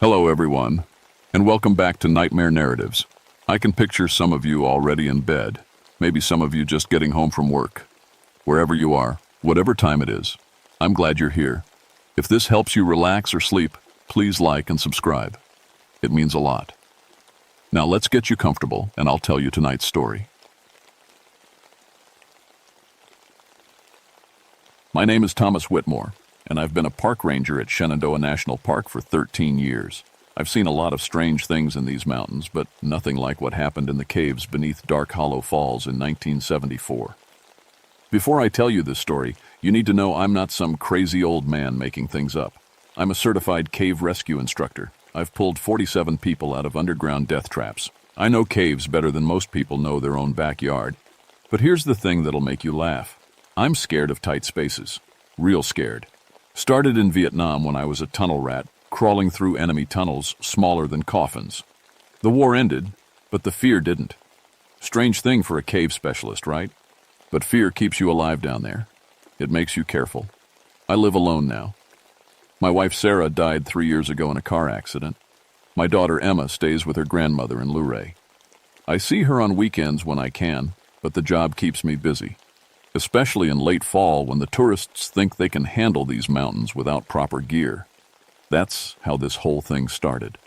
Hello, everyone, and welcome back to Nightmare Narratives. I can picture some of you already in bed, maybe some of you just getting home from work. Wherever you are, whatever time it is, I'm glad you're here. If this helps you relax or sleep, please like and subscribe. It means a lot. Now let's get you comfortable, and I'll tell you tonight's story. My name is Thomas Whitmore, and I've been a park ranger at Shenandoah National Park for 13 years. I've seen a lot of strange things in these mountains, but nothing like what happened in the caves beneath Dark Hollow Falls in 1974. Before I tell you this story, you need to know I'm not some crazy old man making things up. I'm a certified cave rescue instructor. I've pulled 47 people out of underground death traps. I know caves better than most people know their own backyard. But here's the thing that'll make you laugh. I'm scared of tight spaces. Real scared. Started in Vietnam when I was a tunnel rat, crawling through enemy tunnels smaller than coffins. The war ended, but the fear didn't. Strange thing for a cave specialist, right? But fear keeps you alive down there. It makes you careful. I live alone now. My wife Sarah died 3 years ago in a car accident. My daughter Emma stays with her grandmother in Luray. I see her on weekends when I can, but the job keeps me busy. Especially in late fall when the tourists think they can handle these mountains without proper gear. That's how this whole thing started.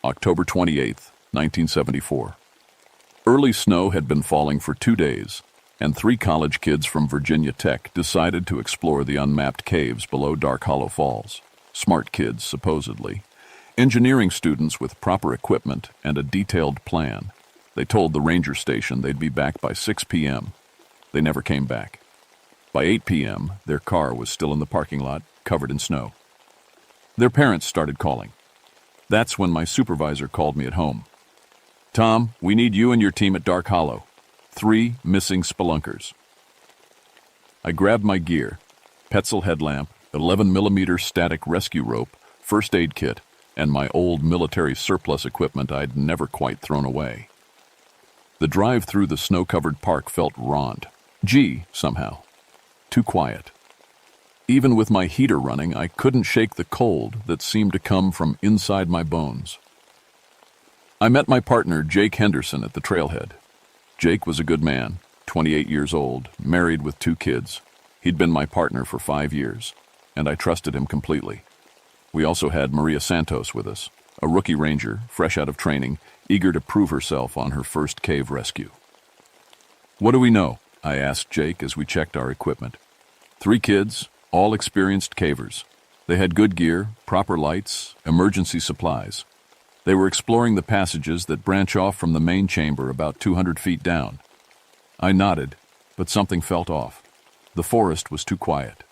October 28th, 1974. Early snow had been falling for 2 days, and 3 college kids from Virginia Tech decided to explore the unmapped caves below Dark Hollow Falls. Smart kids, supposedly. Engineering students with proper equipment and a detailed plan. They told the ranger station they'd be back by 6 p.m. They never came back. By 8 p.m., their car was still in the parking lot, covered in snow. Their parents started calling. That's when my supervisor called me at home. "Tom, we need you and your team at Dark Hollow. 3 missing spelunkers." I grabbed my gear, Petzl headlamp, 11mm static rescue rope, first aid kit, and my old military surplus equipment I'd never quite thrown away. The drive through the snow-covered park felt raunt. Somehow. Too quiet. Even with my heater running, I couldn't shake the cold that seemed to come from inside my bones. I met my partner, Jake Henderson, at the trailhead. Jake was a good man, 28 years old, married with 2 kids. He'd been my partner for 5 years, and I trusted him completely. We also had Maria Santos with us, a rookie ranger, fresh out of training, eager to prove herself on her first cave rescue. "What do we know?" I asked Jake as we checked our equipment. 3 kids, all experienced cavers. They had good gear, proper lights, emergency supplies. They were exploring the passages that branch off from the main chamber about 200 feet down. I nodded, but something felt off. The forest was too quiet.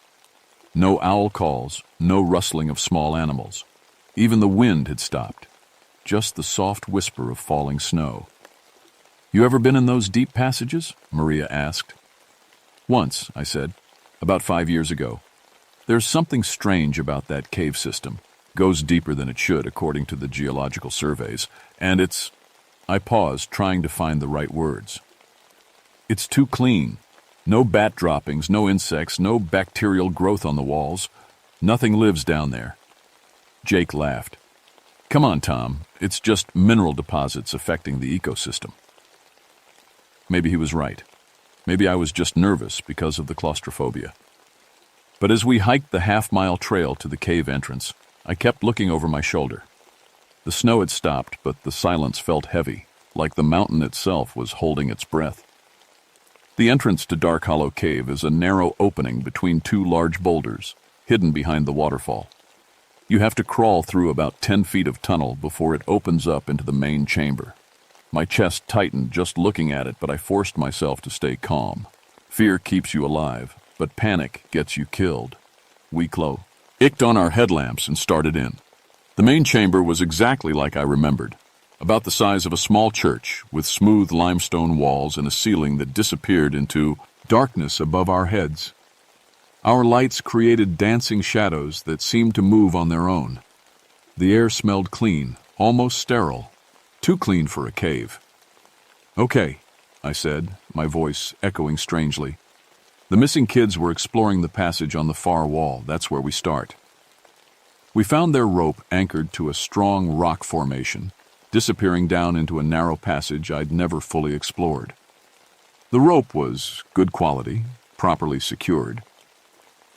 No owl calls, no rustling of small animals. Even the wind had stopped. Just the soft whisper of falling snow. "You ever been in those deep passages?" Maria asked. "Once," I said, "about 5 years ago. There's something strange about that cave system. Goes deeper than it should, according to the geological surveys, and it's..." I paused, trying to find the right words. "It's too clean. No bat droppings, no insects, no bacterial growth on the walls. Nothing lives down there." Jake laughed. "Come on, Tom. It's just mineral deposits affecting the ecosystem." Maybe he was right. Maybe I was just nervous because of the claustrophobia. But as we hiked the half-mile trail to the cave entrance, I kept looking over my shoulder. The snow had stopped, but the silence felt heavy, like the mountain itself was holding its breath. The entrance to Dark Hollow Cave is a narrow opening between 2 large boulders, hidden behind the waterfall. You have to crawl through about 10 feet of tunnel before it opens up into the main chamber. My chest tightened just looking at it, but I forced myself to stay calm. Fear keeps you alive, but panic gets you killed. We icked on our headlamps and started in. The main chamber was exactly like I remembered, about the size of a small church, with smooth limestone walls and a ceiling that disappeared into darkness above our heads. Our lights created dancing shadows that seemed to move on their own. The air smelled clean, almost sterile. Too clean for a cave. "Okay," I said, my voice echoing strangely. The missing kids were exploring the passage on the far wall. That's where we start. We found their rope anchored to a strong rock formation, disappearing down into a narrow passage I'd never fully explored. The rope was good quality, properly secured.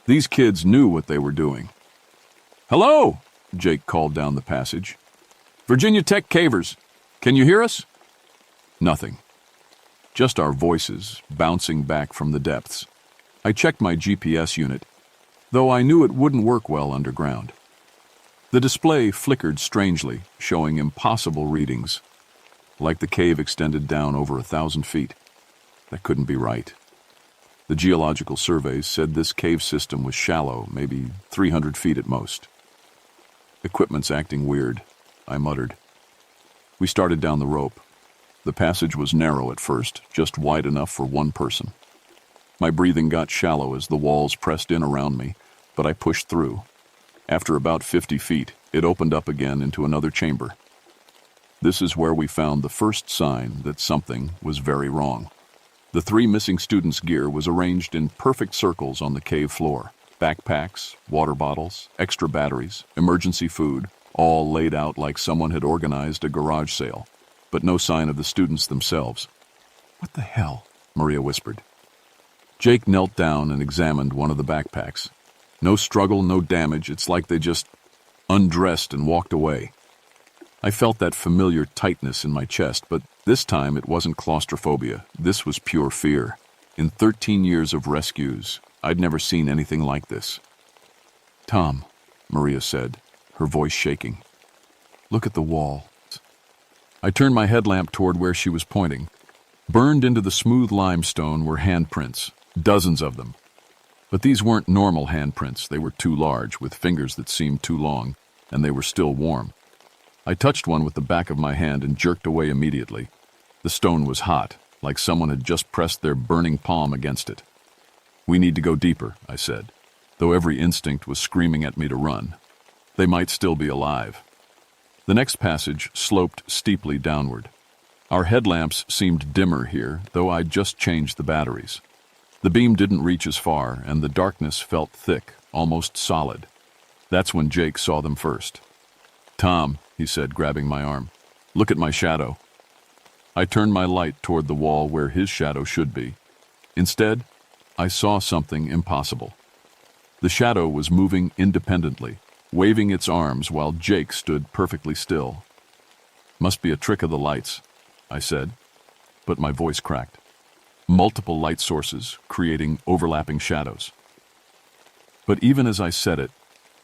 These kids knew what they were doing. "Hello!" Jake called down the passage. "Virginia Tech cavers. Can you hear us?" Nothing. Just our voices bouncing back from the depths. I checked my GPS unit, though I knew it wouldn't work well underground. The display flickered strangely, showing impossible readings, like the cave extended down over 1,000 feet. That couldn't be right. The geological surveys said this cave system was shallow, maybe 300 feet at most. "Equipment's acting weird," I muttered. We started down the rope. The passage was narrow at first, just wide enough for one person. My breathing got shallow as the walls pressed in around me, but I pushed through. After about 50 feet, it opened up again into another chamber. This is where we found the first sign that something was very wrong. The 3 missing students' gear was arranged in perfect circles on the cave floor. Backpacks, water bottles, extra batteries, emergency food, all laid out like someone had organized a garage sale, but no sign of the students themselves. "What the hell?" Maria whispered. Jake knelt down and examined one of the backpacks. No struggle, no damage. It's like they just undressed and walked away. I felt that familiar tightness in my chest, but this time it wasn't claustrophobia. This was pure fear. In 13 years of rescues, I'd never seen anything like this. "Tom," Maria said, her voice shaking. "Look at the wall." I turned my headlamp toward where she was pointing. Burned into the smooth limestone were handprints, dozens of them. But these weren't normal handprints. They were too large, with fingers that seemed too long, and they were still warm. I touched one with the back of my hand and jerked away immediately. The stone was hot, like someone had just pressed their burning palm against it. "We need to go deeper," I said, though every instinct was screaming at me to run. They might still be alive. The next passage sloped steeply downward. Our headlamps seemed dimmer here, though I'd just changed the batteries. The beam didn't reach as far, and the darkness felt thick, almost solid. That's when Jake saw them first. "Tom," he said, grabbing my arm, "look at my shadow." I turned my light toward the wall where his shadow should be. Instead, I saw something impossible. The shadow was moving independently, waving its arms while Jake stood perfectly still. "Must be a trick of the lights," I said, but my voice cracked. Multiple light sources creating overlapping shadows. But even as I said it,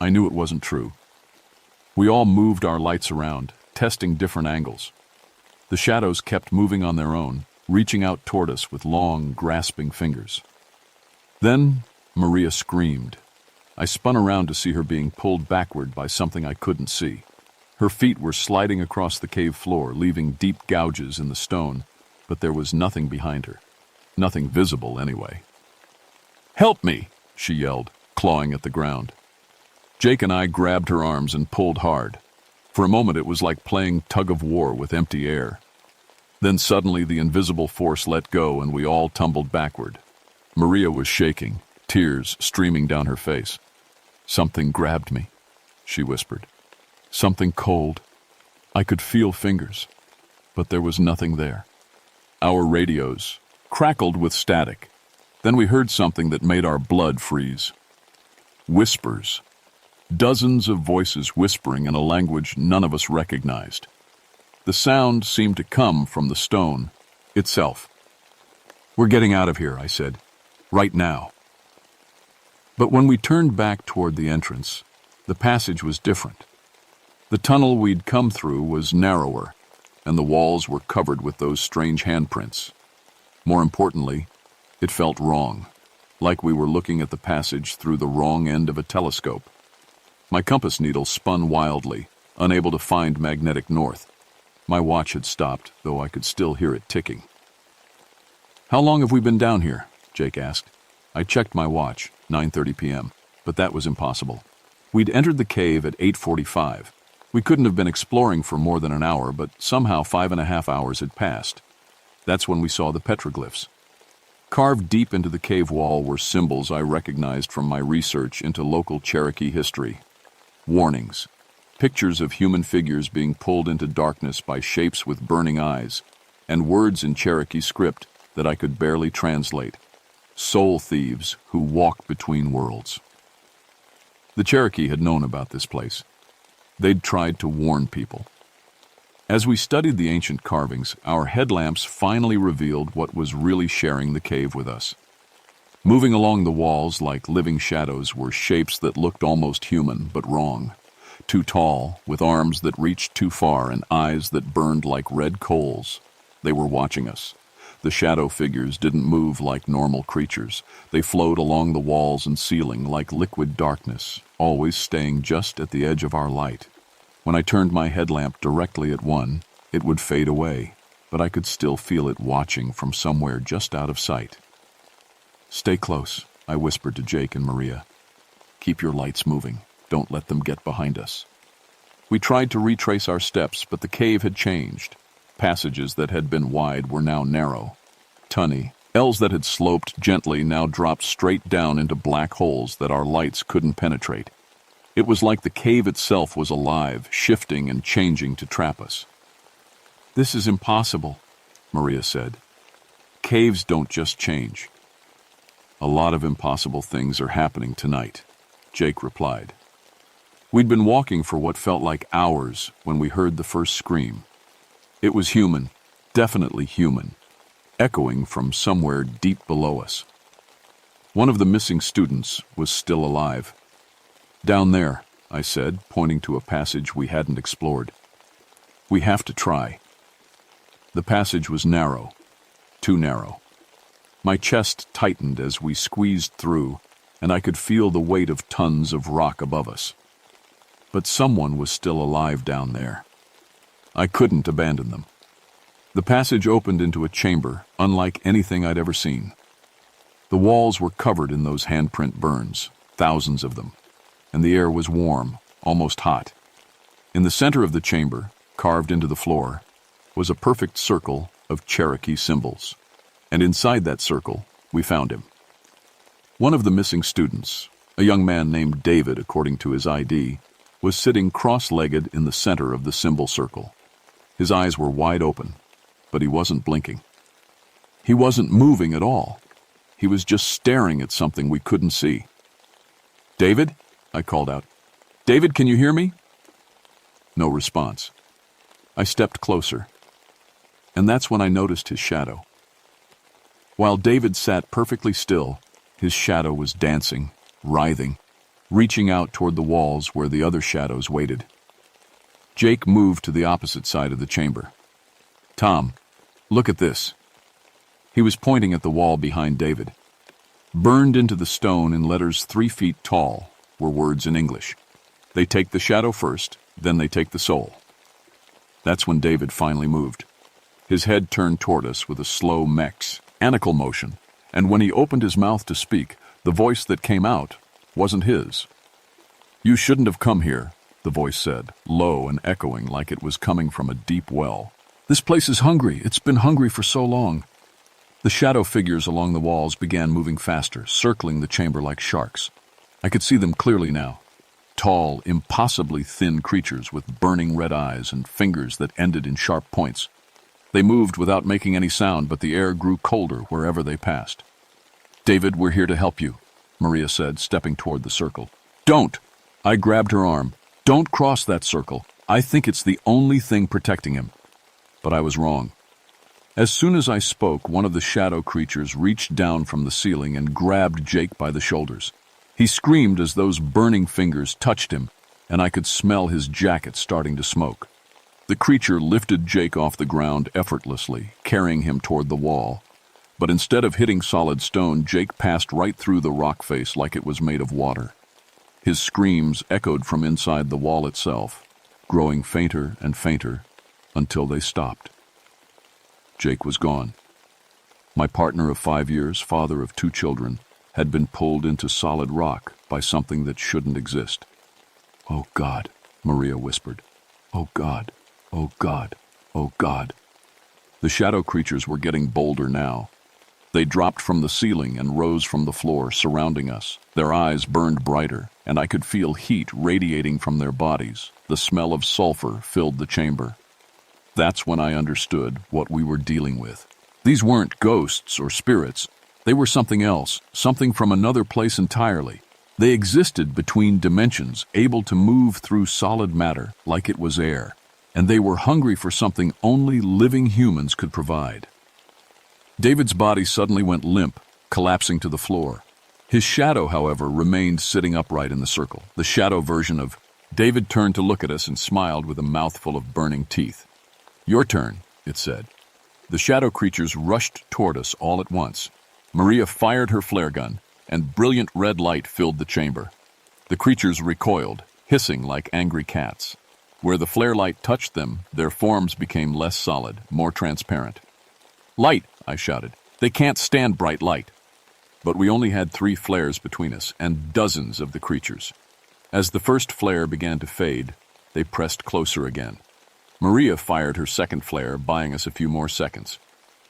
I knew it wasn't true. We all moved our lights around, testing different angles. The shadows kept moving on their own, reaching out toward us with long, grasping fingers. Then Maria screamed. I spun around to see her being pulled backward by something I couldn't see. Her feet were sliding across the cave floor, leaving deep gouges in the stone, but there was nothing behind her. Nothing visible, anyway. "Help me!" she yelled, clawing at the ground. Jake and I grabbed her arms and pulled hard. For a moment it was like playing tug-of-war with empty air. Then suddenly the invisible force let go and we all tumbled backward. Maria was shaking, tears streaming down her face. "Something grabbed me," she whispered. "Something cold. I could feel fingers, but there was nothing there." Our radios crackled with static. Then we heard something that made our blood freeze. Whispers. Dozens of voices whispering in a language none of us recognized. The sound seemed to come from the stone itself. "We're getting out of here," I said. "Right now." But when we turned back toward the entrance, the passage was different. The tunnel we'd come through was narrower, and the walls were covered with those strange handprints. More importantly, it felt wrong, like we were looking at the passage through the wrong end of a telescope. My compass needle spun wildly, unable to find magnetic north. My watch had stopped, though I could still hear it ticking. "How long have we been down here?" Jake asked. I checked my watch, 9:30 p.m., but that was impossible. We'd entered the cave at 8:45. We couldn't have been exploring for more than an hour, but somehow 5.5 hours had passed. That's when we saw the petroglyphs. Carved deep into the cave wall were symbols I recognized from my research into local Cherokee history. Warnings. Pictures of human figures being pulled into darkness by shapes with burning eyes, and words in Cherokee script that I could barely translate. Soul thieves who walk between worlds. The Cherokee had known about this place. They'd tried to warn people. As we studied the ancient carvings, our headlamps finally revealed what was really sharing the cave with us. Moving along the walls like living shadows were shapes that looked almost human, but wrong. Too tall, with arms that reached too far and eyes that burned like red coals. They were watching us. The shadow figures didn't move like normal creatures. They flowed along the walls and ceiling like liquid darkness, always staying just at the edge of our light. When I turned my headlamp directly at one, it would fade away, but I could still feel it watching from somewhere just out of sight. "Stay close," I whispered to Jake and Maria. "Keep your lights moving. Don't let them get behind us." We tried to retrace our steps, but the cave had changed. Passages that had been wide were now narrow. Tunnels that had sloped gently now dropped straight down into black holes that our lights couldn't penetrate. It was like the cave itself was alive, shifting and changing to trap us. "This is impossible," Maria said. "Caves don't just change." "A lot of impossible things are happening tonight," Jake replied. We'd been walking for what felt like hours when we heard the first scream. It was human, definitely human, echoing from somewhere deep below us. One of the missing students was still alive. "Down there," I said, pointing to a passage we hadn't explored. "We have to try." The passage was narrow, too narrow. My chest tightened as we squeezed through, and I could feel the weight of tons of rock above us. But someone was still alive down there. I couldn't abandon them. The passage opened into a chamber unlike anything I'd ever seen. The walls were covered in those handprint burns, thousands of them, and the air was warm, almost hot. In the center of the chamber, carved into the floor, was a perfect circle of Cherokee symbols. And inside that circle, we found him. One of the missing students, a young man named David according to his ID, was sitting cross-legged in the center of the symbol circle. His eyes were wide open, but he wasn't blinking. He wasn't moving at all. He was just staring at something we couldn't see. "David?" I called out. "David, can you hear me?" No response. I stepped closer, and that's when I noticed his shadow. While David sat perfectly still, his shadow was dancing, writhing, reaching out toward the walls where the other shadows waited. Jake moved to the opposite side of the chamber. "Tom, look at this." He was pointing at the wall behind David. Burned into the stone in letters 3 feet tall were words in English. "They take the shadow first, then they take the soul." That's when David finally moved. His head turned toward us with a slow mechanical motion, and when he opened his mouth to speak, the voice that came out wasn't his. "You shouldn't have come here," the voice said, low and echoing like it was coming from a deep well. "This place is hungry. It's been hungry for so long." The shadow figures along the walls began moving faster, circling the chamber like sharks. I could see them clearly now. Tall, impossibly thin creatures with burning red eyes and fingers that ended in sharp points. They moved without making any sound, but the air grew colder wherever they passed. "David, we're here to help you," Maria said, stepping toward the circle. "Don't!" I grabbed her arm. "Don't cross that circle. I think it's the only thing protecting him." But I was wrong. As soon as I spoke, one of the shadow creatures reached down from the ceiling and grabbed Jake by the shoulders. He screamed as those burning fingers touched him, and I could smell his jacket starting to smoke. The creature lifted Jake off the ground effortlessly, carrying him toward the wall. But instead of hitting solid stone, Jake passed right through the rock face like it was made of water. His screams echoed from inside the wall itself, growing fainter and fainter until they stopped. Jake was gone. My partner of 5 years, father of 2 children, had been pulled into solid rock by something that shouldn't exist. "Oh God," Maria whispered. "Oh God, oh God, oh God." The shadow creatures were getting bolder now. They dropped from the ceiling and rose from the floor, surrounding us. Their eyes burned brighter, and I could feel heat radiating from their bodies. The smell of sulfur filled the chamber. That's when I understood what we were dealing with. These weren't ghosts or spirits. They were something else, something from another place entirely. They existed between dimensions, able to move through solid matter like it was air, and they were hungry for something only living humans could provide. David's body suddenly went limp, collapsing to the floor. His shadow, however, remained sitting upright in the circle, the shadow version of... David turned to look at us and smiled with a mouthful of burning teeth. "Your turn," it said. The shadow creatures rushed toward us all at once. Maria fired her flare gun, and brilliant red light filled the chamber. The creatures recoiled, hissing like angry cats. Where the flare light touched them, their forms became less solid, more transparent. "Light!" I shouted. "They can't stand bright light." But we only had 3 flares between us, and dozens of the creatures. As the first flare began to fade, they pressed closer again. Maria fired her second flare, buying us a few more seconds.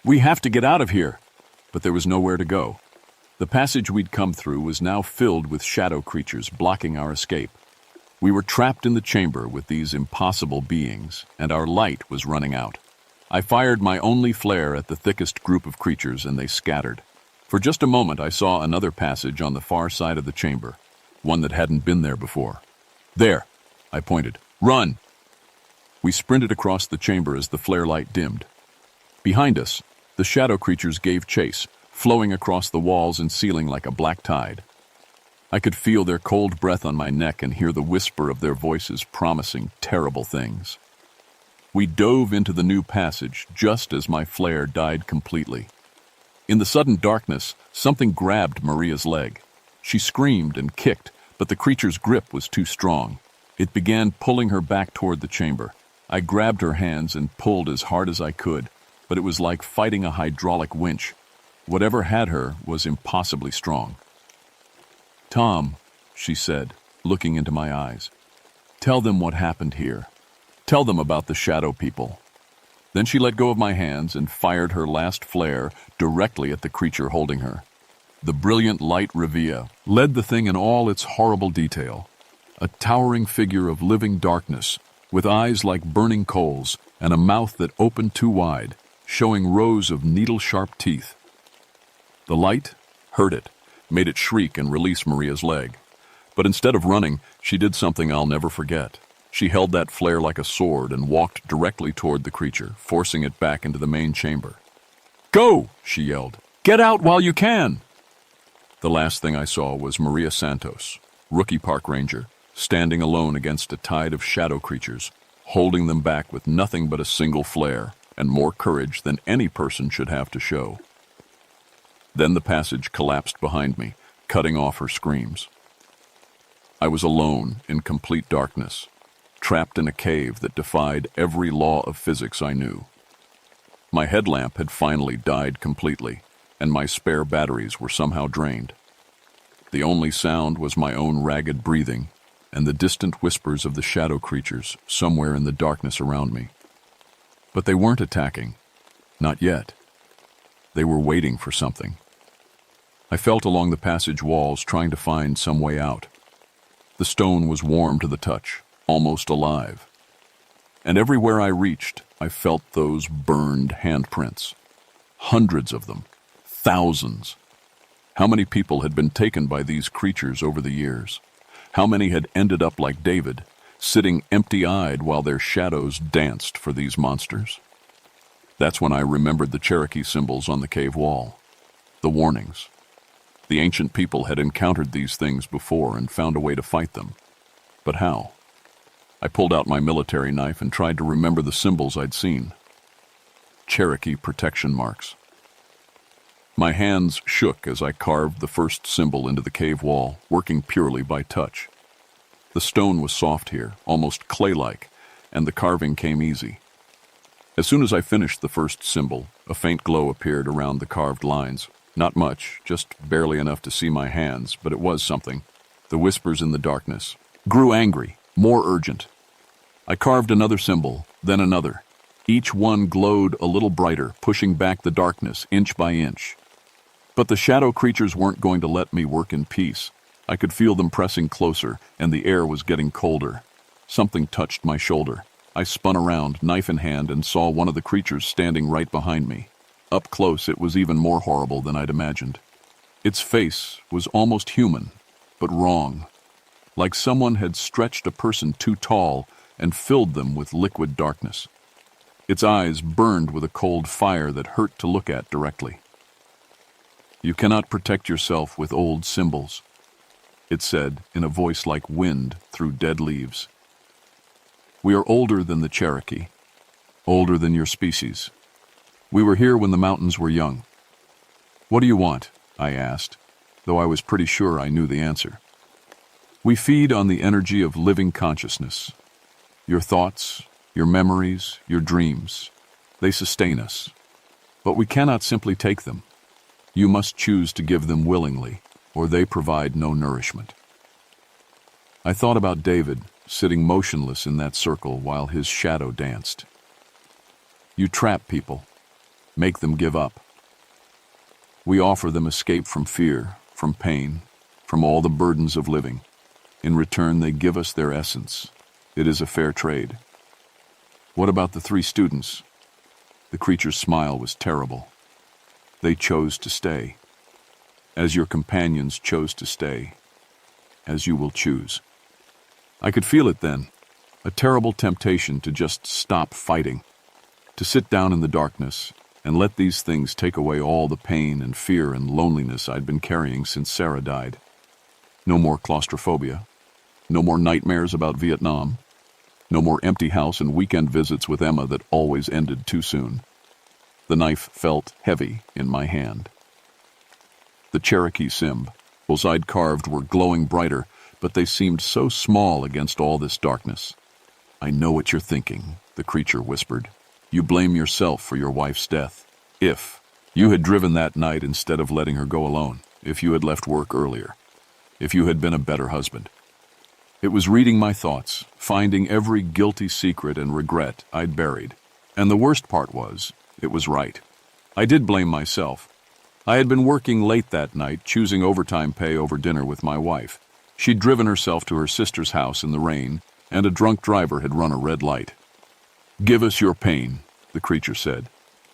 "We have to get out of here!" But there was nowhere to go. The passage we'd come through was now filled with shadow creatures blocking our escape. We were trapped in the chamber with these impossible beings, and our light was running out. I fired my only flare at the thickest group of creatures, and they scattered. For just a moment, I saw another passage on the far side of the chamber, one that hadn't been there before. "There!" I pointed. "Run!" We sprinted across the chamber as the flare light dimmed. Behind us, the shadow creatures gave chase, flowing across the walls and ceiling like a black tide. I could feel their cold breath on my neck and hear the whisper of their voices promising terrible things. We dove into the new passage just as my flare died completely. In the sudden darkness, something grabbed Maria's leg. She screamed and kicked, but the creature's grip was too strong. It began pulling her back toward the chamber. I grabbed her hands and pulled as hard as I could, but it was like fighting a hydraulic winch. Whatever had her was impossibly strong. "Tom," she said, looking into my eyes, "tell them what happened here. Tell them about the shadow people." Then she let go of my hands and fired her last flare directly at the creature holding her. The brilliant light Revia led the thing in all its horrible detail. A towering figure of living darkness, with eyes like burning coals and a mouth that opened too wide, showing rows of needle-sharp teeth. The light heard it, made it shriek and release Maria's leg. But instead of running, she did something I'll never forget. She held that flare like a sword and walked directly toward the creature, forcing it back into the main chamber. "Go!" she yelled. "Get out while you can!" The last thing I saw was Maria Santos, rookie park ranger, standing alone against a tide of shadow creatures, holding them back with nothing but a single flare and more courage than any person should have to show. Then the passage collapsed behind me, cutting off her screams. I was alone in complete darkness, trapped in a cave that defied every law of physics I knew. My headlamp had finally died completely, and my spare batteries were somehow drained. The only sound was my own ragged breathing and the distant whispers of the shadow creatures somewhere in the darkness around me. But they weren't attacking. Not yet. They were waiting for something. I felt along the passage walls, trying to find some way out. The stone was warm to the touch, almost alive. And everywhere I reached, I felt those burned handprints. Hundreds of them. Thousands. How many people had been taken by these creatures over the years? How many had ended up like David, sitting empty-eyed while their shadows danced for these monsters? That's when I remembered the Cherokee symbols on the cave wall. The warnings. The ancient people had encountered these things before and found a way to fight them. But how? I pulled out my military knife and tried to remember the symbols I'd seen. Cherokee protection marks. My hands shook as I carved the first symbol into the cave wall, working purely by touch. The stone was soft here, almost clay-like, and the carving came easy. As soon as I finished the first symbol, a faint glow appeared around the carved lines. Not much, just barely enough to see my hands, but it was something. The whispers in the darkness grew angry, more urgent. I carved another symbol, then another. Each one glowed a little brighter, pushing back the darkness inch by inch. But the shadow creatures weren't going to let me work in peace. I could feel them pressing closer, and the air was getting colder. Something touched my shoulder. I spun around, knife in hand, and saw one of the creatures standing right behind me. Up close, it was even more horrible than I'd imagined. Its face was almost human, but wrong. Like someone had stretched a person too tall and filled them with liquid darkness. Its eyes burned with a cold fire that hurt to look at directly. "You cannot protect yourself with old symbols," it said in a voice like wind through dead leaves. "We are older than the Cherokee, older than your species. We were here when the mountains were young." "What do you want?" I asked, though I was pretty sure I knew the answer. "We feed on the energy of living consciousness. Your thoughts, your memories, your dreams. They sustain us. But we cannot simply take them. You must choose to give them willingly, or they provide no nourishment." I thought about David, sitting motionless in that circle while his shadow danced. You trap people, make them give up. We offer them escape from fear, from pain, from all the burdens of living. In return, they give us their essence. It is a fair trade. What about the 3 students? The creature's smile was terrible. They chose to stay. As your companions chose to stay. As you will choose. I could feel it then. A terrible temptation to just stop fighting. To sit down in the darkness and let these things take away all the pain and fear and loneliness I'd been carrying since Sarah died. No more claustrophobia. No more nightmares about Vietnam. No more empty house and weekend visits with Emma that always ended too soon. The knife felt heavy in my hand. The Cherokee symbols I'd carved were glowing brighter, but they seemed so small against all this darkness. "I know what you're thinking," the creature whispered. "You blame yourself for your wife's death. If you had driven that night instead of letting her go alone, if you had left work earlier, if you had been a better husband." It was reading my thoughts, finding every guilty secret and regret I'd buried. And the worst part was, it was right. I did blame myself. I had been working late that night, choosing overtime pay over dinner with my wife. She'd driven herself to her sister's house in the rain, and a drunk driver had run a red light. "Give us your pain," the creature said.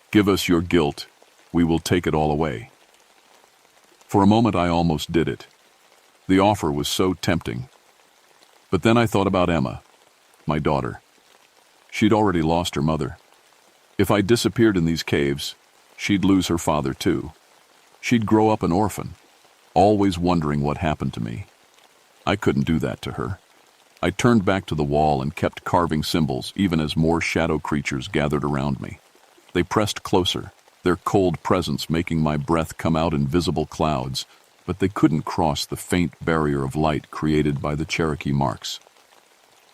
"Give us your guilt. We will take it all away." For a moment I almost did it. The offer was so tempting. But then I thought about Emma, my daughter. She'd already lost her mother. If I disappeared in these caves, she'd lose her father too. She'd grow up an orphan, always wondering what happened to me. I couldn't do that to her. I turned back to the wall and kept carving symbols even as more shadow creatures gathered around me. They pressed closer, their cold presence making my breath come out in visible clouds, but they couldn't cross the faint barrier of light created by the Cherokee marks.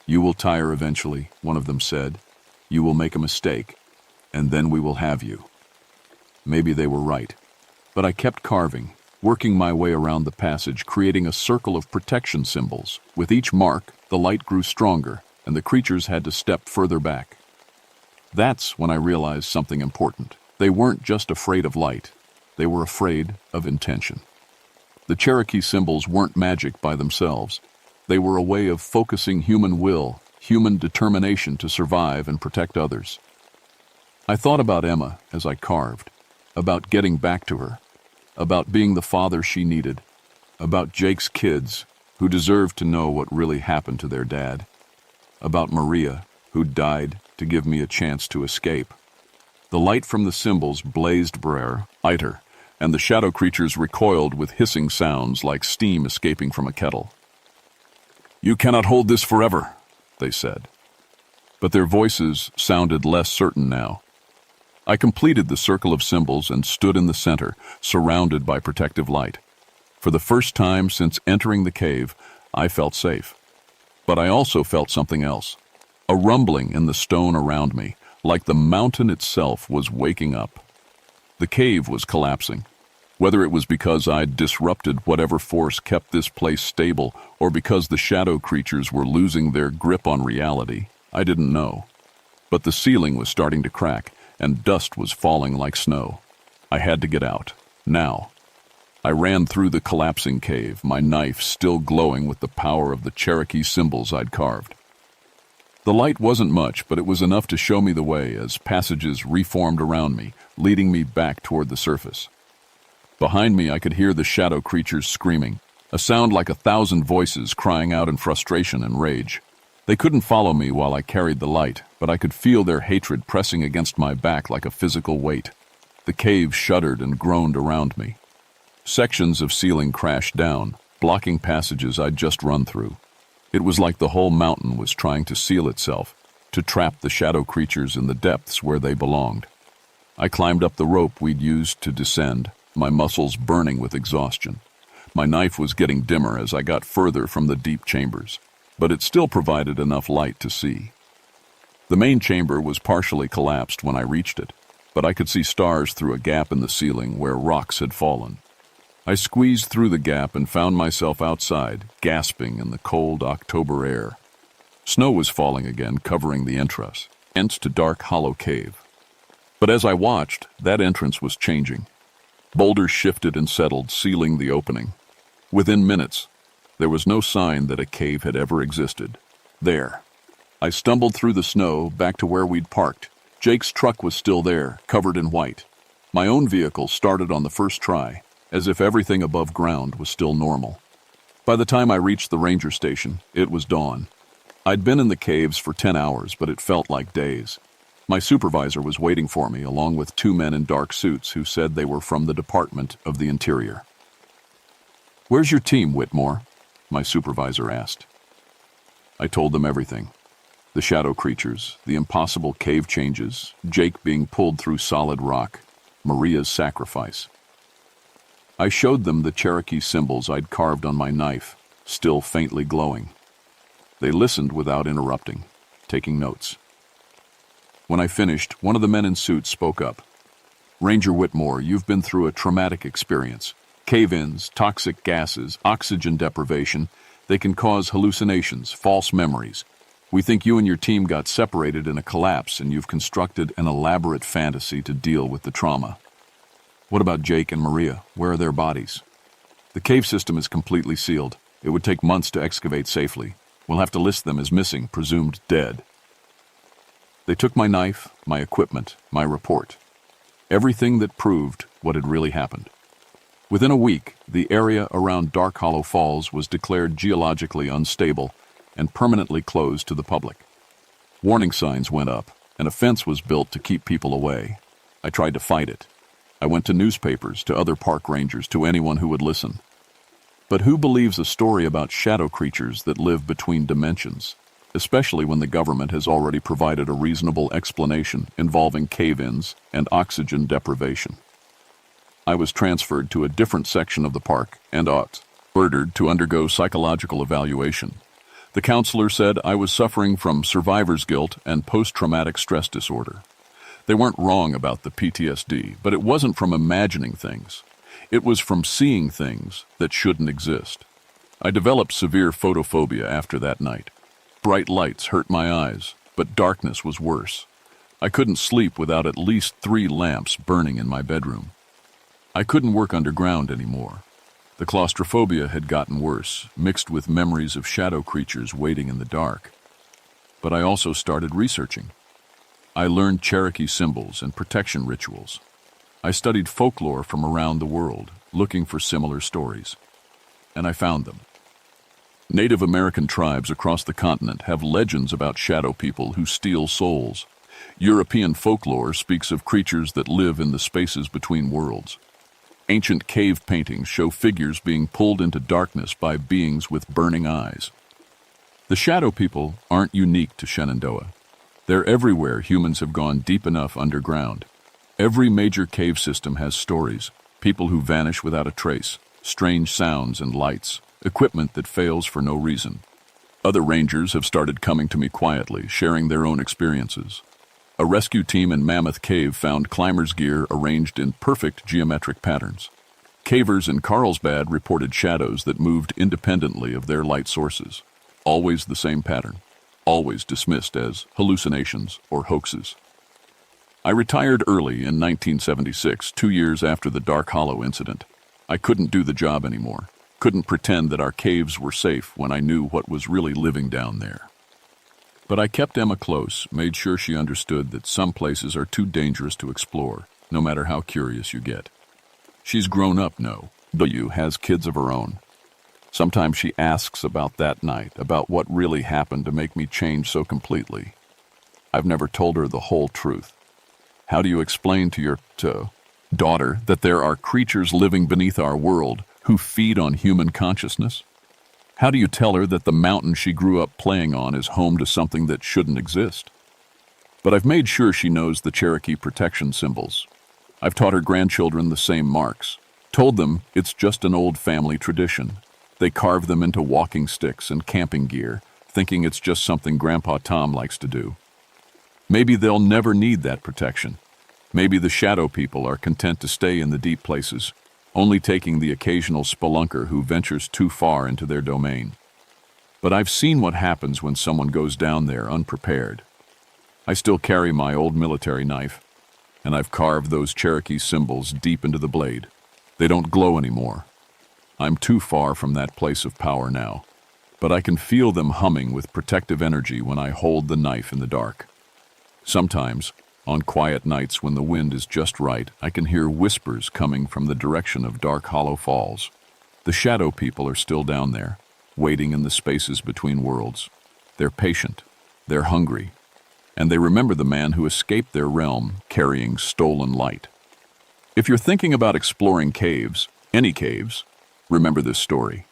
"You will tire eventually," one of them said. "You will make a mistake, and then we will have you." Maybe they were right, but I kept carving, working my way around the passage, creating a circle of protection symbols. With each mark, the light grew stronger, and the creatures had to step further back. That's when I realized something important. They weren't just afraid of light. They were afraid of intention. The Cherokee symbols weren't magic by themselves. They were a way of focusing human will, human determination to survive and protect others. I thought about Emma as I carved, about getting back to her, about being the father she needed, about Jake's kids, who deserved to know what really happened to their dad, about Maria, who died to give me a chance to escape. The light from the symbols blazed brighter, and the shadow creatures recoiled with hissing sounds like steam escaping from a kettle. "You cannot hold this forever," they said. But their voices sounded less certain now. I completed the circle of symbols and stood in the center, surrounded by protective light. For the first time since entering the cave, I felt safe. But I also felt something else. A rumbling in the stone around me, like the mountain itself was waking up. The cave was collapsing. Whether it was because I'd disrupted whatever force kept this place stable, or because the shadow creatures were losing their grip on reality, I didn't know. But the ceiling was starting to crack, and dust was falling like snow. I had to get out, now. I ran through the collapsing cave, my knife still glowing with the power of the Cherokee symbols I'd carved. The light wasn't much, but it was enough to show me the way as passages reformed around me, leading me back toward the surface. Behind me, I could hear the shadow creatures screaming, a sound like 1,000 voices crying out in frustration and rage. They couldn't follow me while I carried the light, but I could feel their hatred pressing against my back like a physical weight. The cave shuddered and groaned around me. Sections of ceiling crashed down, blocking passages I'd just run through. It was like the whole mountain was trying to seal itself, to trap the shadow creatures in the depths where they belonged. I climbed up the rope we'd used to descend, my muscles burning with exhaustion. My knife was getting dimmer as I got further from the deep chambers, but it still provided enough light to see. The main chamber was partially collapsed when I reached it, but I could see stars through a gap in the ceiling where rocks had fallen. I squeezed through the gap and found myself outside, gasping in the cold October air. Snow was falling again, covering the entrance to dark, hollow cave. But as I watched, that entrance was changing. Boulders shifted and settled, sealing the opening. Within minutes, there was no sign that a cave had ever existed. There. I stumbled through the snow, back to where we'd parked. Jake's truck was still there, covered in white. My own vehicle started on the first try, as if everything above ground was still normal. By the time I reached the ranger station, it was dawn. I'd been in the caves for 10 hours, but it felt like days. My supervisor was waiting for me, along with 2 men in dark suits who said they were from the Department of the Interior. "Where's your team, Whitmore?" my supervisor asked. I told them everything. The shadow creatures, the impossible cave changes, Jake being pulled through solid rock, Maria's sacrifice. I showed them the Cherokee symbols I'd carved on my knife, still faintly glowing. They listened without interrupting, taking notes. When I finished, one of the men in suits spoke up. "Ranger Whitmore, you've been through a traumatic experience. Cave-ins, toxic gases, oxygen deprivation, they can cause hallucinations, false memories. We think you and your team got separated in a collapse and you've constructed an elaborate fantasy to deal with the trauma. What about Jake and Maria? Where are their bodies?" "The cave system is completely sealed. It would take months to excavate safely. We'll have to list them as missing, presumed dead." They took my knife, my equipment, my report. Everything that proved what had really happened. Within a week, the area around Dark Hollow Falls was declared geologically unstable and permanently closed to the public. Warning signs went up, and a fence was built to keep people away. I tried to fight it. I went to newspapers, to other park rangers, to anyone who would listen. But who believes a story about shadow creatures that live between dimensions, especially when the government has already provided a reasonable explanation involving cave-ins and oxygen deprivation? I was transferred to a different section of the park and ordered to undergo psychological evaluation. The counselor said I was suffering from survivor's guilt and post-traumatic stress disorder. They weren't wrong about the PTSD, but it wasn't from imagining things. It was from seeing things that shouldn't exist. I developed severe photophobia after that night. Bright lights hurt my eyes, but darkness was worse. I couldn't sleep without at least 3 lamps burning in my bedroom. I couldn't work underground anymore. The claustrophobia had gotten worse, mixed with memories of shadow creatures waiting in the dark. But I also started researching. I learned Cherokee symbols and protection rituals. I studied folklore from around the world, looking for similar stories. And I found them. Native American tribes across the continent have legends about shadow people who steal souls. European folklore speaks of creatures that live in the spaces between worlds. Ancient cave paintings show figures being pulled into darkness by beings with burning eyes. The shadow people aren't unique to Shenandoah. They're everywhere humans have gone deep enough underground. Every major cave system has stories, people who vanish without a trace, strange sounds and lights, equipment that fails for no reason. Other rangers have started coming to me quietly, sharing their own experiences. A rescue team in Mammoth Cave found climbers' gear arranged in perfect geometric patterns. Cavers in Carlsbad reported shadows that moved independently of their light sources. Always the same pattern. Always dismissed as hallucinations or hoaxes. I retired early in 1976, 2 years after the Dark Hollow incident. I couldn't do the job anymore. Couldn't pretend that our caves were safe when I knew what was really living down there. But I kept Emma close, made sure she understood that some places are too dangerous to explore, no matter how curious you get. She's grown up, has kids of her own. Sometimes she asks about that night, about what really happened to make me change so completely. I've never told her the whole truth. How do you explain to your daughter that there are creatures living beneath our world who feed on human consciousness? How do you tell her that the mountain she grew up playing on is home to something that shouldn't exist? But I've made sure she knows the Cherokee protection symbols. I've taught her grandchildren the same marks, told them it's just an old family tradition. They carve them into walking sticks and camping gear, thinking it's just something Grandpa Tom likes to do. Maybe they'll never need that protection. Maybe the shadow people are content to stay in the deep places, only taking the occasional spelunker who ventures too far into their domain. But I've seen what happens when someone goes down there unprepared. I still carry my old military knife, and I've carved those Cherokee symbols deep into the blade. They don't glow anymore. I'm too far from that place of power now, but I can feel them humming with protective energy when I hold the knife in the dark. Sometimes, on quiet nights when the wind is just right, I can hear whispers coming from the direction of Dark Hollow Falls. The shadow people are still down there, waiting in the spaces between worlds. They're patient, they're hungry, and they remember the man who escaped their realm carrying stolen light. If you're thinking about exploring caves, any caves, remember this story.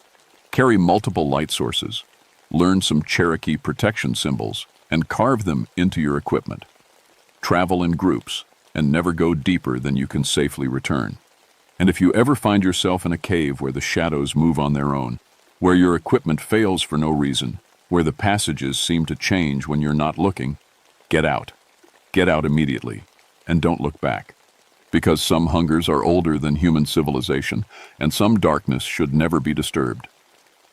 Carry multiple light sources, learn some Cherokee protection symbols, and carve them into your equipment. Travel in groups, and never go deeper than you can safely return. And if you ever find yourself in a cave where the shadows move on their own, where your equipment fails for no reason, where the passages seem to change when you're not looking, get out. Get out immediately, and don't look back. Because some hungers are older than human civilization, and some darkness should never be disturbed.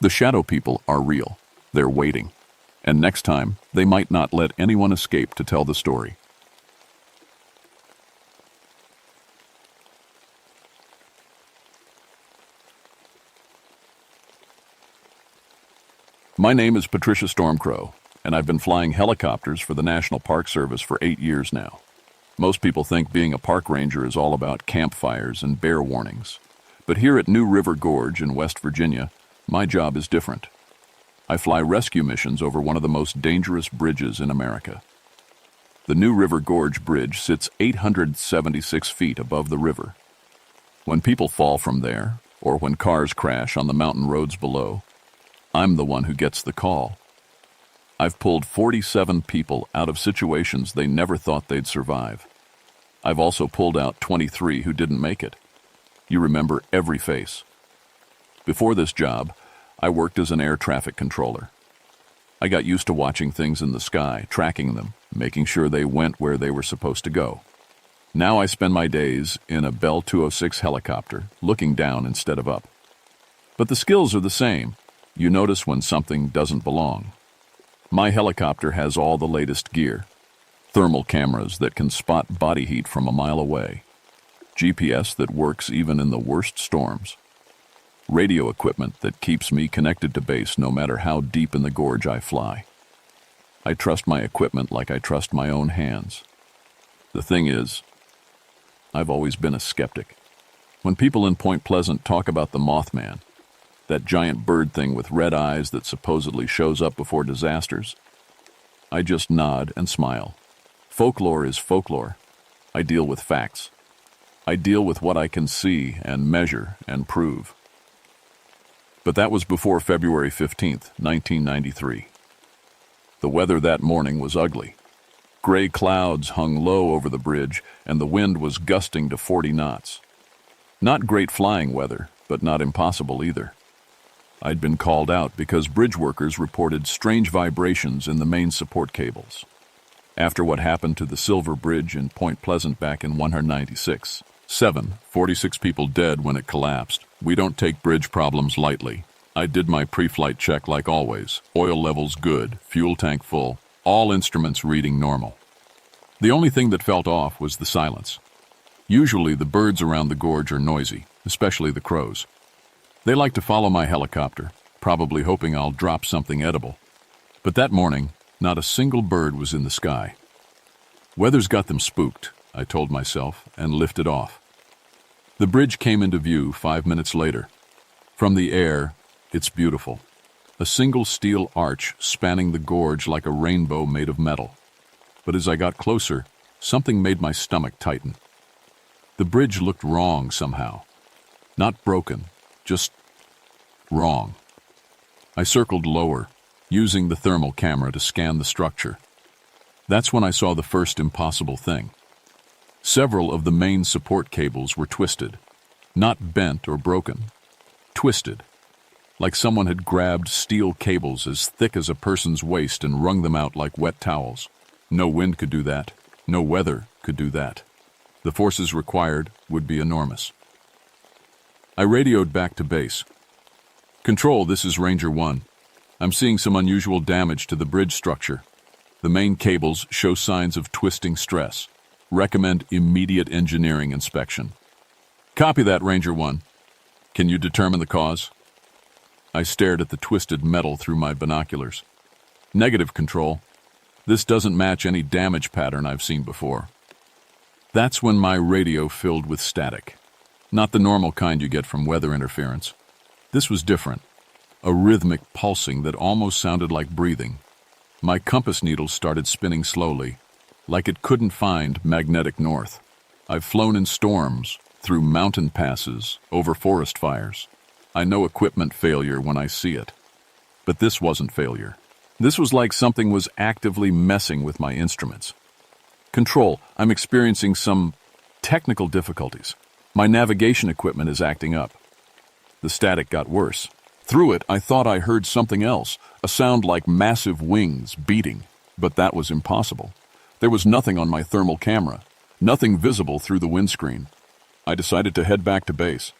The shadow people are real. They're waiting. And next time, they might not let anyone escape to tell the story. My name is Patricia Stormcrow, and I've been flying helicopters for the National Park Service for 8 years now. Most people think being a park ranger is all about campfires and bear warnings. But here at New River Gorge in West Virginia, my job is different. I fly rescue missions over one of the most dangerous bridges in America. The New River Gorge Bridge sits 876 feet above the river. When people fall from there, or when cars crash on the mountain roads below, I'm the one who gets the call. I've pulled 47 people out of situations they never thought they'd survive. I've also pulled out 23 who didn't make it. You remember every face. Before this job, I worked as an air traffic controller. I got used to watching things in the sky, tracking them, making sure they went where they were supposed to go. Now I spend my days in a Bell 206 helicopter, looking down instead of up. But the skills are the same. You notice when something doesn't belong. My helicopter has all the latest gear. Thermal cameras that can spot body heat from a mile away. GPS that works even in the worst storms. Radio equipment that keeps me connected to base no matter how deep in the gorge I fly. I trust my equipment like I trust my own hands. The thing is, I've always been a skeptic. When people in Point Pleasant talk about the Mothman, that giant bird thing with red eyes that supposedly shows up before disasters, I just nod and smile. Folklore is folklore. I deal with facts. I deal with what I can see and measure and prove. But that was before February 15th, 1993. The weather that morning was ugly. Gray clouds hung low over the bridge, and the wind was gusting to 40 knots. Not great flying weather, but not impossible either. I'd been called out because bridge workers reported strange vibrations in the main support cables. After what happened to the Silver Bridge in Point Pleasant back in 196, 46 people dead when it collapsed. We don't take bridge problems lightly. I did my pre-flight check like always. Oil levels good, fuel tank full, all instruments reading normal. The only thing that felt off was the silence. Usually the birds around the gorge are noisy, especially the crows. They like to follow my helicopter, probably hoping I'll drop something edible. But that morning, not a single bird was in the sky. Weather's got them spooked, I told myself, and lifted off. The bridge came into view 5 minutes later. From the air, it's beautiful. A single steel arch spanning the gorge like a rainbow made of metal. But as I got closer, something made my stomach tighten. The bridge looked wrong somehow. Not broken, just wrong. I circled lower, using the thermal camera to scan the structure. That's when I saw the first impossible thing. Several of the main support cables were twisted, not bent or broken, twisted, like someone had grabbed steel cables as thick as a person's waist and wrung them out like wet towels. No wind could do that. No weather could do that. The forces required would be enormous. I radioed back to base. "Control, this is Ranger 1. I'm seeing some unusual damage to the bridge structure. The main cables show signs of twisting stress. Recommend immediate engineering inspection." "Copy that, Ranger 1. Can you determine the cause?" I stared at the twisted metal through my binoculars. "Negative, Control. This doesn't match any damage pattern I've seen before." That's when my radio filled with static. Not the normal kind you get from weather interference. This was different. A rhythmic pulsing that almost sounded like breathing. My compass needle started spinning slowly, like it couldn't find magnetic north. I've flown in storms, through mountain passes, over forest fires. I know equipment failure when I see it. But this wasn't failure. This was like something was actively messing with my instruments. "Control, I'm experiencing some technical difficulties. My navigation equipment is acting up." The static got worse. Through it, I thought I heard something else, a sound like massive wings beating, but that was impossible. There was nothing on my thermal camera, nothing visible through the windscreen. I decided to head back to base.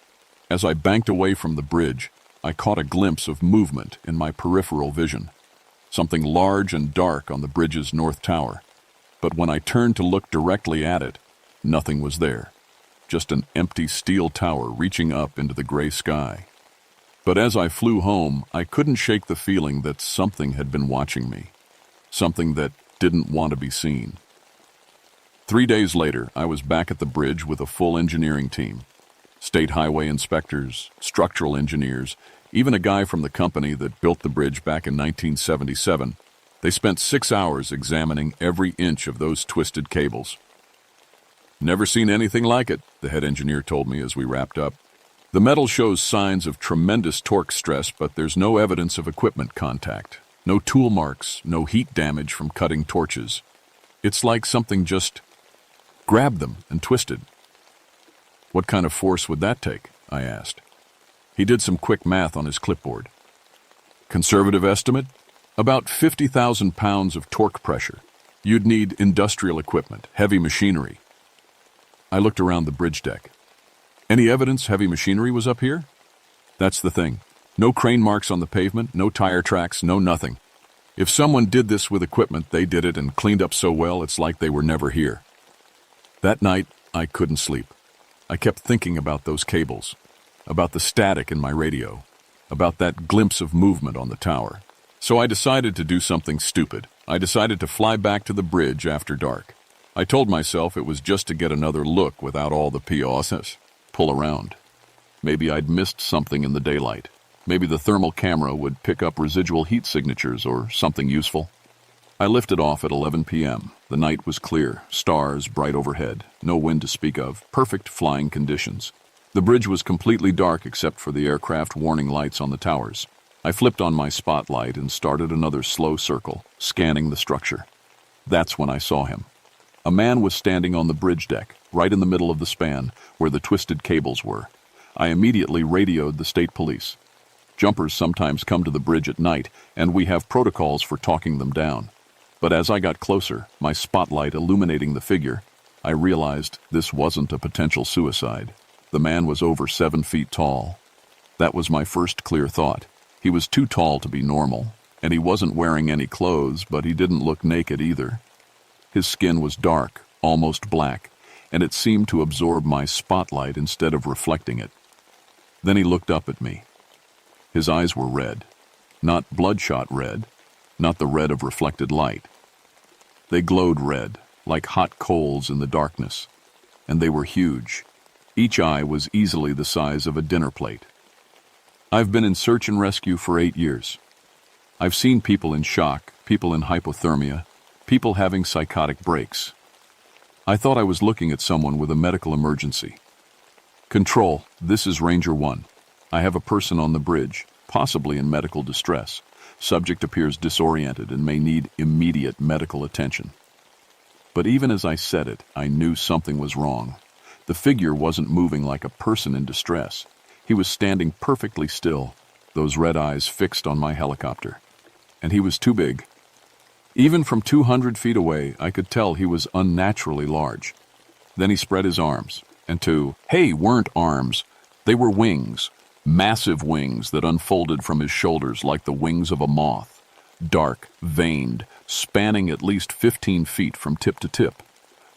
As I banked away from the bridge, I caught a glimpse of movement in my peripheral vision. Something large and dark on the bridge's north tower. But when I turned to look directly at it, nothing was there. Just an empty steel tower reaching up into the gray sky. But as I flew home, I couldn't shake the feeling that something had been watching me. Something that didn't want to be seen. 3 days later, I was back at the bridge with a full engineering team. State highway inspectors, structural engineers, even a guy from the company that built the bridge back in 1977. They spent 6 hours examining every inch of those twisted cables. "Never seen anything like it," the head engineer told me as we wrapped up. "The metal shows signs of tremendous torque stress, but there's no evidence of equipment contact. No tool marks, no heat damage from cutting torches. It's like something just grabbed them and twisted." "What kind of force would that take?" I asked. He did some quick math on his clipboard. "Conservative estimate? About 50,000 pounds of torque pressure. You'd need industrial equipment, heavy machinery." I looked around the bridge deck. "Any evidence heavy machinery was up here?" "That's the thing. No crane marks on the pavement, no tire tracks, no nothing. If someone did this with equipment, they did it and cleaned up so well it's like they were never here." That night, I couldn't sleep. I kept thinking about those cables, about the static in my radio, about that glimpse of movement on the tower. So I decided to do something stupid. I decided to fly back to the bridge after dark. I told myself it was just to get another look without all the POSs. Pull around. Maybe I'd missed something in the daylight. Maybe the thermal camera would pick up residual heat signatures or something useful. I lifted off at 11 p.m. The night was clear, stars bright overhead, no wind to speak of, perfect flying conditions. The bridge was completely dark except for the aircraft warning lights on the towers. I flipped on my spotlight and started another slow circle, scanning the structure. That's when I saw him. A man was standing on the bridge deck, right in the middle of the span, where the twisted cables were. I immediately radioed the state police. Jumpers sometimes come to the bridge at night, and we have protocols for talking them down. But as I got closer, my spotlight illuminating the figure, I realized this wasn't a potential suicide. The man was over 7 feet tall. That was my first clear thought. He was too tall to be normal, and he wasn't wearing any clothes, but he didn't look naked either. His skin was dark, almost black, and it seemed to absorb my spotlight instead of reflecting it. Then he looked up at me. His eyes were red, not bloodshot red, not the red of reflected light. They glowed red, like hot coals in the darkness, and they were huge. Each eye was easily the size of a dinner plate. I've been in search and rescue for 8 years. I've seen people in shock, people in hypothermia, people having psychotic breaks. I thought I was looking at someone with a medical emergency. Control, this is Ranger 1. I have a person on the bridge, possibly in medical distress. Subject appears disoriented and may need immediate medical attention. But even as I said it, I knew something was wrong. The figure wasn't moving like a person in distress. He was standing perfectly still, those red eyes fixed on my helicopter. And he was too big. Even from 200 feet away, I could tell he was unnaturally large. Then he spread his arms, and weren't arms. They were wings. Massive wings that unfolded from his shoulders like the wings of a moth, dark, veined, spanning at least 15 feet from tip to tip.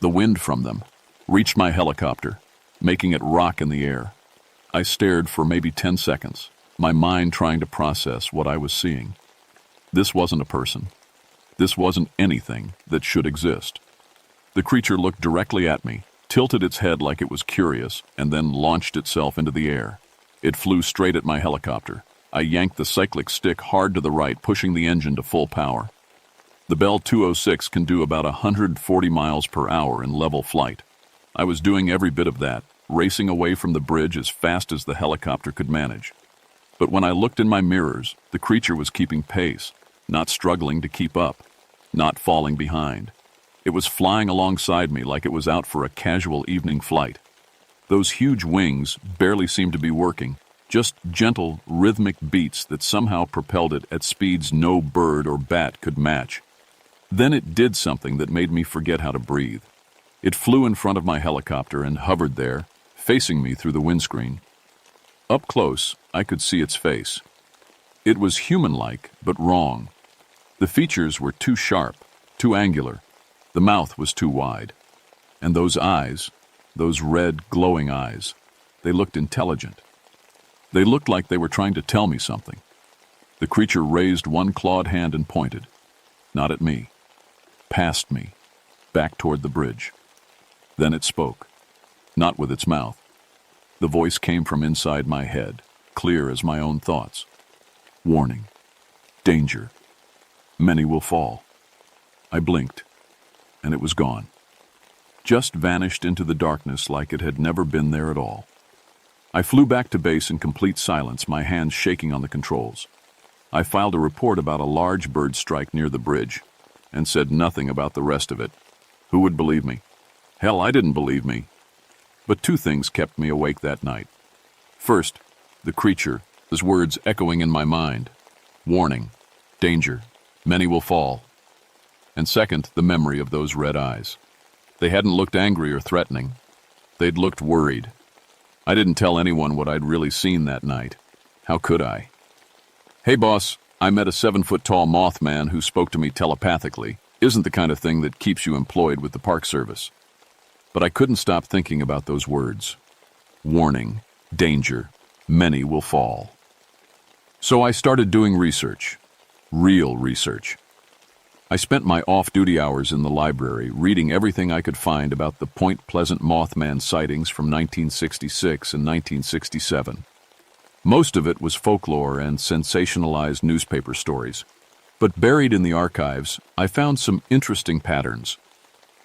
The wind from them reached my helicopter, making it rock in the air. I stared for maybe 10 seconds, my mind trying to process what I was seeing. This wasn't a person. This wasn't anything that should exist. The creature looked directly at me, tilted its head like it was curious, and then launched itself into the air. It flew straight at my helicopter. I yanked the cyclic stick hard to the right, pushing the engine to full power. The Bell 206 can do about 140 miles per hour in level flight. I was doing every bit of that, racing away from the bridge as fast as the helicopter could manage. But when I looked in my mirrors, the creature was keeping pace, not struggling to keep up, not falling behind. It was flying alongside me like it was out for a casual evening flight. Those huge wings barely seemed to be working, just gentle, rhythmic beats that somehow propelled it at speeds no bird or bat could match. Then it did something that made me forget how to breathe. It flew in front of my helicopter and hovered there, facing me through the windscreen. Up close, I could see its face. It was human-like, but wrong. The features were too sharp, too angular. The mouth was too wide. And those eyes, those red, glowing eyes, they looked intelligent. They looked like they were trying to tell me something. The creature raised one clawed hand and pointed. Not at me. Past me. Back toward the bridge. Then it spoke. Not with its mouth. The voice came from inside my head, clear as my own thoughts. Warning. Danger. Many will fall. I blinked, and it was gone. Just vanished into the darkness like it had never been there at all. I flew back to base in complete silence, my hands shaking on the controls. I filed a report about a large bird strike near the bridge and said nothing about the rest of it. Who would believe me? Hell, I didn't believe me. But two things kept me awake that night. First, the creature, his words echoing in my mind. Warning. Danger. Many will fall. And second, the memory of those red eyes. They hadn't looked angry or threatening. They'd looked worried. I didn't tell anyone what I'd really seen that night. How could I? Hey, boss, I met a 7-foot-tall Mothman who spoke to me telepathically. Isn't the kind of thing that keeps you employed with the Park Service. But I couldn't stop thinking about those words. Warning. Danger. Many will fall. So I started doing research. Real research. I spent my off-duty hours in the library reading everything I could find about the Point Pleasant Mothman sightings from 1966 and 1967. Most of it was folklore and sensationalized newspaper stories. But buried in the archives, I found some interesting patterns.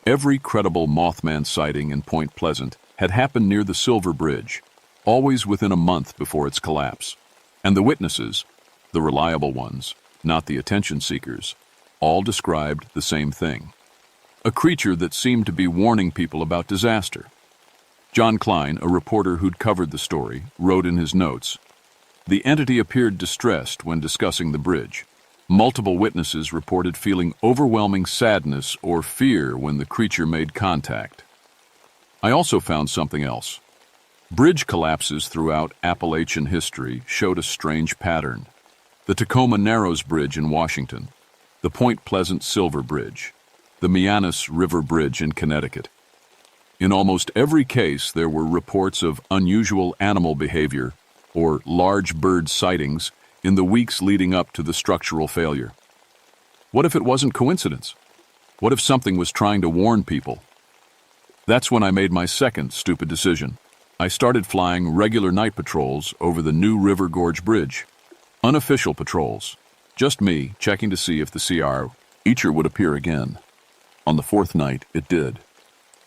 Every credible Mothman sighting in Point Pleasant had happened near the Silver Bridge, always within a month before its collapse. And the witnesses, the reliable ones, not the attention seekers, all described the same thing. A creature that seemed to be warning people about disaster. John Klein, a reporter who'd covered the story, wrote in his notes, "The entity appeared distressed when discussing the bridge. Multiple witnesses reported feeling overwhelming sadness or fear when the creature made contact." I also found something else. Bridge collapses throughout Appalachian history showed a strange pattern. The Tacoma Narrows Bridge in Washington, the Point Pleasant Silver Bridge, the Mianus River Bridge in Connecticut. In almost every case, there were reports of unusual animal behavior or large bird sightings in the weeks leading up to the structural failure. What if it wasn't coincidence? What if something was trying to warn people? That's when I made my second stupid decision. I started flying regular night patrols over the New River Gorge Bridge. Unofficial patrols. Just me checking to see if the CR Eacher would appear again. On the fourth night, it did.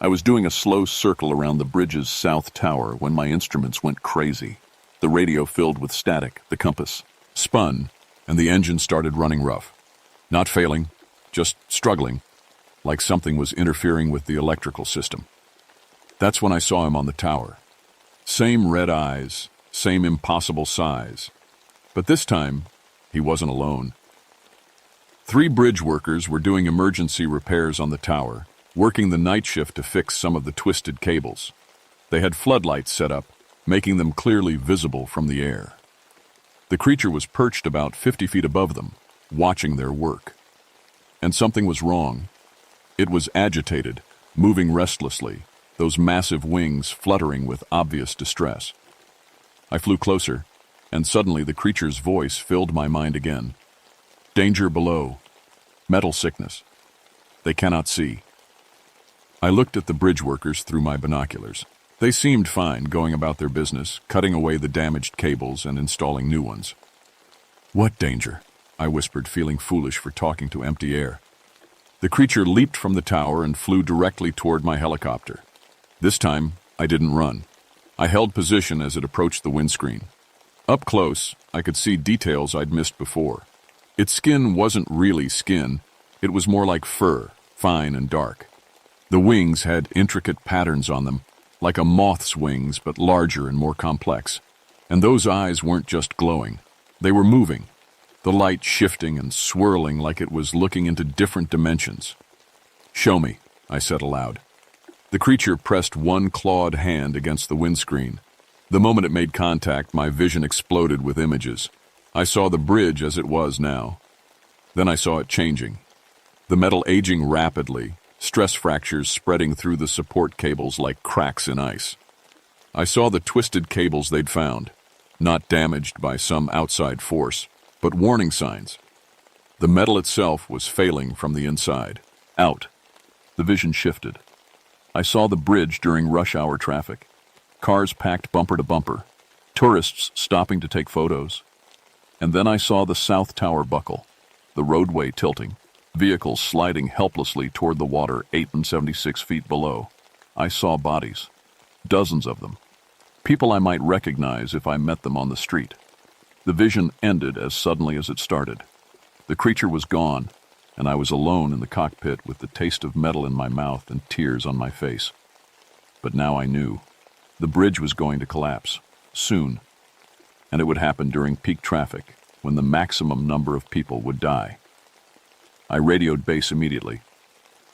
I was doing a slow circle around the bridge's south tower when my instruments went crazy. The radio filled with static, the compass spun, and the engine started running rough. Not failing, just struggling, like something was interfering with the electrical system. That's when I saw him on the tower. Same red eyes, same impossible size. But this time, he wasn't alone. 3 bridge workers were doing emergency repairs on the tower, working the night shift to fix some of the twisted cables. They had floodlights set up, making them clearly visible from the air. The creature was perched about 50 feet above them, watching their work. And something was wrong. It was agitated, moving restlessly, those massive wings fluttering with obvious distress. I flew closer, and suddenly the creature's voice filled my mind again. Danger below. Metal sickness. They cannot see. I looked at the bridge workers through my binoculars. They seemed fine, going about their business, cutting away the damaged cables and installing new ones. What danger? I whispered, feeling foolish for talking to empty air. The creature leaped from the tower and flew directly toward my helicopter. This time, I didn't run. I held position as it approached the windscreen. Up close, I could see details I'd missed before. Its skin wasn't really skin. It was more like fur, fine and dark. The wings had intricate patterns on them, like a moth's wings, but larger and more complex. And those eyes weren't just glowing. They were moving, the light shifting and swirling like it was looking into different dimensions. Show me, I said aloud. The creature pressed one clawed hand against the windscreen. The moment it made contact, my vision exploded with images. I saw the bridge as it was now. Then I saw it changing. The metal aging rapidly, stress fractures spreading through the support cables like cracks in ice. I saw the twisted cables they'd found, not damaged by some outside force, but warning signs. The metal itself was failing from the inside. Out. The vision shifted. I saw the bridge during rush hour traffic. Cars packed bumper to bumper. Tourists stopping to take photos. And then I saw the south tower buckle, the roadway tilting, vehicles sliding helplessly toward the water 76 feet below. I saw bodies, dozens of them. People I might recognize if I met them on the street. The vision ended as suddenly as it started. The creature was gone, and I was alone in the cockpit with the taste of metal in my mouth and tears on my face. But now I knew. The bridge was going to collapse, soon, and it would happen during peak traffic, when the maximum number of people would die. I radioed base immediately.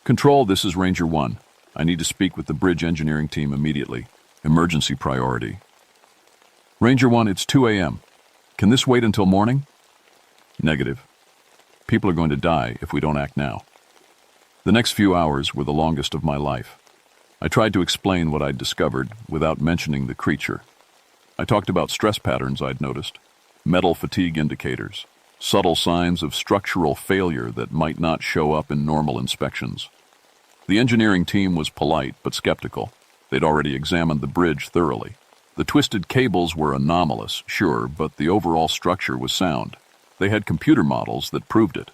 Control, this is Ranger 1. I need to speak with the bridge engineering team immediately. Emergency priority. Ranger 1, it's 2 a.m. Can this wait until morning? Negative. People are going to die if we don't act now. The next few hours were the longest of my life. I tried to explain what I'd discovered without mentioning the creature. I talked about stress patterns I'd noticed, metal fatigue indicators, subtle signs of structural failure that might not show up in normal inspections. The engineering team was polite but skeptical. They'd already examined the bridge thoroughly. The twisted cables were anomalous, sure, but the overall structure was sound. They had computer models that proved it.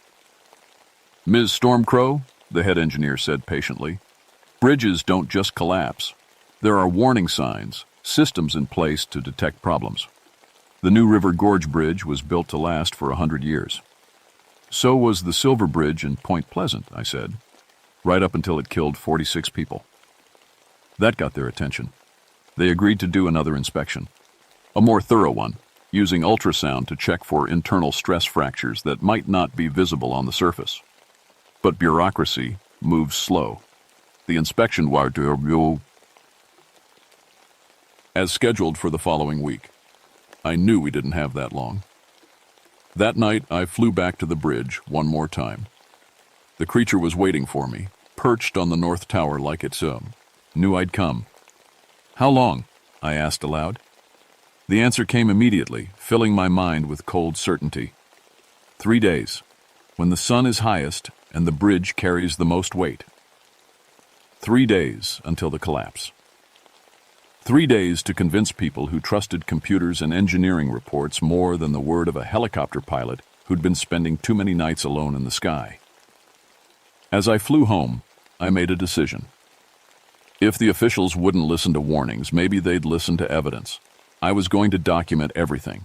Ms. Stormcrow, the head engineer said patiently, bridges don't just collapse. There are warning signs, systems in place to detect problems. The New River Gorge Bridge was built to last for 100 years. So was the Silver Bridge in Point Pleasant, I said, right up until it killed 46 people. That got their attention. They agreed to do another inspection, a more thorough one, using ultrasound to check for internal stress fractures that might not be visible on the surface. But bureaucracy moves slow. The inspection was as scheduled for the following week. I knew we didn't have that long. That night, I flew back to the bridge one more time. The creature was waiting for me, perched on the north tower like it knew I'd come. How long? I asked aloud. The answer came immediately, filling my mind with cold certainty. 3 days, when the sun is highest and the bridge carries the most weight. 3 days until the collapse. 3 days to convince people who trusted computers and engineering reports more than the word of a helicopter pilot who'd been spending too many nights alone in the sky. As I flew home, I made a decision. If the officials wouldn't listen to warnings, maybe they'd listen to evidence. I was going to document everything.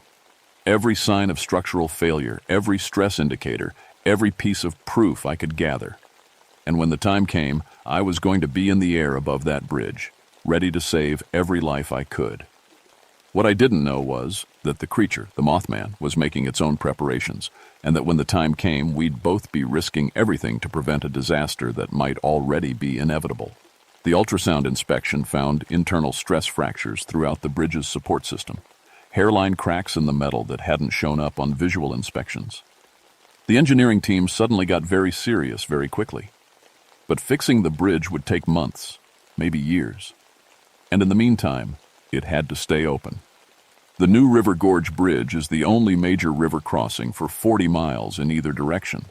Every sign of structural failure, every stress indicator, every piece of proof I could gather. And when the time came, I was going to be in the air above that bridge, ready to save every life I could. What I didn't know was that the creature, the Mothman, was making its own preparations, and that when the time came, we'd both be risking everything to prevent a disaster that might already be inevitable. The ultrasound inspection found internal stress fractures throughout the bridge's support system, hairline cracks in the metal that hadn't shown up on visual inspections. The engineering team suddenly got very serious very quickly. But fixing the bridge would take months, maybe years. And in the meantime, it had to stay open. The New River Gorge Bridge is the only major river crossing for 40 miles in either direction.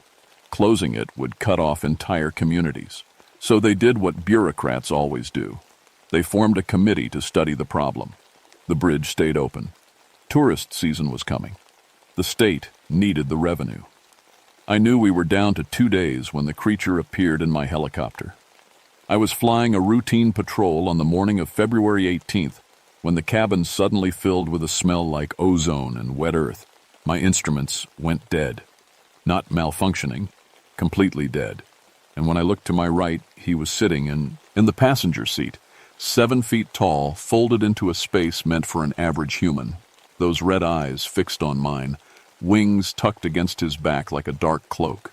Closing it would cut off entire communities. So they did what bureaucrats always do. They formed a committee to study the problem. The bridge stayed open. Tourist season was coming. The state needed the revenue. I knew we were down to 2 days when the creature appeared in my helicopter. I was flying a routine patrol on the morning of February 18th when the cabin suddenly filled with a smell like ozone and wet earth. My instruments went dead. Not malfunctioning, completely dead. And when I looked to my right, he was sitting in the passenger seat, 7 feet tall, folded into a space meant for an average human, those red eyes fixed on mine, wings tucked against his back like a dark cloak.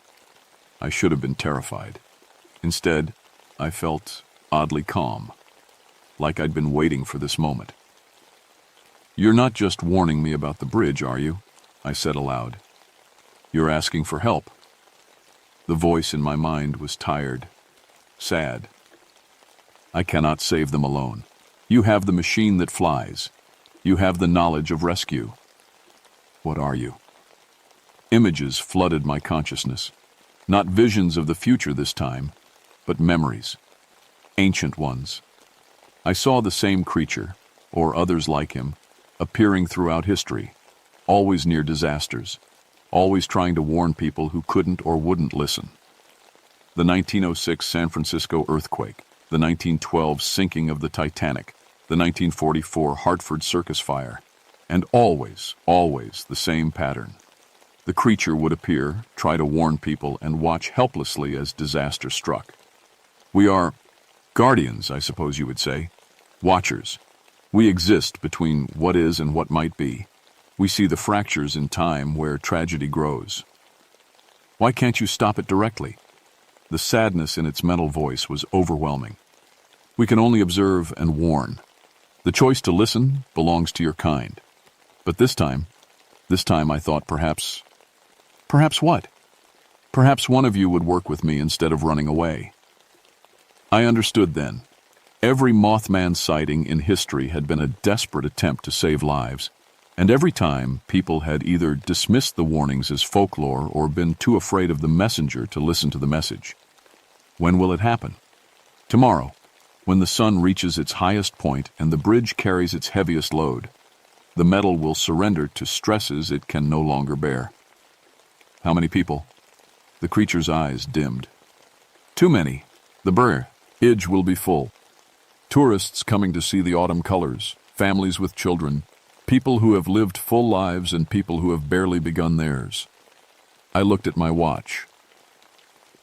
I should have been terrified. Instead, I felt oddly calm, like I'd been waiting for this moment. "You're not just warning me about the bridge, are you?" I said aloud. "You're asking for help." The voice in my mind was tired, sad. "I cannot save them alone. You have the machine that flies. You have the knowledge of rescue. What are you?" Images flooded my consciousness. Not visions of the future this time, but memories. Ancient ones. I saw the same creature, or others like him, appearing throughout history, always near disasters, always trying to warn people who couldn't or wouldn't listen. The 1906 San Francisco earthquake, the 1912 sinking of the Titanic, the 1944 Hartford circus fire, and always the same pattern. The creature would appear, try to warn people, and watch helplessly as disaster struck. We are guardians, I suppose you would say, watchers. We exist between what is and what might be. We see the fractures in time where tragedy grows. Why can't you stop it directly? The sadness in its mental voice was overwhelming. We can only observe and warn. The choice to listen belongs to your kind. But this time I thought perhaps what? Perhaps one of you would work with me instead of running away. I understood then. Every Mothman sighting in history had been a desperate attempt to save lives. And every time, people had either dismissed the warnings as folklore or been too afraid of the messenger to listen to the message. When will it happen? Tomorrow, when the sun reaches its highest point and the bridge carries its heaviest load. The metal will surrender to stresses it can no longer bear. How many people? The creature's eyes dimmed. Too many. The bridge will be full. Tourists coming to see the autumn colors, families with children, people who have lived full lives and people who have barely begun theirs. I looked at my watch.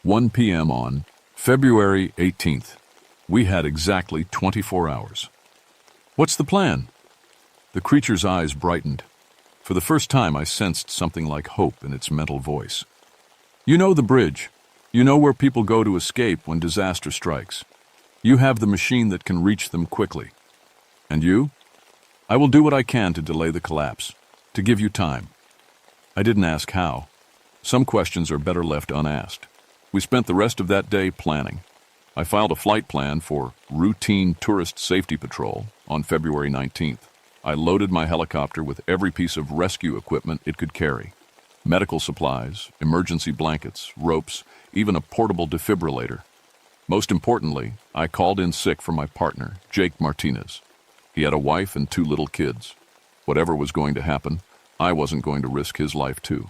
1 p.m. on February 18th. We had exactly 24 hours. What's the plan? The creature's eyes brightened. For the first time, I sensed something like hope in its mental voice. You know the bridge. You know where people go to escape when disaster strikes. You have the machine that can reach them quickly. And you? I will do what I can to delay the collapse, to give you time. I didn't ask how. Some questions are better left unasked. We spent the rest of that day planning. I filed a flight plan for routine tourist safety patrol on February 19th. I loaded my helicopter with every piece of rescue equipment it could carry. Medical supplies, emergency blankets, ropes, even a portable defibrillator. Most importantly, I called in sick for my partner, Jake Martinez. He had a wife and 2 little kids. Whatever was going to happen, I wasn't going to risk his life too.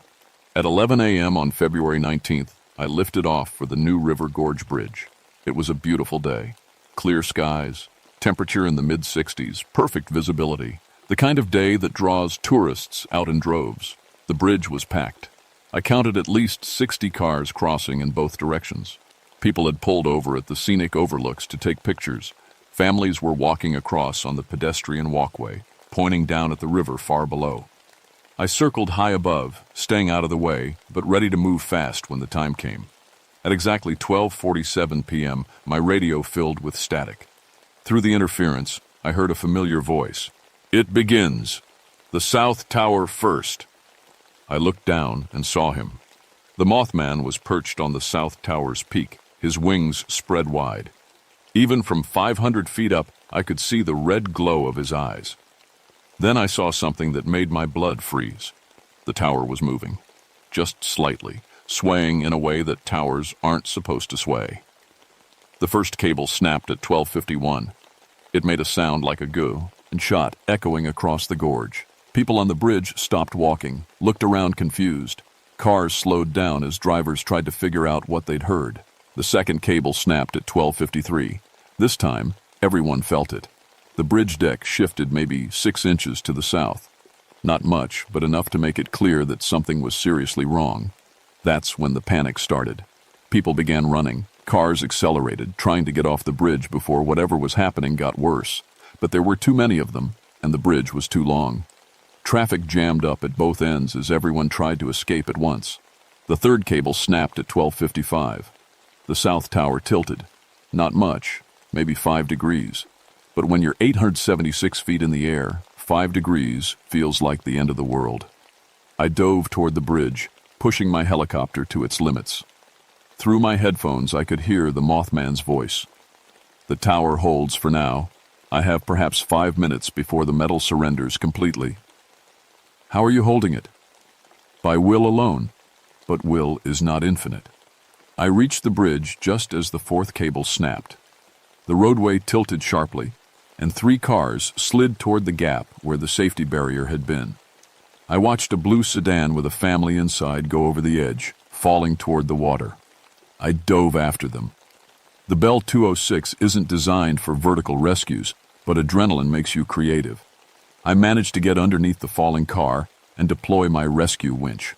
At 11 a.m. on February 19th, I lifted off for the New River Gorge Bridge. It was a beautiful day. Clear skies, temperature in the mid-60s, perfect visibility. The kind of day that draws tourists out in droves. The bridge was packed. I counted at least 60 cars crossing in both directions. People had pulled over at the scenic overlooks to take pictures. Families were walking across on the pedestrian walkway, pointing down at the river far below. I circled high above, staying out of the way, but ready to move fast when the time came. At exactly 12:47 p.m., my radio filled with static. Through the interference, I heard a familiar voice. "It begins. The South Tower first." I looked down and saw him. The Mothman was perched on the South Tower's peak, his wings spread wide. Even from 500 feet up, I could see the red glow of his eyes. Then I saw something that made my blood freeze. The tower was moving, just slightly, swaying in a way that towers aren't supposed to sway. The first cable snapped at 12:51. It made a sound like a goo and shot, echoing across the gorge. People on the bridge stopped walking, looked around confused. Cars slowed down as drivers tried to figure out what they'd heard. The second cable snapped at 12:53. This time, everyone felt it. The bridge deck shifted maybe 6 inches to the south. Not much, but enough to make it clear that something was seriously wrong. That's when the panic started. People began running. Cars accelerated, trying to get off the bridge before whatever was happening got worse. But there were too many of them, and the bridge was too long. Traffic jammed up at both ends as everyone tried to escape at once. The third cable snapped at 12:55. The South Tower tilted. Not much, maybe 5 degrees. But when you're 876 feet in the air, 5 degrees feels like the end of the world. I dove toward the bridge, pushing my helicopter to its limits. Through my headphones, I could hear the Mothman's voice. "The tower holds for now. I have perhaps 5 minutes before the metal surrenders completely." "How are you holding it?" "By will alone, but will is not infinite." I reached the bridge just as the fourth cable snapped. The roadway tilted sharply, and 3 cars slid toward the gap where the safety barrier had been. I watched a blue sedan with a family inside go over the edge, falling toward the water. I dove after them. The Bell 206 isn't designed for vertical rescues, but adrenaline makes you creative. I managed to get underneath the falling car and deploy my rescue winch.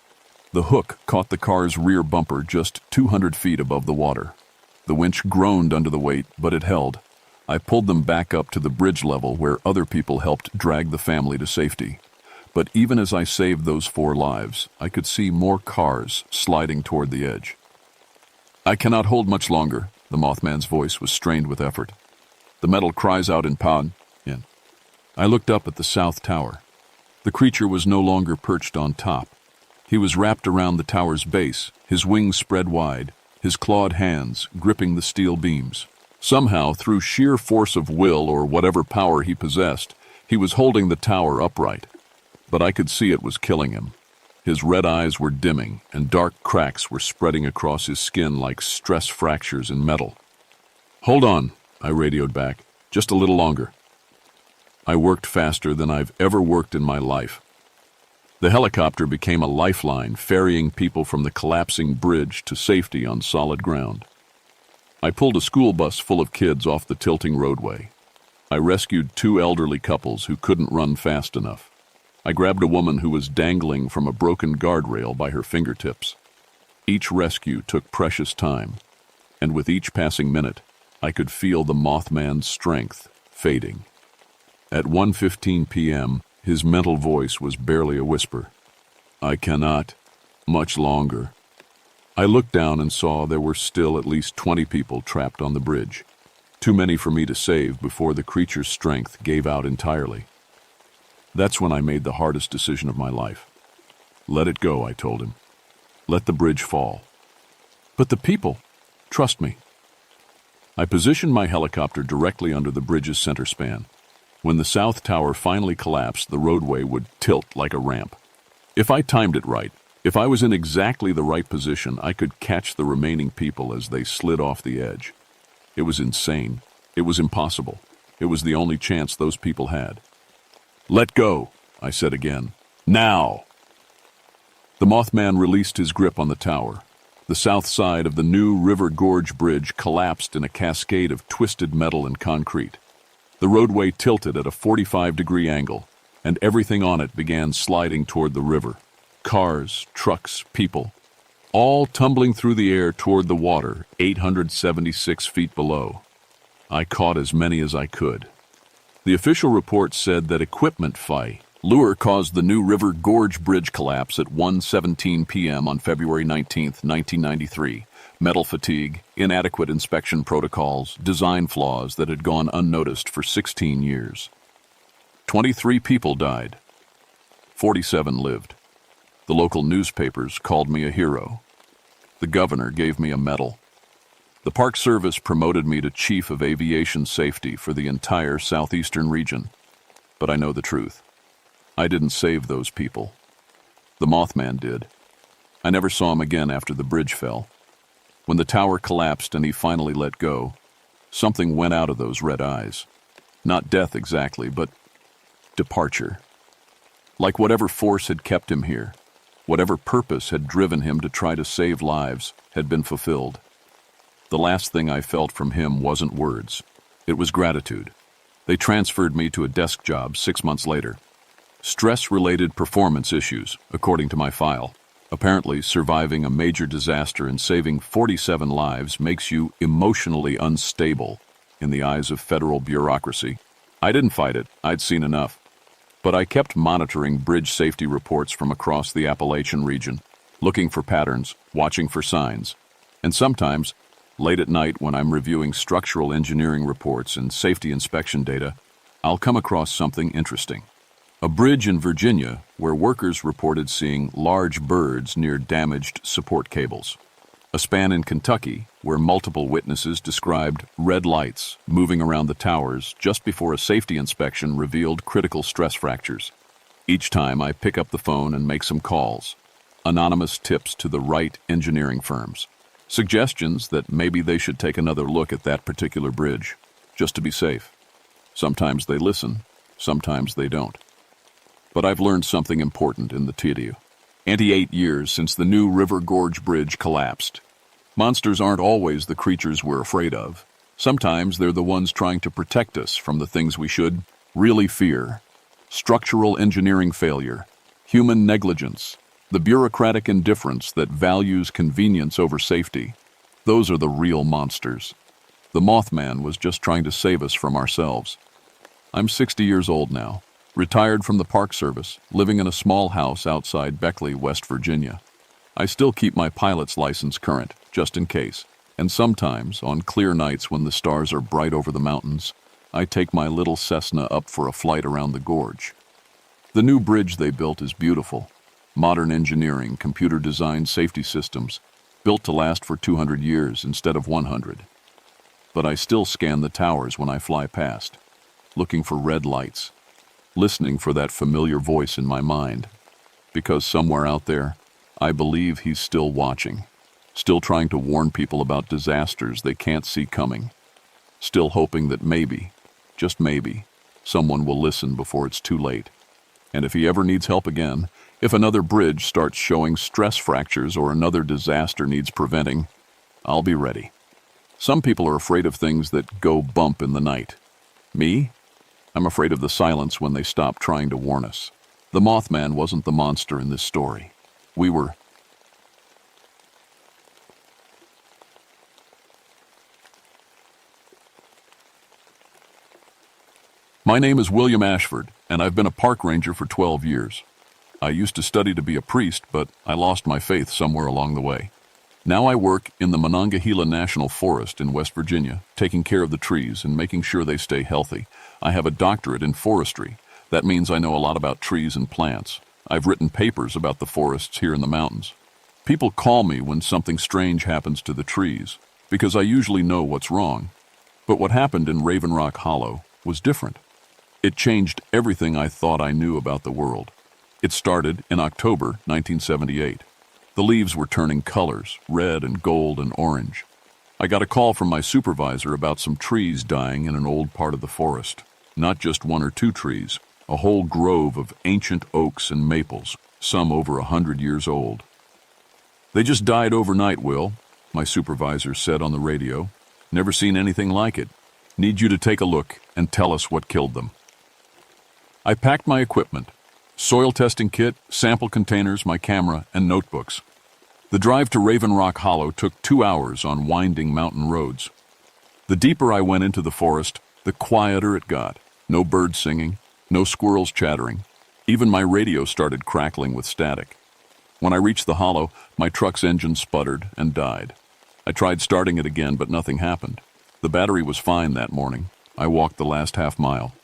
The hook caught the car's rear bumper just 200 feet above the water. The winch groaned under the weight, but it held. I pulled them back up to the bridge level where other people helped drag the family to safety. But even as I saved those 4 lives, I could see more cars sliding toward the edge. "I cannot hold much longer." The Mothman's voice was strained with effort. "The metal cries out in pain." I looked up at the South Tower. The creature was no longer perched on top. He was wrapped around the tower's base, his wings spread wide, his clawed hands gripping the steel beams. Somehow, through sheer force of will or whatever power he possessed, he was holding the tower upright. But I could see it was killing him. His red eyes were dimming, and dark cracks were spreading across his skin like stress fractures in metal. "Hold on," I radioed back. "Just a little longer." I worked faster than I've ever worked in my life. The helicopter became a lifeline, ferrying people from the collapsing bridge to safety on solid ground. I pulled a school bus full of kids off the tilting roadway. I rescued 2 elderly couples who couldn't run fast enough. I grabbed a woman who was dangling from a broken guardrail by her fingertips. Each rescue took precious time, and with each passing minute, I could feel the Mothman's strength fading. At 1:15 p.m., his mental voice was barely a whisper. "I cannot, much longer." I looked down and saw there were still at least 20 people trapped on the bridge. Too many for me to save before the creature's strength gave out entirely. That's when I made the hardest decision of my life. "Let it go," I told him. "Let the bridge fall." "But the people, trust me." I positioned my helicopter directly under the bridge's center span. When the south tower finally collapsed, the roadway would tilt like a ramp. If I timed it right, if I was in exactly the right position, I could catch the remaining people as they slid off the edge. It was insane. It was impossible. It was the only chance those people had. "Let go," I said again. "Now!" The Mothman released his grip on the tower. The south side of the new River Gorge Bridge collapsed in a cascade of twisted metal and concrete. The roadway tilted at a 45-degree angle, and everything on it began sliding toward the river. Cars, trucks, people, all tumbling through the air toward the water, 876 feet below. I caught as many as I could. The official report said that equipment failure caused the new River Gorge Bridge collapse at 1:17 p.m. on February 19, 1993. Metal fatigue, inadequate inspection protocols, design flaws that had gone unnoticed for 16 years. 23 people died. 47 lived. The local newspapers called me a hero. The governor gave me a medal. The Park Service promoted me to Chief of Aviation Safety for the entire southeastern region. But I know the truth. I didn't save those people. The Mothman did. I never saw him again after the bridge fell. When the tower collapsed and he finally let go, something went out of those red eyes. Not death exactly, but departure. Like whatever force had kept him here, whatever purpose had driven him to try to save lives, had been fulfilled. The last thing I felt from him wasn't words. It was gratitude. They transferred me to a desk job 6 months later. Stress-related performance issues, according to my file. Apparently, surviving a major disaster and saving 47 lives makes you emotionally unstable in the eyes of federal bureaucracy. I didn't fight it. I'd seen enough. But I kept monitoring bridge safety reports from across the Appalachian region, looking for patterns, watching for signs. And sometimes, late at night when I'm reviewing structural engineering reports and safety inspection data, I'll come across something interesting. A bridge in Virginia where workers reported seeing large birds near damaged support cables. A span in Kentucky where multiple witnesses described red lights moving around the towers just before a safety inspection revealed critical stress fractures. Each time I pick up the phone and make some calls. Anonymous tips to the right engineering firms. Suggestions that maybe they should take another look at that particular bridge, just to be safe. Sometimes they listen, sometimes they don't. But I've learned something important in the 28 years since the new River Gorge Bridge collapsed. Monsters aren't always the creatures we're afraid of. Sometimes they're the ones trying to protect us from the things we should really fear. Structural engineering failure, human negligence, the bureaucratic indifference that values convenience over safety. Those are the real monsters. The Mothman was just trying to save us from ourselves. I'm 60 years old now. Retired from the Park Service, living in a small house outside Beckley, West Virginia. I still keep my pilot's license current, just in case, and sometimes, on clear nights when the stars are bright over the mountains, I take my little Cessna up for a flight around the gorge. The new bridge they built is beautiful. Modern engineering, computer-designed safety systems, built to last for 200 years instead of 100. But I still scan the towers when I fly past, looking for red lights, listening for that familiar voice in my mind, because somewhere out there, I believe he's still watching, still trying to warn people about disasters they can't see coming, still hoping that maybe, just maybe, someone will listen before it's too late. And if he ever needs help again, if another bridge starts showing stress fractures or another disaster needs preventing, I'll be ready. Some people are afraid of things that go bump in the night. Me? I'm afraid of the silence when they stop trying to warn us. The Mothman wasn't the monster in this story. We were. My name is William Ashford, and I've been a park ranger for 12 years. I used to study to be a priest, but I lost my faith somewhere along the way. Now I work in the Monongahela National Forest in West Virginia, taking care of the trees and making sure they stay healthy. I have a doctorate in forestry. That means I know a lot about trees and plants. I've written papers about the forests here in the mountains. People call me when something strange happens to the trees, because I usually know what's wrong. But what happened in Raven Rock Hollow was different. It changed everything I thought I knew about the world. It started in October 1978. The leaves were turning colors, red and gold and orange. I got a call from my supervisor about some trees dying in an old part of the forest. Not just one or two trees, a whole grove of ancient oaks and maples, some over 100 years old. "They just died overnight, Will," my supervisor said on the radio. "Never seen anything like it. Need you to take a look and tell us what killed them." I packed my equipment, soil testing kit, sample containers, my camera, and notebooks. The drive to Raven Rock Hollow took 2 hours on winding mountain roads. The deeper I went into the forest, the quieter it got. No birds singing, no squirrels chattering. Even my radio started crackling with static. When I reached the hollow, my truck's engine sputtered and died. I tried starting it again, but nothing happened. The battery was fine that morning. I walked the last half mile.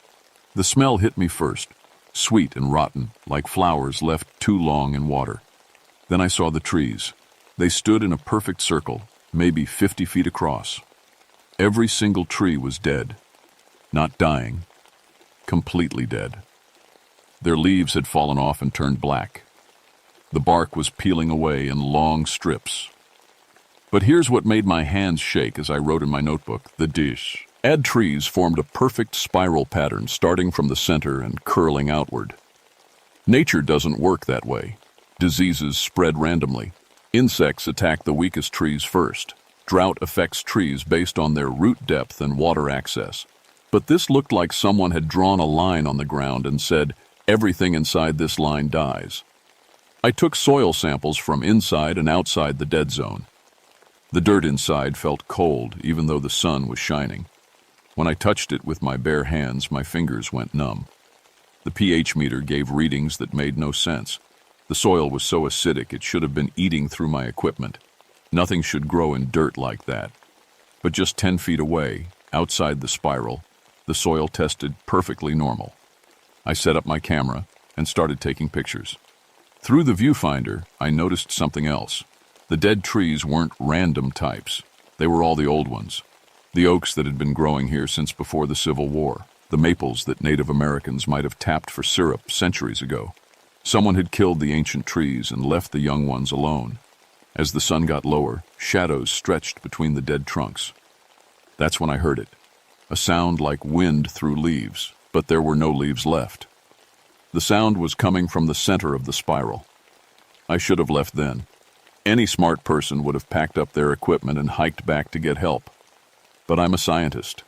The smell hit me first, sweet and rotten, like flowers left too long in water. Then I saw the trees. They stood in a perfect circle, maybe 50 feet across. Every single tree was dead. Not dying. Completely dead. Their leaves had fallen off and turned black. The bark was peeling away in long strips. But here's what made my hands shake as I wrote in my notebook, the dish. Dead trees formed a perfect spiral pattern starting from the center and curling outward. Nature doesn't work that way. Diseases spread randomly. Insects attack the weakest trees first. Drought affects trees based on their root depth and water access. But this looked like someone had drawn a line on the ground and said, everything inside this line dies. I took soil samples from inside and outside the dead zone. The dirt inside felt cold, even though the sun was shining. When I touched it with my bare hands, my fingers went numb. The pH meter gave readings that made no sense. The soil was so acidic it should have been eating through my equipment. Nothing should grow in dirt like that. But just 10 feet away, outside the spiral, the soil tested perfectly normal. I set up my camera and started taking pictures. Through the viewfinder, I noticed something else. The dead trees weren't random types. They were all the old ones. The oaks that had been growing here since before the Civil War. The maples that Native Americans might have tapped for syrup centuries ago. Someone had killed the ancient trees and left the young ones alone. As the sun got lower, shadows stretched between the dead trunks. That's when I heard it. A sound like wind through leaves, but there were no leaves left. The sound was coming from the center of the spiral. I should have left then. Any smart person would have packed up their equipment and hiked back to get help. But I'm a scientist.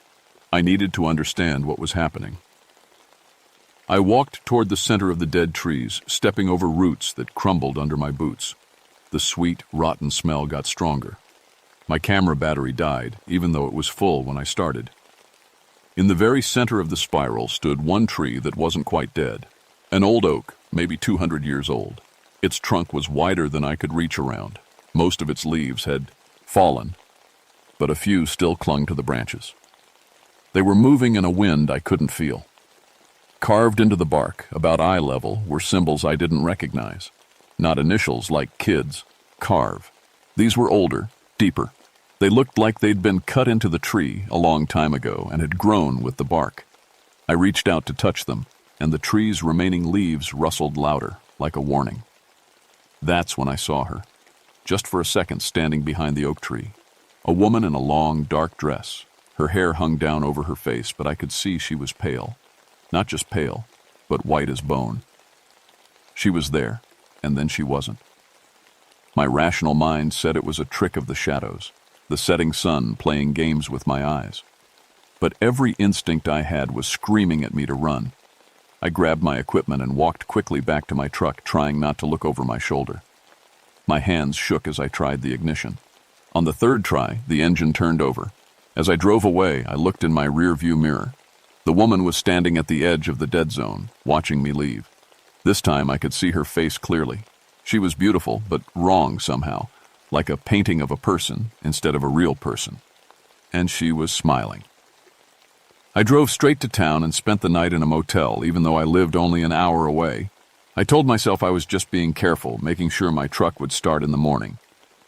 I needed to understand what was happening. I walked toward the center of the dead trees, stepping over roots that crumbled under my boots. The sweet, rotten smell got stronger. My camera battery died, even though it was full when I started. In the very center of the spiral stood one tree that wasn't quite dead. An old oak, maybe 200 years old. Its trunk was wider than I could reach around. Most of its leaves had fallen, but a few still clung to the branches. They were moving in a wind I couldn't feel. Carved into the bark, about eye level, were symbols I didn't recognize. Not initials like kids. Carve. These were older, deeper. They looked like they'd been cut into the tree a long time ago and had grown with the bark. I reached out to touch them, and the tree's remaining leaves rustled louder, like a warning. That's when I saw her, just for a second standing behind the oak tree. A woman in a long, dark dress. Her hair hung down over her face, but I could see she was pale. Not just pale, but white as bone. She was there, and then she wasn't. My rational mind said it was a trick of the shadows, the setting sun playing games with my eyes. But every instinct I had was screaming at me to run. I grabbed my equipment and walked quickly back to my truck, trying not to look over my shoulder. My hands shook as I tried the ignition. On the third try, the engine turned over. As I drove away, I looked in my rear-view mirror. The woman was standing at the edge of the dead zone, watching me leave. This time I could see her face clearly. She was beautiful, but wrong somehow, like a painting of a person instead of a real person. And she was smiling. I drove straight to town and spent the night in a motel, even though I lived only an hour away. I told myself I was just being careful, making sure my truck would start in the morning.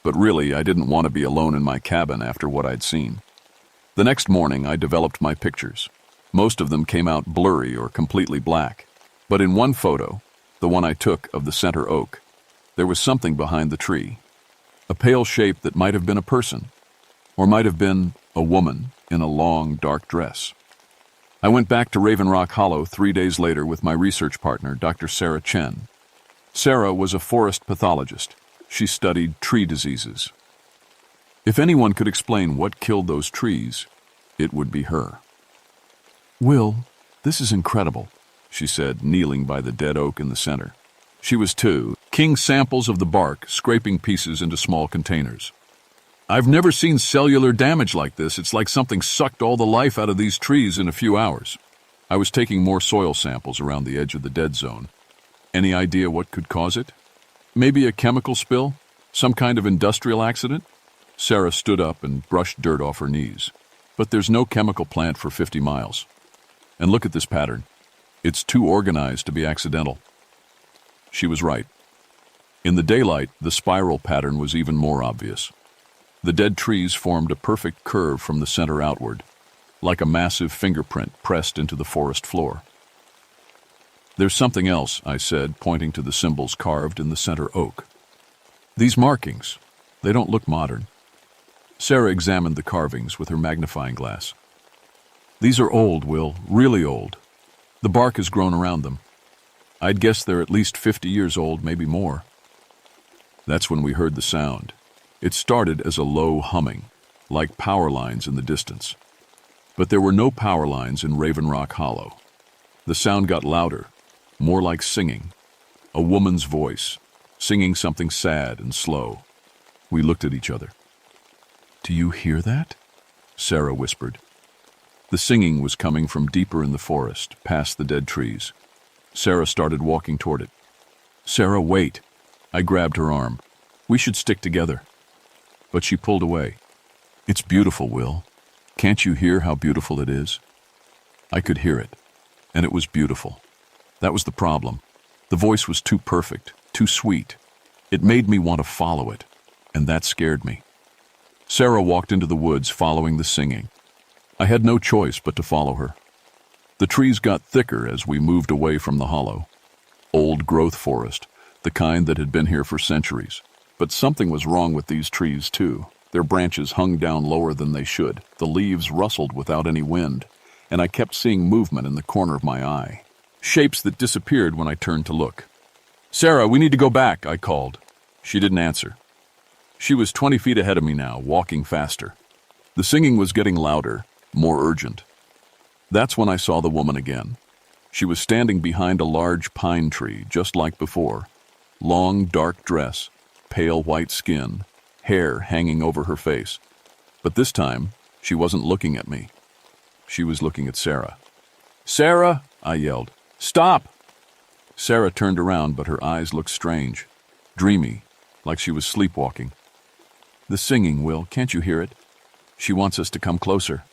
But really, I didn't want to be alone in my cabin after what I'd seen. The next morning, I developed my pictures. Most of them came out blurry or completely black. But in one photo, the one I took of the center oak, there was something behind the tree. A pale shape that might have been a person, or might have been a woman in a long, dark dress. I went back to Raven Rock Hollow 3 days later with my research partner, Dr. Sarah Chen. Sarah was a forest pathologist. She studied tree diseases. If anyone could explain what killed those trees, it would be her. "Will, this is incredible," she said, kneeling by the dead oak in the center. She was king samples of the bark, scraping pieces into small containers. "I've never seen cellular damage like this. It's like something sucked all the life out of these trees in a few hours." I was taking more soil samples around the edge of the dead zone. Any idea what could cause it? Maybe a chemical spill? Some kind of industrial accident? Sarah stood up and brushed dirt off her knees. "But there's no chemical plant for 50 miles. And look at this pattern. It's too organized to be accidental." She was right. In the daylight, the spiral pattern was even more obvious. The dead trees formed a perfect curve from the center outward, like a massive fingerprint pressed into the forest floor. "There's something else," I said, pointing to the symbols carved in the center oak. "These markings, they don't look modern." Sarah examined the carvings with her magnifying glass. "These are old, Will, really old. The bark has grown around them. I'd guess they're at least 50 years old, maybe more." That's when we heard the sound. It started as a low humming, like power lines in the distance. But there were no power lines in Raven Rock Hollow. The sound got louder, more like singing. A woman's voice, singing something sad and slow. We looked at each other. "Do you hear that?" Sarah whispered. The singing was coming from deeper in the forest, past the dead trees. Sarah started walking toward it. "Sarah, wait." I grabbed her arm. "We should stick together." But she pulled away. "It's beautiful, Will. Can't you hear how beautiful it is?" I could hear it, and it was beautiful. That was the problem. The voice was too perfect, too sweet. It made me want to follow it, and that scared me. Sarah walked into the woods following the singing. I had no choice but to follow her. The trees got thicker as we moved away from the hollow. Old growth forest, the kind that had been here for centuries. But something was wrong with these trees, too. Their branches hung down lower than they should. The leaves rustled without any wind, and I kept seeing movement in the corner of my eye. Shapes that disappeared when I turned to look. "Sarah, we need to go back," I called. She didn't answer. She was 20 feet ahead of me now, walking faster. The singing was getting louder, more urgent. That's when I saw the woman again. She was standing behind a large pine tree, just like before. Long, dark dress, pale white skin, hair hanging over her face. But this time, she wasn't looking at me. She was looking at Sarah. "Sarah!" I yelled. "Stop!" Sarah turned around, but her eyes looked strange, dreamy, like she was sleepwalking. "The singing, Will, can't you hear it? She wants us to come closer."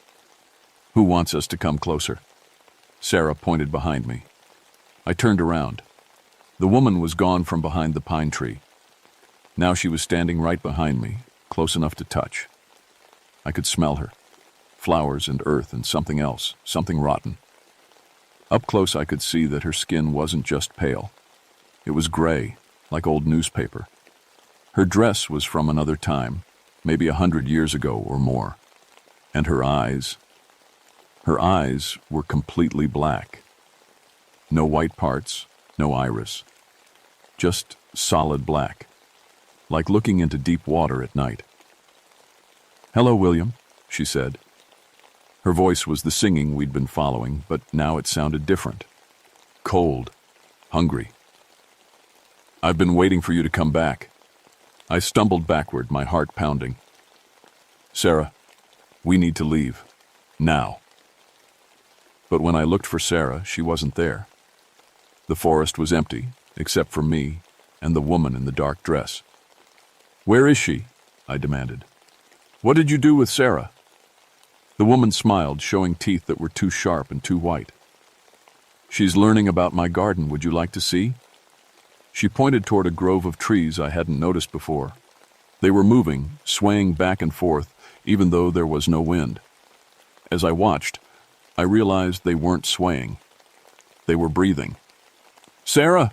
"Who wants us to come closer?" Sarah pointed behind me. I turned around. The woman was gone from behind the pine tree. Now she was standing right behind me, close enough to touch. I could smell her. Flowers and earth and something else, something rotten. Up close I could see that her skin wasn't just pale. It was gray, like old newspaper. Her dress was from another time, maybe 100 years ago or more. And her eyes were completely black. No white parts, no iris. Just solid black, like looking into deep water at night. "Hello, William," she said. Her voice was the singing we'd been following, but now it sounded different. Cold, hungry. "I've been waiting for you to come back." I stumbled backward, my heart pounding. "Sarah, we need to leave. Now." But when I looked for Sarah, she wasn't there. The forest was empty, except for me and the woman in the dark dress. "Where is she?" I demanded. "What did you do with Sarah?" The woman smiled, showing teeth that were too sharp and too white. "She's learning about my garden. Would you like to see?" She pointed toward a grove of trees I hadn't noticed before. They were moving, swaying back and forth, even though there was no wind. As I watched, I realized they weren't swaying. They were breathing. "Sarah!"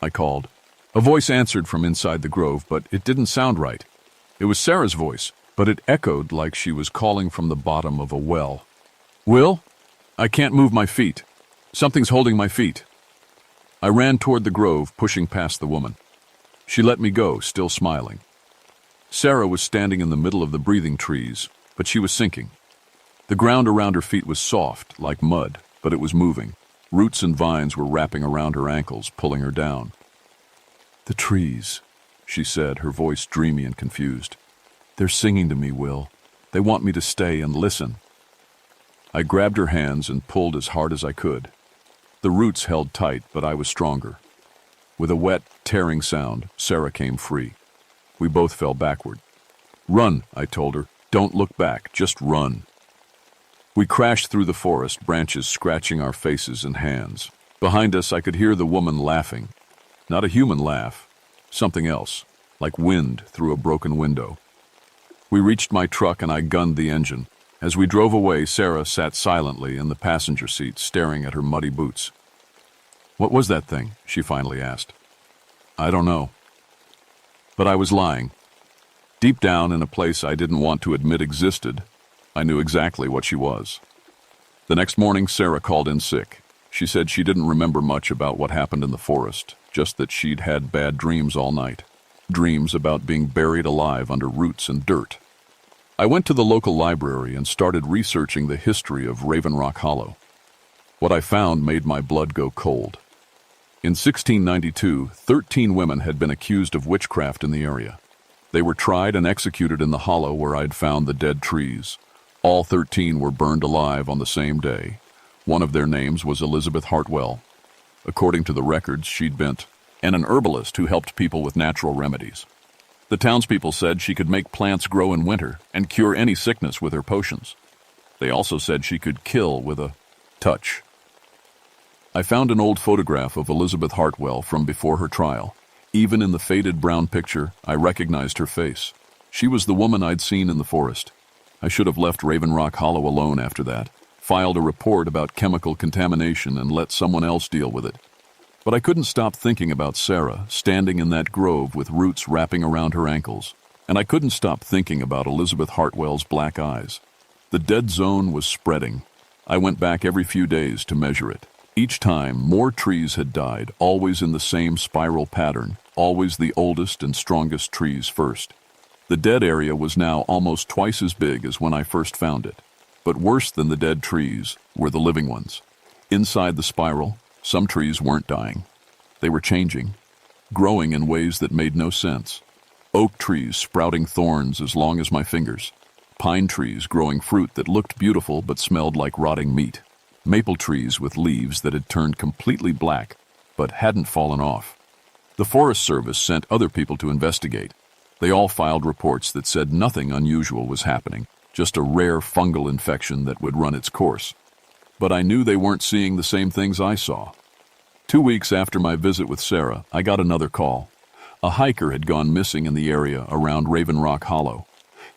I called. A voice answered from inside the grove, but it didn't sound right. It was Sarah's voice, but it echoed like she was calling from the bottom of a well. "Will? I can't move my feet. Something's holding my feet." I ran toward the grove, pushing past the woman. She let me go, still smiling. Sarah was standing in the middle of the breathing trees, but she was sinking. The ground around her feet was soft, like mud, but it was moving. Roots and vines were wrapping around her ankles, pulling her down. "The trees," she said, her voice dreamy and confused. "They're singing to me, Will. They want me to stay and listen." I grabbed her hands and pulled as hard as I could. The roots held tight, but I was stronger. With a wet, tearing sound, Sarah came free. We both fell backward. "Run," I told her. "Don't look back, just run." We crashed through the forest, branches scratching our faces and hands. Behind us, I could hear the woman laughing. Not a human laugh, something else, like wind through a broken window. We reached my truck and I gunned the engine. As we drove away, Sarah sat silently in the passenger seat, staring at her muddy boots. "What was that thing?" she finally asked. "I don't know." But I was lying. Deep down, in a place I didn't want to admit existed, I knew exactly what she was. The next morning, Sarah called in sick. She said she didn't remember much about what happened in the forest, just that she'd had bad dreams all night. Dreams about being buried alive under roots and dirt. I went to the local library and started researching the history of Raven Rock Hollow. What I found made my blood go cold. In 1692, 13 women had been accused of witchcraft in the area. They were tried and executed in the hollow where I'd found the dead trees. All 13 were burned alive on the same day. One of their names was Elizabeth Hartwell. According to the records, she'd been an herbalist who helped people with natural remedies. The townspeople said she could make plants grow in winter and cure any sickness with her potions. They also said she could kill with a touch. I found an old photograph of Elizabeth Hartwell from before her trial. Even in the faded brown picture, I recognized her face. She was the woman I'd seen in the forest. I should have left Raven Rock Hollow alone after that, filed a report about chemical contamination and let someone else deal with it. But I couldn't stop thinking about Sarah, standing in that grove with roots wrapping around her ankles. And I couldn't stop thinking about Elizabeth Hartwell's black eyes. The dead zone was spreading. I went back every few days to measure it. Each time, more trees had died, always in the same spiral pattern, always the oldest and strongest trees first. The dead area was now almost twice as big as when I first found it. But worse than the dead trees were the living ones. Inside the spiral, some trees weren't dying. They were changing, growing in ways that made no sense. Oak trees sprouting thorns as long as my fingers. Pine trees growing fruit that looked beautiful but smelled like rotting meat. Maple trees with leaves that had turned completely black but hadn't fallen off. The Forest Service sent other people to investigate. They all filed reports that said nothing unusual was happening, just a rare fungal infection that would run its course. But I knew they weren't seeing the same things I saw. 2 weeks after my visit with Sarah, I got another call. A hiker had gone missing in the area around Raven Rock Hollow.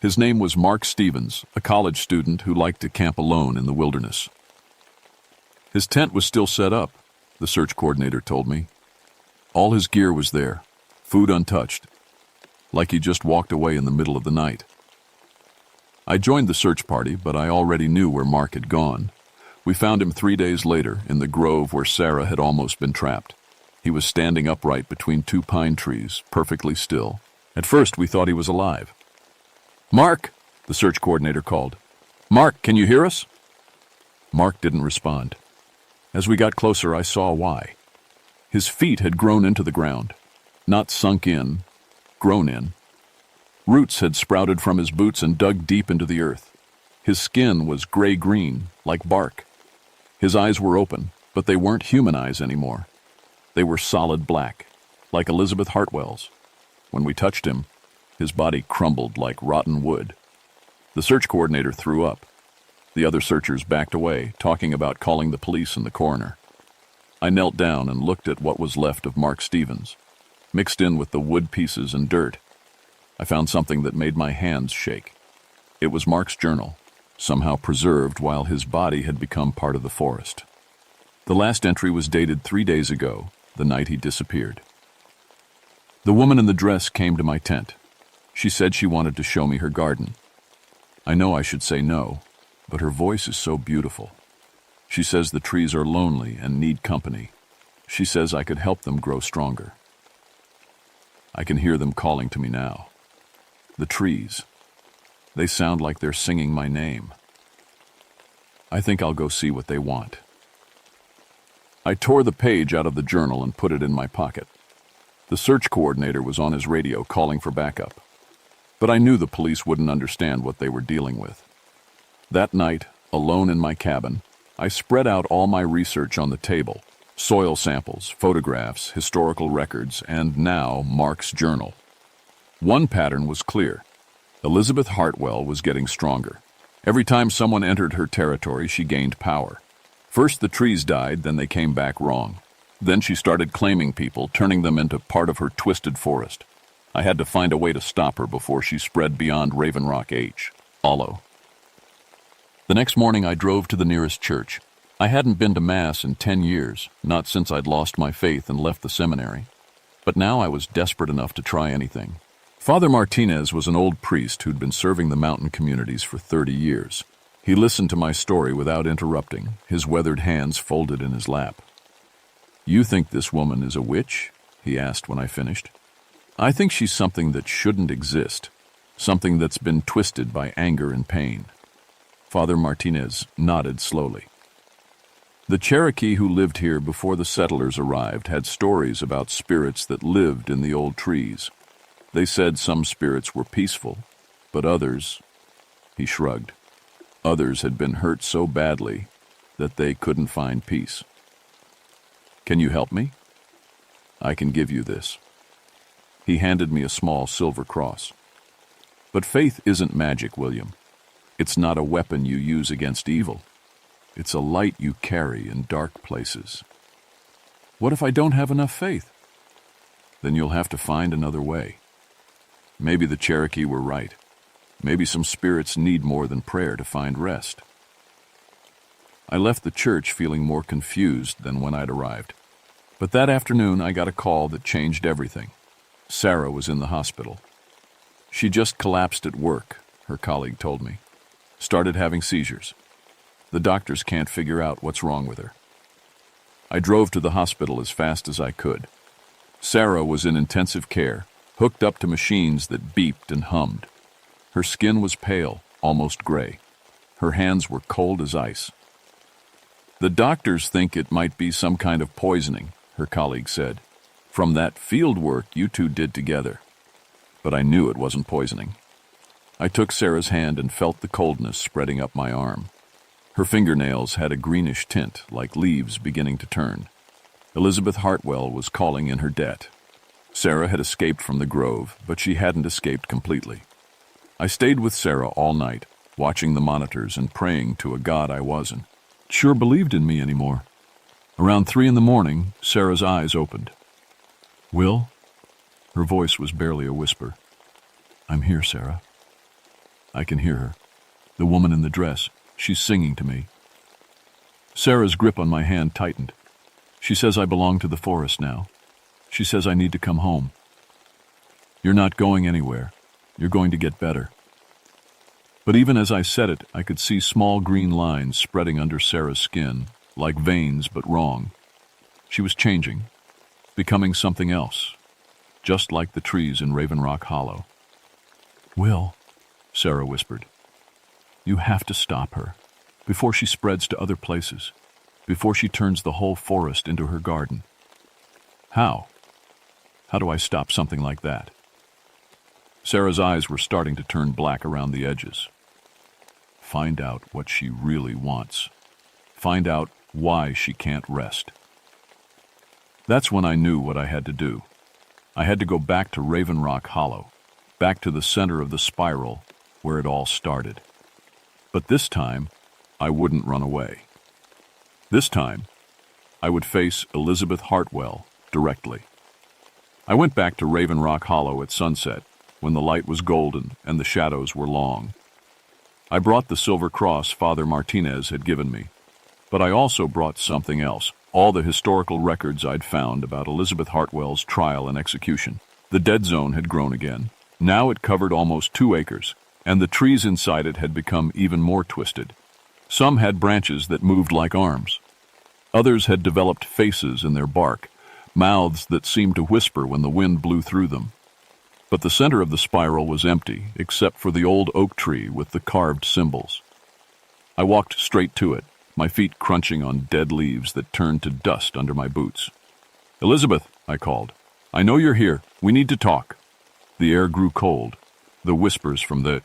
His name was Mark Stevens, a college student who liked to camp alone in the wilderness. His tent was still set up, the search coordinator told me. All his gear was there, food untouched, like he just walked away in the middle of the night. I joined the search party, but I already knew where Mark had gone. We found him 3 days later in the grove where Sarah had almost been trapped. He was standing upright between 2 pine trees, perfectly still. At first, we thought he was alive. "Mark!" the search coordinator called. "Mark, can you hear us?" Mark didn't respond. As we got closer, I saw why. His feet had grown into the ground, not sunk in, grown in. Roots had sprouted from his boots and dug deep into the earth. His skin was gray-green, like bark. His eyes were open, but they weren't human eyes anymore. They were solid black, like Elizabeth Hartwell's. When we touched him, his body crumbled like rotten wood. The search coordinator threw up. The other searchers backed away, talking about calling the police and the coroner. I knelt down and looked at what was left of Mark Stevens. Mixed in with the wood pieces and dirt, I found something that made my hands shake. It was Mark's journal. somehow preserved while his body had become part of the forest. The last entry was dated 3 days ago, the night he disappeared. The woman in the dress came to my tent. She said she wanted to show me her garden. I know I should say no, but her voice is so beautiful. She says the trees are lonely and need company. She says I could help them grow stronger. I can hear them calling to me now. The trees. They sound like they're singing my name. I think I'll go see what they want. I tore the page out of the journal and put it in my pocket. The search coordinator was on his radio calling for backup. But I knew the police wouldn't understand what they were dealing with. That night, alone in my cabin, I spread out all my research on the table: soil samples, photographs, historical records, and now Mark's journal. One pattern was clear. Elizabeth Hartwell was getting stronger. Every time someone entered her territory, she gained power. First the trees died, then they came back wrong. Then she started claiming people, turning them into part of her twisted forest. I had to find a way to stop her before she spread beyond Raven Rock H. Hollow. The next morning I drove to the nearest church. I hadn't been to Mass in 10 years, not since I'd lost my faith and left the seminary. But now I was desperate enough to try anything. Father Martinez was an old priest who'd been serving the mountain communities for 30 years. He listened to my story without interrupting, his weathered hands folded in his lap. "You think this woman is a witch?" he asked when I finished. "I think she's something that shouldn't exist, something that's been twisted by anger and pain." Father Martinez nodded slowly. The Cherokee who lived here before the settlers arrived had stories about spirits that lived in the old trees. They said some spirits were peaceful, but others, he shrugged, others had been hurt so badly that they couldn't find peace. "Can you help me?" "I can give you this." He handed me a small silver cross. "But faith isn't magic, William. It's not a weapon you use against evil. It's a light you carry in dark places." "What if I don't have enough faith?" "Then you'll have to find another way. Maybe the Cherokee were right. Maybe some spirits need more than prayer to find rest." I left the church feeling more confused than when I'd arrived. But that afternoon I got a call that changed everything. Sarah was in the hospital. She just collapsed at work, her colleague told me. Started having seizures. The doctors can't figure out what's wrong with her. I drove to the hospital as fast as I could. Sarah was in intensive care, hooked up to machines that beeped and hummed. Her skin was pale, almost gray. Her hands were cold as ice. "The doctors think it might be some kind of poisoning," her colleague said, "from that field work you two did together." But I knew it wasn't poisoning. I took Sarah's hand and felt the coldness spreading up my arm. Her fingernails had a greenish tint, like leaves beginning to turn. Elizabeth Hartwell was calling in her debt. Sarah had escaped from the grove, but she hadn't escaped completely. I stayed with Sarah all night, watching the monitors and praying to a God I wasn't sure believed in me anymore. Around 3 a.m, Sarah's eyes opened. "Will?" Her voice was barely a whisper. "I'm here, Sarah." I can hear her. The woman in the dress. She's singing to me. Sarah's grip on my hand tightened. She says I belong to the forest now. She says I need to come home. "You're not going anywhere. You're going to get better." But even as I said it, I could see small green lines spreading under Sarah's skin, like veins but wrong. She was changing, becoming something else, just like the trees in Raven Rock Hollow. "Will," Sarah whispered, "you have to stop her, before she spreads to other places, before she turns the whole forest into her garden." "How? How do I stop something like that?" Sarah's eyes were starting to turn black around the edges. "Find out what she really wants. Find out why she can't rest." That's when I knew what I had to do. I had to go back to Raven Rock Hollow, back to the center of the spiral where it all started. But this time, I wouldn't run away. This time, I would face Elizabeth Hartwell directly. I went back to Raven Rock Hollow at sunset, when the light was golden and the shadows were long. I brought the silver cross Father Martinez had given me, but I also brought something else, all the historical records I'd found about Elizabeth Hartwell's trial and execution. The dead zone had grown again. Now it covered almost 2 acres, and the trees inside it had become even more twisted. Some had branches that moved like arms. Others had developed faces in their bark, mouths that seemed to whisper when the wind blew through them. But the center of the spiral was empty, except for the old oak tree with the carved symbols. I walked straight to it, my feet crunching on dead leaves that turned to dust under my boots. "Elizabeth," I called. "I know you're here. We need to talk." The air grew cold. The whispers from the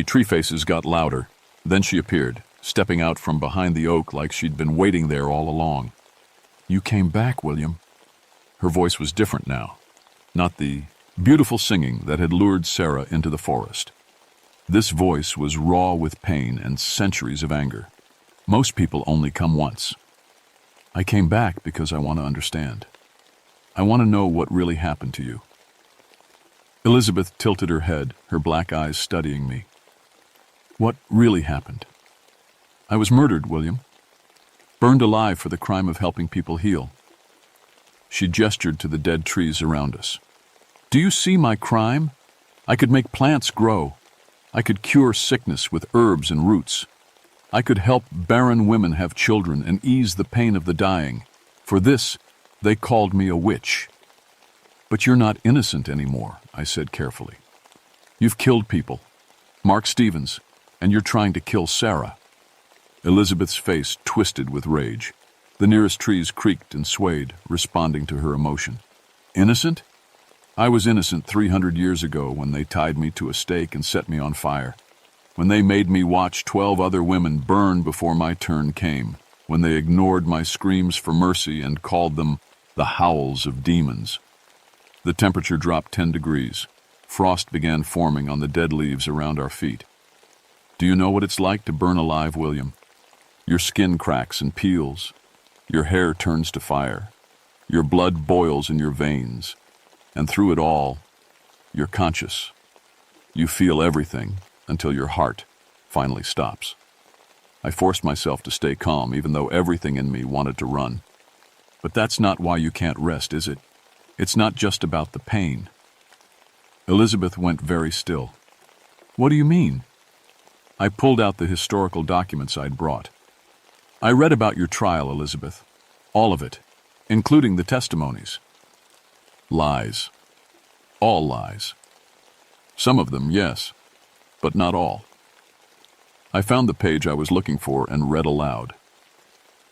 tree faces got louder. Then she appeared, stepping out from behind the oak like she'd been waiting there all along. "You came back, William." Her voice was different now, not the beautiful singing that had lured Sarah into the forest. This voice was raw with pain and centuries of anger. "Most people only come once. I came back because I want to understand. I want to know what really happened to you." Elizabeth tilted her head, her black eyes studying me. "What really happened? I was murdered, William. Burned alive for the crime of helping people heal." She gestured to the dead trees around us. "Do you see my crime? I could make plants grow. I could cure sickness with herbs and roots. I could help barren women have children and ease the pain of the dying. For this, they called me a witch." "But you're not innocent anymore," I said carefully. "You've killed people. Mark Stevens, and you're trying to kill Sarah." Elizabeth's face twisted with rage. The nearest trees creaked and swayed, responding to her emotion. "Innocent? I was innocent 300 years ago when they tied me to a stake and set me on fire. When they made me watch 12 other women burn before my turn came. When they ignored my screams for mercy and called them the howls of demons." The temperature dropped 10 degrees. Frost began forming on the dead leaves around our feet. "Do you know what it's like to burn alive, William? Your skin cracks and peels. Your hair turns to fire. Your blood boils in your veins. And through it all, you're conscious. You feel everything until your heart finally stops." I forced myself to stay calm, even though everything in me wanted to run. "But that's not why you can't rest, is it? It's not just about the pain." Elizabeth went very still. "What do you mean?" I pulled out the historical documents I'd brought. "I read about your trial, Elizabeth. All of it, including the testimonies." Lies. All lies. Some of them, yes, but not all. I found the page I was looking for and read aloud.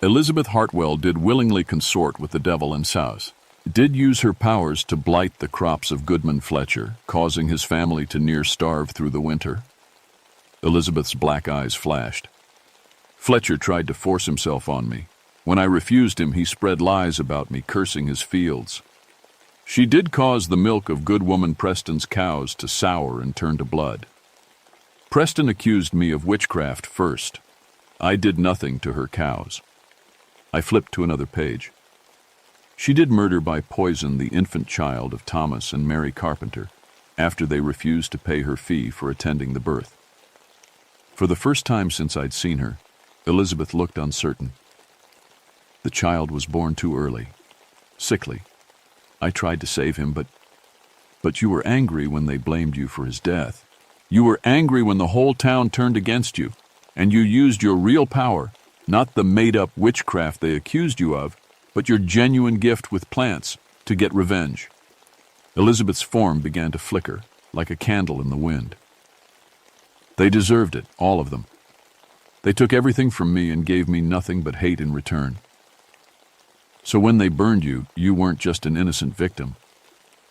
"Elizabeth Hartwell did willingly consort with the devil and South, did use her powers to blight the crops of Goodman Fletcher, causing his family to near starve through the winter." Elizabeth's black eyes flashed. "Fletcher tried to force himself on me. When I refused him, he spread lies about me, cursing his fields. She did cause the milk of good woman Preston's cows to sour and turn to blood. Preston accused me of witchcraft first. I did nothing to her cows." I flipped to another page. "She did murder by poison the infant child of Thomas and Mary Carpenter after they refused to pay her fee for attending the birth." For the first time since I'd seen her, Elizabeth looked uncertain. "The child was born too early, sickly. I tried to save him, but you were angry when they blamed you for his death. You were angry when the whole town turned against you, and you used your real power, not the made-up witchcraft they accused you of, but your genuine gift with plants, to get revenge." Elizabeth's form began to flicker, like a candle in the wind. "They deserved it, all of them. They took everything from me and gave me nothing but hate in return. So when they burned you, you weren't just an innocent victim.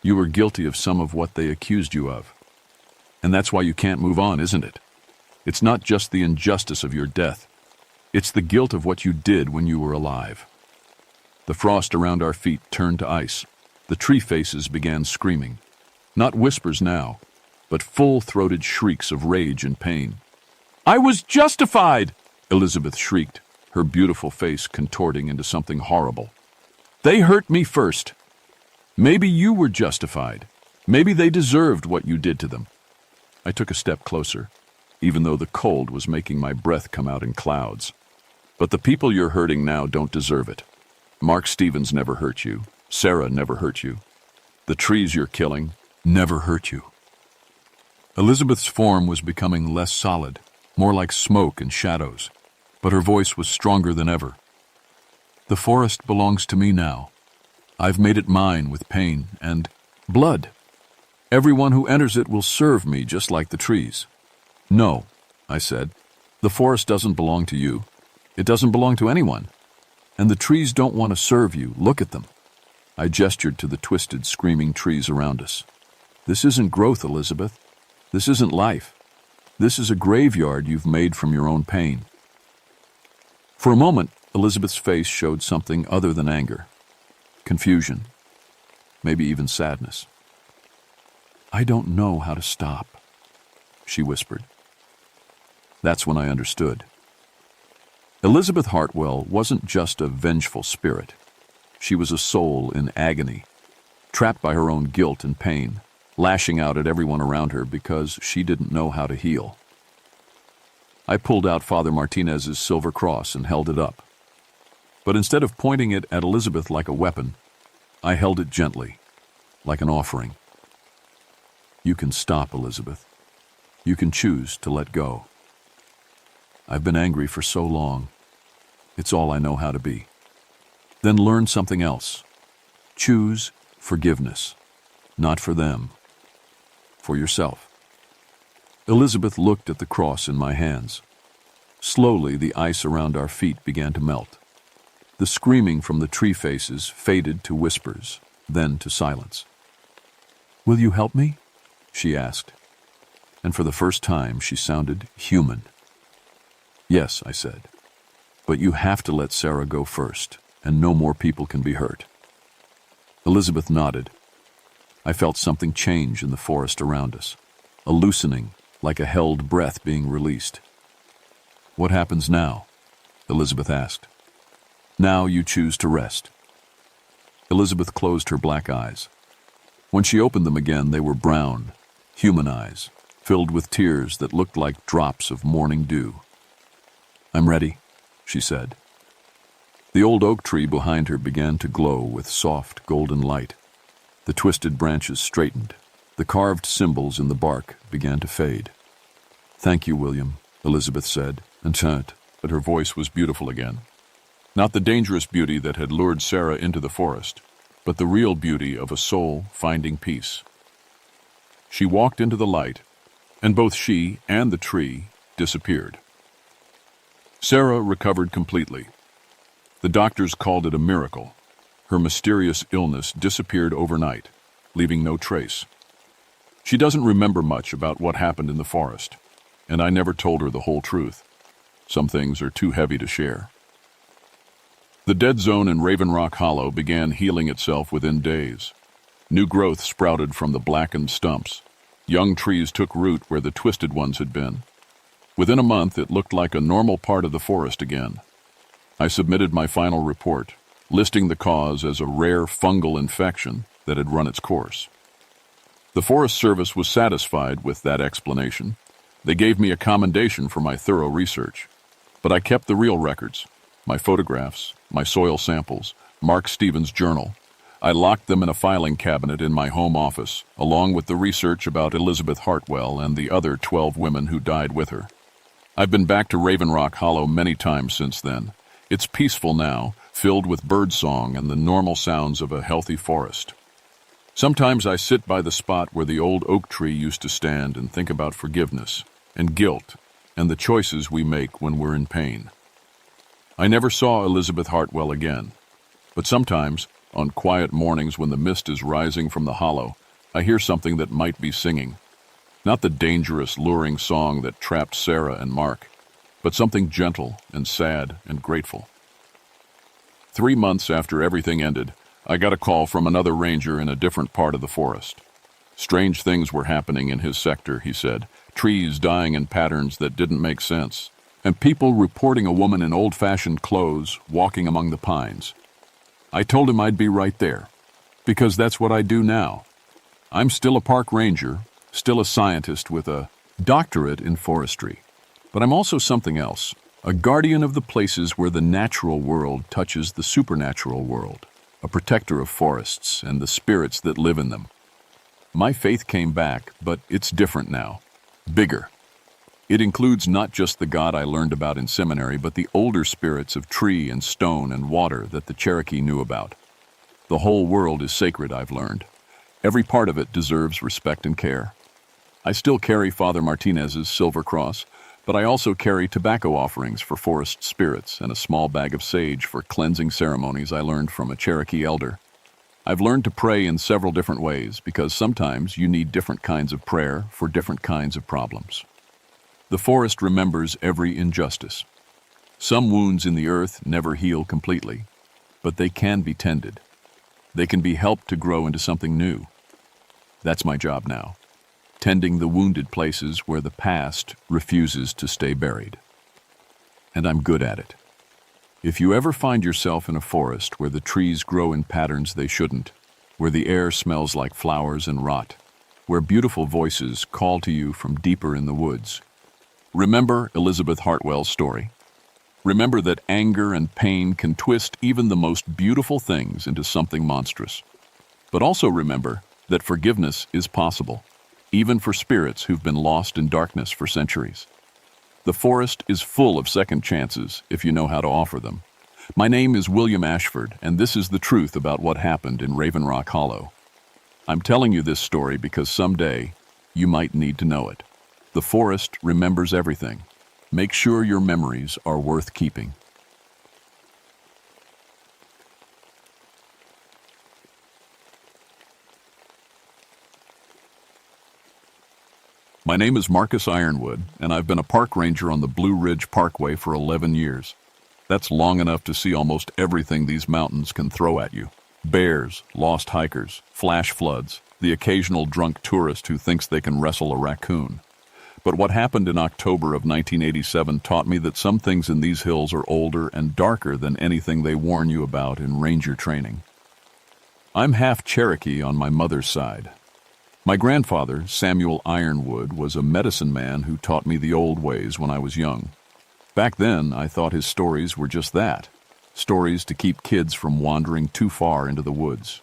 You were guilty of some of what they accused you of. And that's why you can't move on, isn't it? It's not just the injustice of your death. It's the guilt of what you did when you were alive." The frost around our feet turned to ice. The tree faces began screaming. Not whispers now, but full-throated shrieks of rage and pain. "I was justified!" Elizabeth shrieked, her beautiful face contorting into something horrible. "They hurt me first. Maybe you were justified. Maybe they deserved what you did to them." I took a step closer. even though the cold was making my breath come out in clouds. But the people you're hurting now don't deserve it. Mark Stevens never hurt you. Sarah never hurt you. The trees you're killing never hurt you. Elizabeth's form was becoming less solid, more like smoke and shadows, but her voice was stronger than ever. The forest belongs to me now. I've made it mine with pain and blood. Everyone who enters it will serve me just like the trees. No, I said, the forest doesn't belong to you. It doesn't belong to anyone. And the trees don't want to serve you. Look at them. I gestured to the twisted, screaming trees around us. This isn't growth, Elizabeth. This isn't life. This is a graveyard you've made from your own pain. For a moment, Elizabeth's face showed something other than anger. Confusion. Maybe even sadness. I don't know how to stop, she whispered. That's when I understood. Elizabeth Hartwell wasn't just a vengeful spirit. She was a soul in agony, trapped by her own guilt and pain, lashing out at everyone around her because she didn't know how to heal. I pulled out Father Martinez's silver cross and held it up. But instead of pointing it at Elizabeth like a weapon, I held it gently, like an offering. You can stop, Elizabeth. You can choose to let go. I've been angry for so long. It's all I know how to be. Then learn something else. Choose forgiveness, not for them, for yourself. Elizabeth looked at the cross in my hands. Slowly, the ice around our feet began to melt. The screaming from the tree faces faded to whispers, then to silence. Will you help me? She asked. And for the first time, she sounded human. Yes, I said. But you have to let Sarah go first, and no more people can be hurt. Elizabeth nodded. I felt something change in the forest around us, a loosening, like a held breath being released. What happens now? Elizabeth asked. Now you choose to rest. Elizabeth closed her black eyes. When she opened them again, they were brown, human eyes, filled with tears that looked like drops of morning dew. I'm ready, she said. The old oak tree behind her began to glow with soft, golden light. The twisted branches straightened. The carved symbols in the bark began to fade. Thank you, William, Elizabeth said, and but her voice was beautiful again. Not the dangerous beauty that had lured Sarah into the forest, but the real beauty of a soul finding peace. She walked into the light, and both she and the tree disappeared. Sarah recovered completely. The doctors called it a miracle. Her mysterious illness disappeared overnight, leaving no trace. She doesn't remember much about what happened in the forest, and I never told her the whole truth. Some things are too heavy to share. The dead zone in Raven Rock Hollow began healing itself within days. New growth sprouted from the blackened stumps. Young trees took root where the twisted ones had been. Within a month, it looked like a normal part of the forest again. I submitted my final report, listing the cause as a rare fungal infection that had run its course. The Forest Service was satisfied with that explanation. They gave me a commendation for my thorough research. But I kept the real records, my photographs, my soil samples, Mark Stevens' journal. I locked them in a filing cabinet in my home office, along with the research about Elizabeth Hartwell and the other 12 women who died with her. I've been back to Raven Rock Hollow many times since then. It's peaceful now, filled with birdsong and the normal sounds of a healthy forest. Sometimes I sit by the spot where the old oak tree used to stand and think about forgiveness and guilt and the choices we make when we're in pain. I never saw Elizabeth Hartwell again, but sometimes, on quiet mornings when the mist is rising from the hollow, I hear something that might be singing. Not the dangerous, luring song that trapped Sarah and Mark, but something gentle and sad and grateful. 3 months after everything ended, I got a call from another ranger in a different part of the forest. Strange things were happening in his sector, he said, trees dying in patterns that didn't make sense, and people reporting a woman in old-fashioned clothes walking among the pines. I told him I'd be right there, because that's what I do now. I'm still a park ranger, still a scientist with a doctorate in forestry. But I'm also something else, a guardian of the places where the natural world touches the supernatural world, a protector of forests and the spirits that live in them. My faith came back, but it's different now. Bigger. It includes not just the God I learned about in seminary, but the older spirits of tree and stone and water that the Cherokee knew about. The whole world is sacred, I've learned. Every part of it deserves respect and care. I still carry Father Martinez's silver cross, but I also carry tobacco offerings for forest spirits and a small bag of sage for cleansing ceremonies I learned from a Cherokee elder. I've learned to pray in several different ways because sometimes you need different kinds of prayer for different kinds of problems. The forest remembers every injustice. Some wounds in the earth never heal completely, but they can be tended. They can be helped to grow into something new. That's my job now, tending the wounded places where the past refuses to stay buried. And I'm good at it. If you ever find yourself in a forest where the trees grow in patterns they shouldn't, where the air smells like flowers and rot, where beautiful voices call to you from deeper in the woods, remember Elizabeth Hartwell's story. Remember that anger and pain can twist even the most beautiful things into something monstrous. But also remember that forgiveness is possible, even for spirits who've been lost in darkness for centuries. The forest is full of second chances if you know how to offer them. My name is William Ashford, and this is the truth about what happened in Raven Rock Hollow. I'm telling you this story because someday you might need to know it. The forest remembers everything. Make sure your memories are worth keeping. My name is Marcus Ironwood, and I've been a park ranger on the Blue Ridge Parkway for 11 years. That's long enough to see almost everything these mountains can throw at you. Bears, lost hikers, flash floods, the occasional drunk tourist who thinks they can wrestle a raccoon. But what happened in October of 1987 taught me that some things in these hills are older and darker than anything they warn you about in ranger training. I'm half Cherokee on my mother's side. My grandfather, Samuel Ironwood, was a medicine man who taught me the old ways when I was young. Back then, I thought his stories were just that, stories to keep kids from wandering too far into the woods.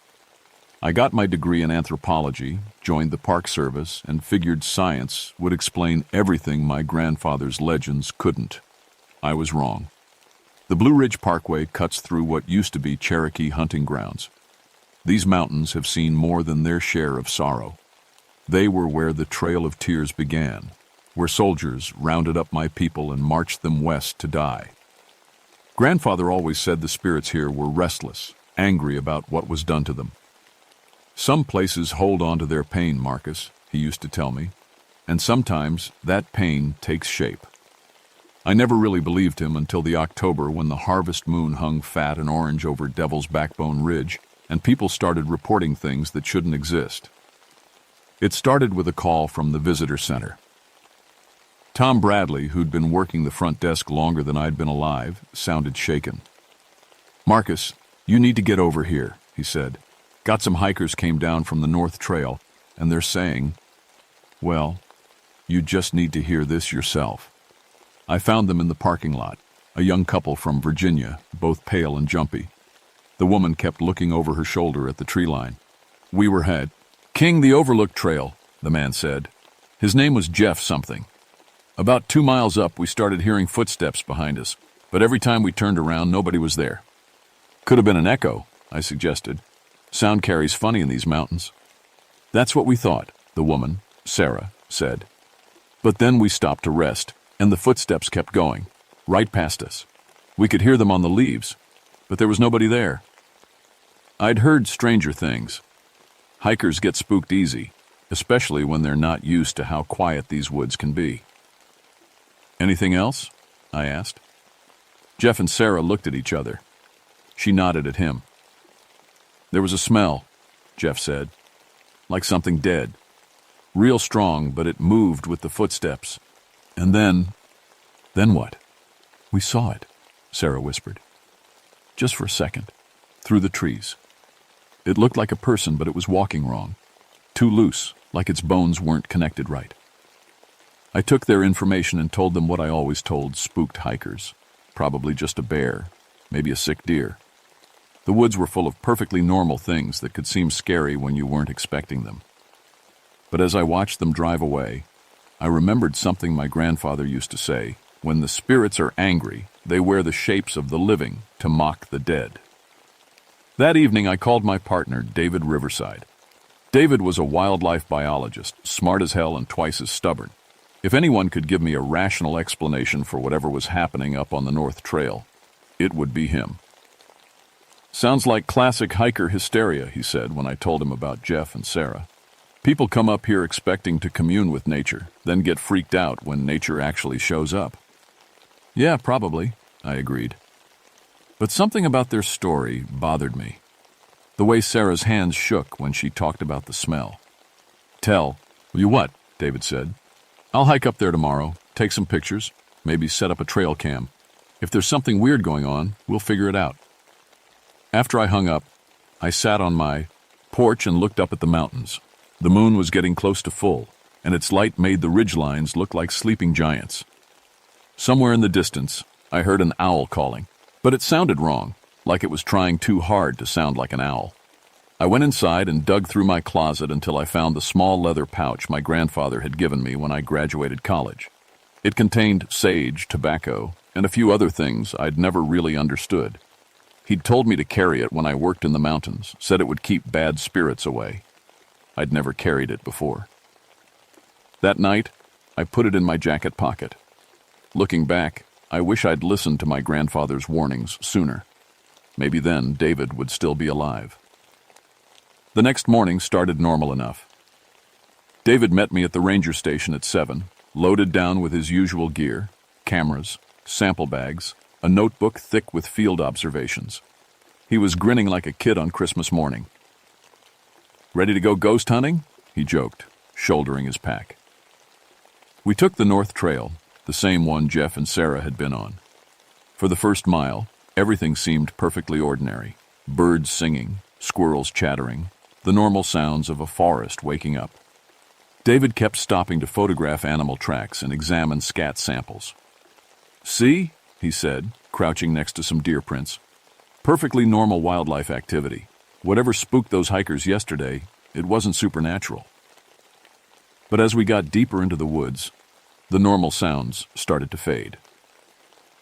I got my degree in anthropology, joined the Park Service, and figured science would explain everything my grandfather's legends couldn't. I was wrong. The Blue Ridge Parkway cuts through what used to be Cherokee hunting grounds. These mountains have seen more than their share of sorrow. They were where the Trail of Tears began, where soldiers rounded up my people and marched them west to die. Grandfather always said the spirits here were restless, angry about what was done to them. Some places hold on to their pain, Marcus, he used to tell me, and sometimes that pain takes shape. I never really believed him until the October when the harvest moon hung fat and orange over Devil's Backbone Ridge, and people started reporting things that shouldn't exist. It started with a call from the visitor center. Tom Bradley, who'd been working the front desk longer than I'd been alive, sounded shaken. "Marcus, you need to get over here," he said. "Got some hikers came down from the North Trail, and they're saying, well, you just need to hear this yourself." I found them in the parking lot, a young couple from Virginia, both pale and jumpy. The woman kept looking over her shoulder at the tree line. "We were heading King the Overlook Trail," the man said. His name was Jeff something. "About 2 miles up, we started hearing footsteps behind us, but every time we turned around, nobody was there." "Could have been an echo," I suggested. "Sound carries funny in these mountains." "That's what we thought," the woman, Sarah, said. "But then we stopped to rest, and the footsteps kept going, right past us. We could hear them on the leaves, but there was nobody there." I'd heard stranger things. Hikers get spooked easy, especially when they're not used to how quiet these woods can be. "Anything else?" I asked. Jeff and Sarah looked at each other. She nodded at him. "There was a smell," Jeff said, "like something dead. Real strong, but it moved with the footsteps. And then what?" "We saw it," Sarah whispered. "Just for a second, through the trees. It looked like a person, but it was walking wrong. Too loose, like its bones weren't connected right." I took their information and told them what I always told spooked hikers. Probably just a bear, maybe a sick deer. The woods were full of perfectly normal things that could seem scary when you weren't expecting them. But as I watched them drive away, I remembered something my grandfather used to say: when the spirits are angry, they wear the shapes of the living to mock the dead. That evening, I called my partner, David Riverside. David was a wildlife biologist, smart as hell and twice as stubborn. If anyone could give me a rational explanation for whatever was happening up on the North Trail, it would be him. "Sounds like classic hiker hysteria," he said when I told him about Jeff and Sarah. "People come up here expecting to commune with nature, then get freaked out when nature actually shows up." "Yeah, probably," I agreed. But something about their story bothered me. The way Sarah's hands shook when she talked about the smell. "Tell you what," David said. "I'll hike up there tomorrow, take some pictures, maybe set up a trail cam. If there's something weird going on, we'll figure it out." After I hung up, I sat on my porch and looked up at the mountains. The moon was getting close to full, and its light made the ridgelines look like sleeping giants. Somewhere in the distance, I heard an owl calling, but it sounded wrong, like it was trying too hard to sound like an owl. I went inside and dug through my closet until I found the small leather pouch my grandfather had given me when I graduated college. It contained sage, tobacco, and a few other things I'd never really understood. He'd told me to carry it when I worked in the mountains, said it would keep bad spirits away. I'd never carried it before. That night, I put it in my jacket pocket. Looking back, I wish I'd listened to my grandfather's warnings sooner. Maybe then David would still be alive. The next morning started normal enough. David met me at the ranger station at 7, loaded down with his usual gear, cameras, sample bags, a notebook thick with field observations. He was grinning like a kid on Christmas morning. "Ready to go ghost hunting?" he joked, shouldering his pack. We took the North Trail, the same one Jeff and Sarah had been on. For the first mile, everything seemed perfectly ordinary. Birds singing, squirrels chattering, the normal sounds of a forest waking up. David kept stopping to photograph animal tracks and examine scat samples. "See?" he said, crouching next to some deer prints. "Perfectly normal wildlife activity. Whatever spooked those hikers yesterday, it wasn't supernatural." But as we got deeper into the woods, the normal sounds started to fade.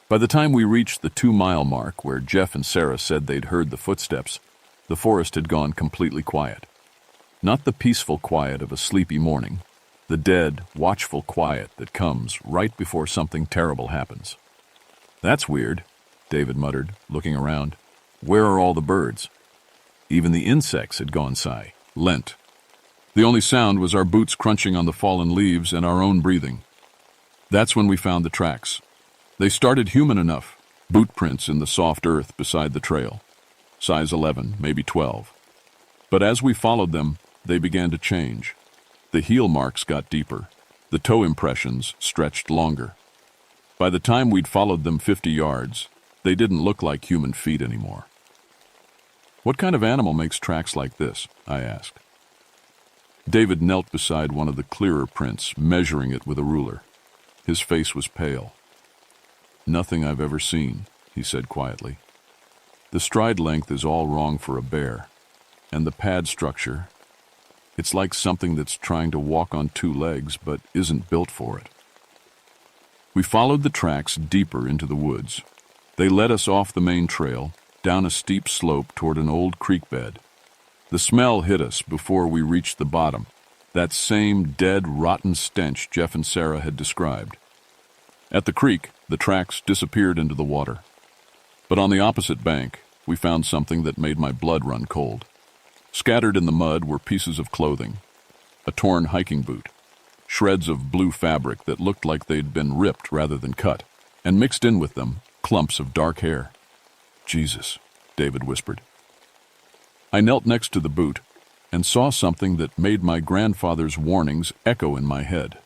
By the time we reached the 2-mile mark where Jeff and Sarah said they'd heard the footsteps, the forest had gone completely quiet. Not the peaceful quiet of a sleepy morning, the dead, watchful quiet that comes right before something terrible happens. "That's weird," David muttered, looking around. "Where are all the birds?" Even the insects had gone silent. The only sound was our boots crunching on the fallen leaves and our own breathing. That's when we found the tracks. They started human enough, boot prints in the soft earth beside the trail. Size 11, maybe 12. But as we followed them, they began to change. The heel marks got deeper. The toe impressions stretched longer. By the time we'd followed them 50 yards, they didn't look like human feet anymore. "What kind of animal makes tracks like this?" I asked. David knelt beside one of the clearer prints, measuring it with a ruler. His face was pale. "Nothing I've ever seen," he said quietly. "The stride length is all wrong for a bear, and the pad structure, it's like something that's trying to walk on 2 legs but isn't built for it." We followed the tracks deeper into the woods. They led us off the main trail, down a steep slope toward an old creek bed. The smell hit us before we reached the bottom, that same dead, rotten stench Jeff and Sarah had described. At the creek, the tracks disappeared into the water. But on the opposite bank, we found something that made my blood run cold. Scattered in the mud were pieces of clothing, a torn hiking boot, shreds of blue fabric that looked like they'd been ripped rather than cut, and mixed in with them, clumps of dark hair. "Jesus," David whispered. I knelt next to the boot and saw something that made my grandfather's warnings echo in my head.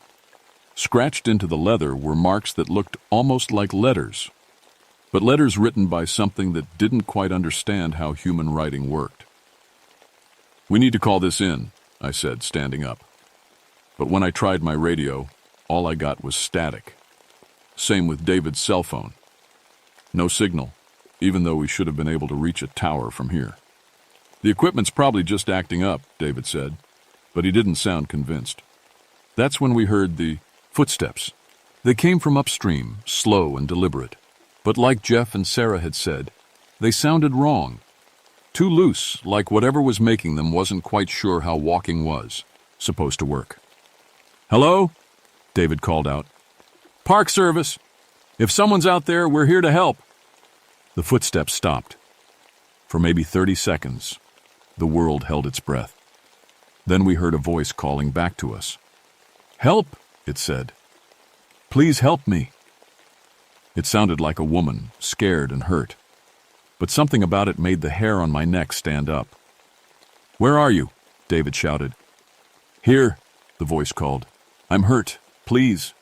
Scratched into the leather were marks that looked almost like letters, but letters written by something that didn't quite understand how human writing worked. "We need to call this in," I said, standing up. But when I tried my radio, All I got was static. Same with David's cell phone. No signal, even though we should have been able to reach a tower from here. The equipment's probably just acting up, David said, but he didn't sound convinced. That's when we heard the footsteps. They came from upstream, slow and deliberate. But like Jeff and Sarah had said, they sounded wrong. Too loose, like whatever was making them wasn't quite sure how walking was supposed to work. "Hello?" David called out. "Park Service. If someone's out there, we're here to help." The footsteps stopped. For maybe 30 seconds, the world held its breath. Then we heard a voice calling back to us. "Help," it said. "Please help me." It sounded like a woman, scared and hurt. But something about it made the hair on my neck stand up. "Where are you?" David shouted. "Here," the voice called. "I'm hurt. Please."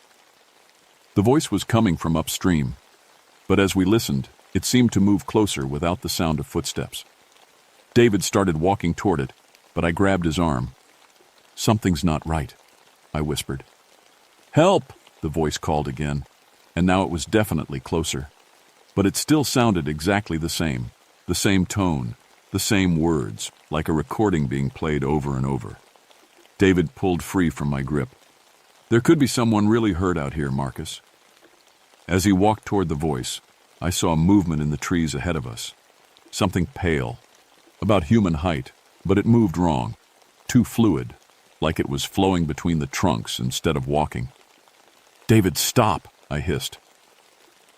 The voice was coming from upstream, but as we listened, it seemed to move closer without the sound of footsteps. David started walking toward it, but I grabbed his arm. "Something's not right," I whispered. "Help!" the voice called again, and now it was definitely closer. But it still sounded exactly the same tone, the same words, like a recording being played over and over. David pulled free from my grip. "There could be someone really hurt out here, Marcus." As he walked toward the voice, I saw movement in the trees ahead of us. Something pale, about human height, but it moved wrong, too fluid, like it was flowing between the trunks instead of walking. "David, stop!" I hissed.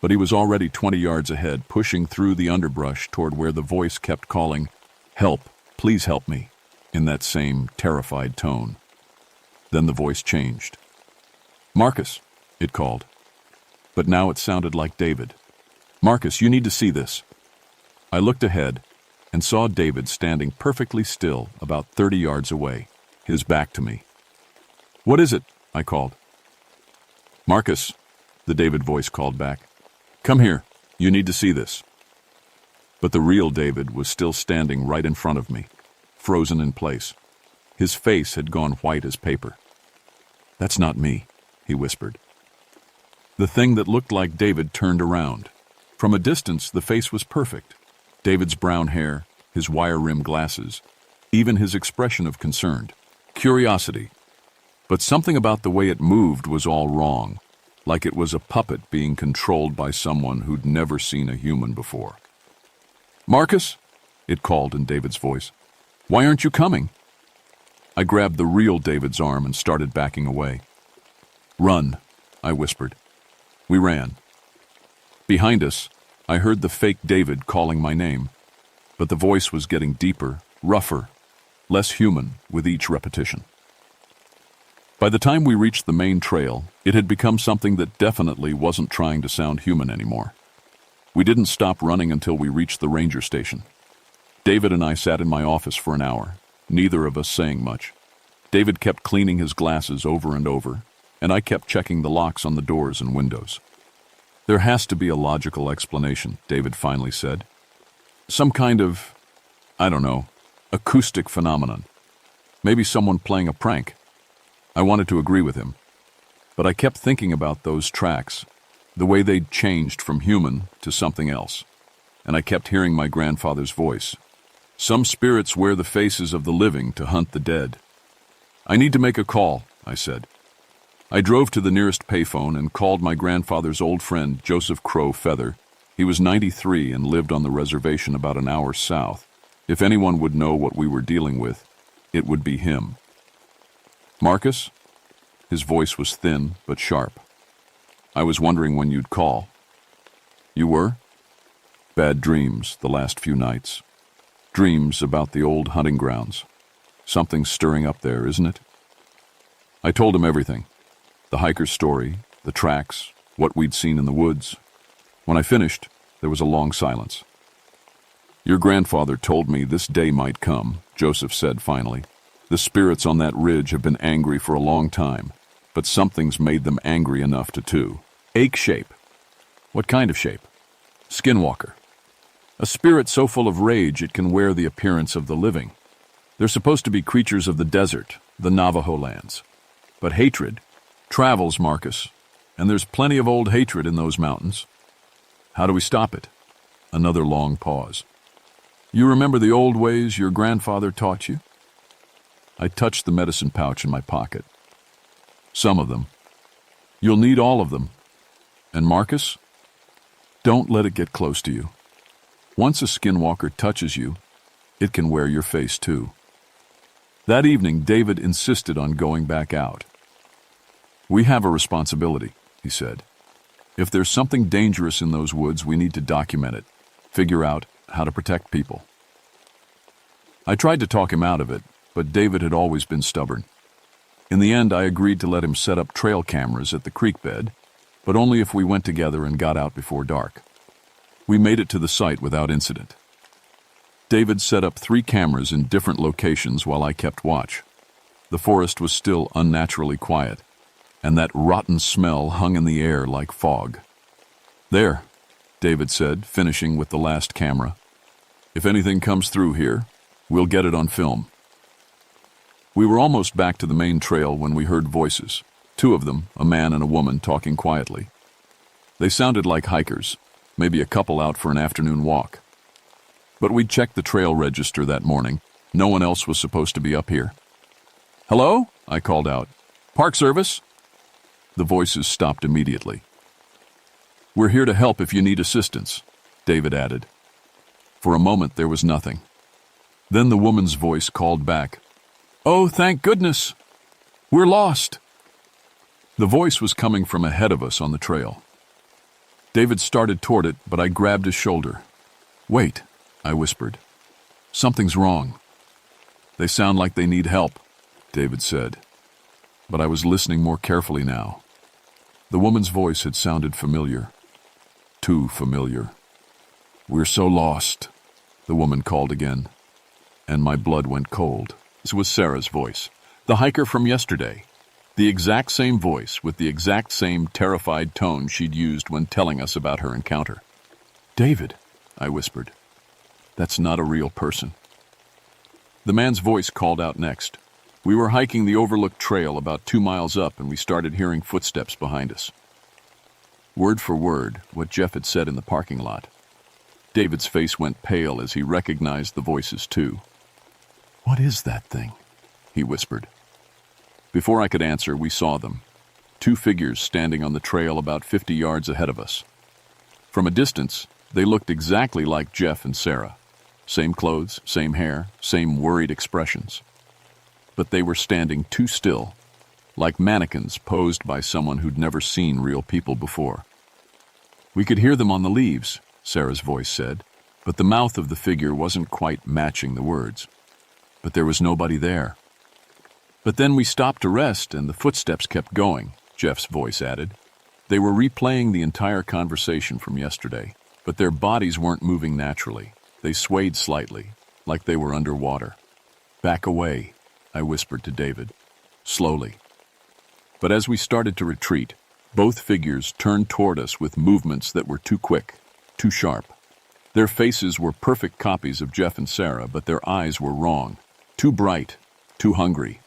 But he was already 20 yards ahead, pushing through the underbrush toward where the voice kept calling, "Help, please help me," in that same terrified tone. Then the voice changed. "Marcus," it called. But now it sounded like David. "Marcus, you need to see this." I looked ahead and saw David standing perfectly still about 30 yards away, his back to me. "What is it?" I called. "Marcus," the David voice called back. "Come here. You need to see this." But the real David was still standing right in front of me, frozen in place. His face had gone white as paper. "That's not me," he whispered. The thing that looked like David turned around. From a distance, the face was perfect. David's brown hair, his wire-rimmed glasses, even his expression of concern, curiosity. But something about the way it moved was all wrong, like it was a puppet being controlled by someone who'd never seen a human before. "Marcus," it called in David's voice, "why aren't you coming?" I grabbed the real David's arm and started backing away. "Run," I whispered. We ran. Behind us, I heard the fake David calling my name, but the voice was getting deeper, rougher, less human with each repetition. By the time we reached the main trail, it had become something that definitely wasn't trying to sound human anymore. We didn't stop running until we reached the ranger station. David and I sat in my office for an hour, neither of us saying much. David kept cleaning his glasses over and over, and I kept checking the locks on the doors and windows. "There has to be a logical explanation," David finally said. "Some kind of, I don't know, acoustic phenomenon. Maybe someone playing a prank." I wanted to agree with him, but I kept thinking about those tracks, the way they'd changed from human to something else, and I kept hearing my grandfather's voice. "Some spirits wear the faces of the living to hunt the dead." "I need to make a call," I said. I drove to the nearest payphone and called my grandfather's old friend, Joseph Crow Feather. He was 93 and lived on the reservation about an hour south. If anyone would know what we were dealing with, it would be him. "Marcus?" His voice was thin but sharp. "I was wondering when you'd call." "You were?" "Bad dreams the last few nights. Dreams about the old hunting grounds. Something's stirring up there, isn't it?" I told him everything. The hiker's story, the tracks, what we'd seen in the woods. When I finished, there was a long silence. "Your grandfather told me this day might come," Joseph said finally. "The spirits on that ridge have been angry for a long time, but something's made them angry enough to ache shape." "What kind of shape?" "Skinwalker. A spirit so full of rage it can wear the appearance of the living. They're supposed to be creatures of the desert, the Navajo lands. But hatred, Travels, Marcus. And there's plenty of old hatred in those mountains. How do we stop it? Another long pause. You remember the old ways your grandfather taught you? I touched the medicine pouch in my pocket. Some of them. You'll need all of them. And Marcus, don't let it get close to you. Once a skinwalker touches you, it can wear your face too. That evening, David insisted on going back out. We have a responsibility, he said. If there's something dangerous in those woods, we need to document it, figure out how to protect people. I tried to talk him out of it, but David had always been stubborn. In the end, I agreed to let him set up trail cameras at the creek bed, but only if we went together and got out before dark. We made it to the site without incident. David set up 3 cameras in different locations while I kept watch. The forest was still unnaturally quiet, and that rotten smell hung in the air like fog. There, David said, finishing with the last camera. If anything comes through here, we'll get it on film. We were almost back to the main trail when we heard voices, 2 of them, a man and a woman, talking quietly. They sounded like hikers, maybe a couple out for an afternoon walk. But we'd checked the trail register that morning. No one else was supposed to be up here. Hello? I called out. Park Service? The voices stopped immediately. We're here to help if you need assistance, David added. For a moment there was nothing. Then the woman's voice called back. Oh, thank goodness! We're lost! The voice was coming from ahead of us on the trail. David started toward it, but I grabbed his shoulder. Wait, I whispered. Something's wrong. They sound like they need help, David said. But I was listening more carefully now. The woman's voice had sounded familiar. Too familiar. We're so lost, the woman called again, and my blood went cold. This was Sarah's voice, the hiker from yesterday. The exact same voice with the exact same terrified tone she'd used when telling us about her encounter. David, I whispered. That's not a real person. The man's voice called out next. We were hiking the overlooked trail about 2 miles up, and we started hearing footsteps behind us. Word for word, what Jeff had said in the parking lot. David's face went pale as he recognized the voices too. What is that thing? He whispered. Before I could answer, we saw them. 2 figures standing on the trail about 50 yards ahead of us. From a distance, they looked exactly like Jeff and Sarah. Same clothes, same hair, same worried expressions. But they were standing too still, like mannequins posed by someone who'd never seen real people before. We could hear them on the leaves, Sarah's voice said, but the mouth of the figure wasn't quite matching the words. But there was nobody there. But then we stopped to rest and the footsteps kept going, Jeff's voice added. They were replaying the entire conversation from yesterday, but their bodies weren't moving naturally. They swayed slightly, like they were underwater. Back away, I whispered to David, slowly. But as we started to retreat, both figures turned toward us with movements that were too quick, too sharp. Their faces were perfect copies of Jeff and Sarah, but their eyes were wrong, too bright, too hungry.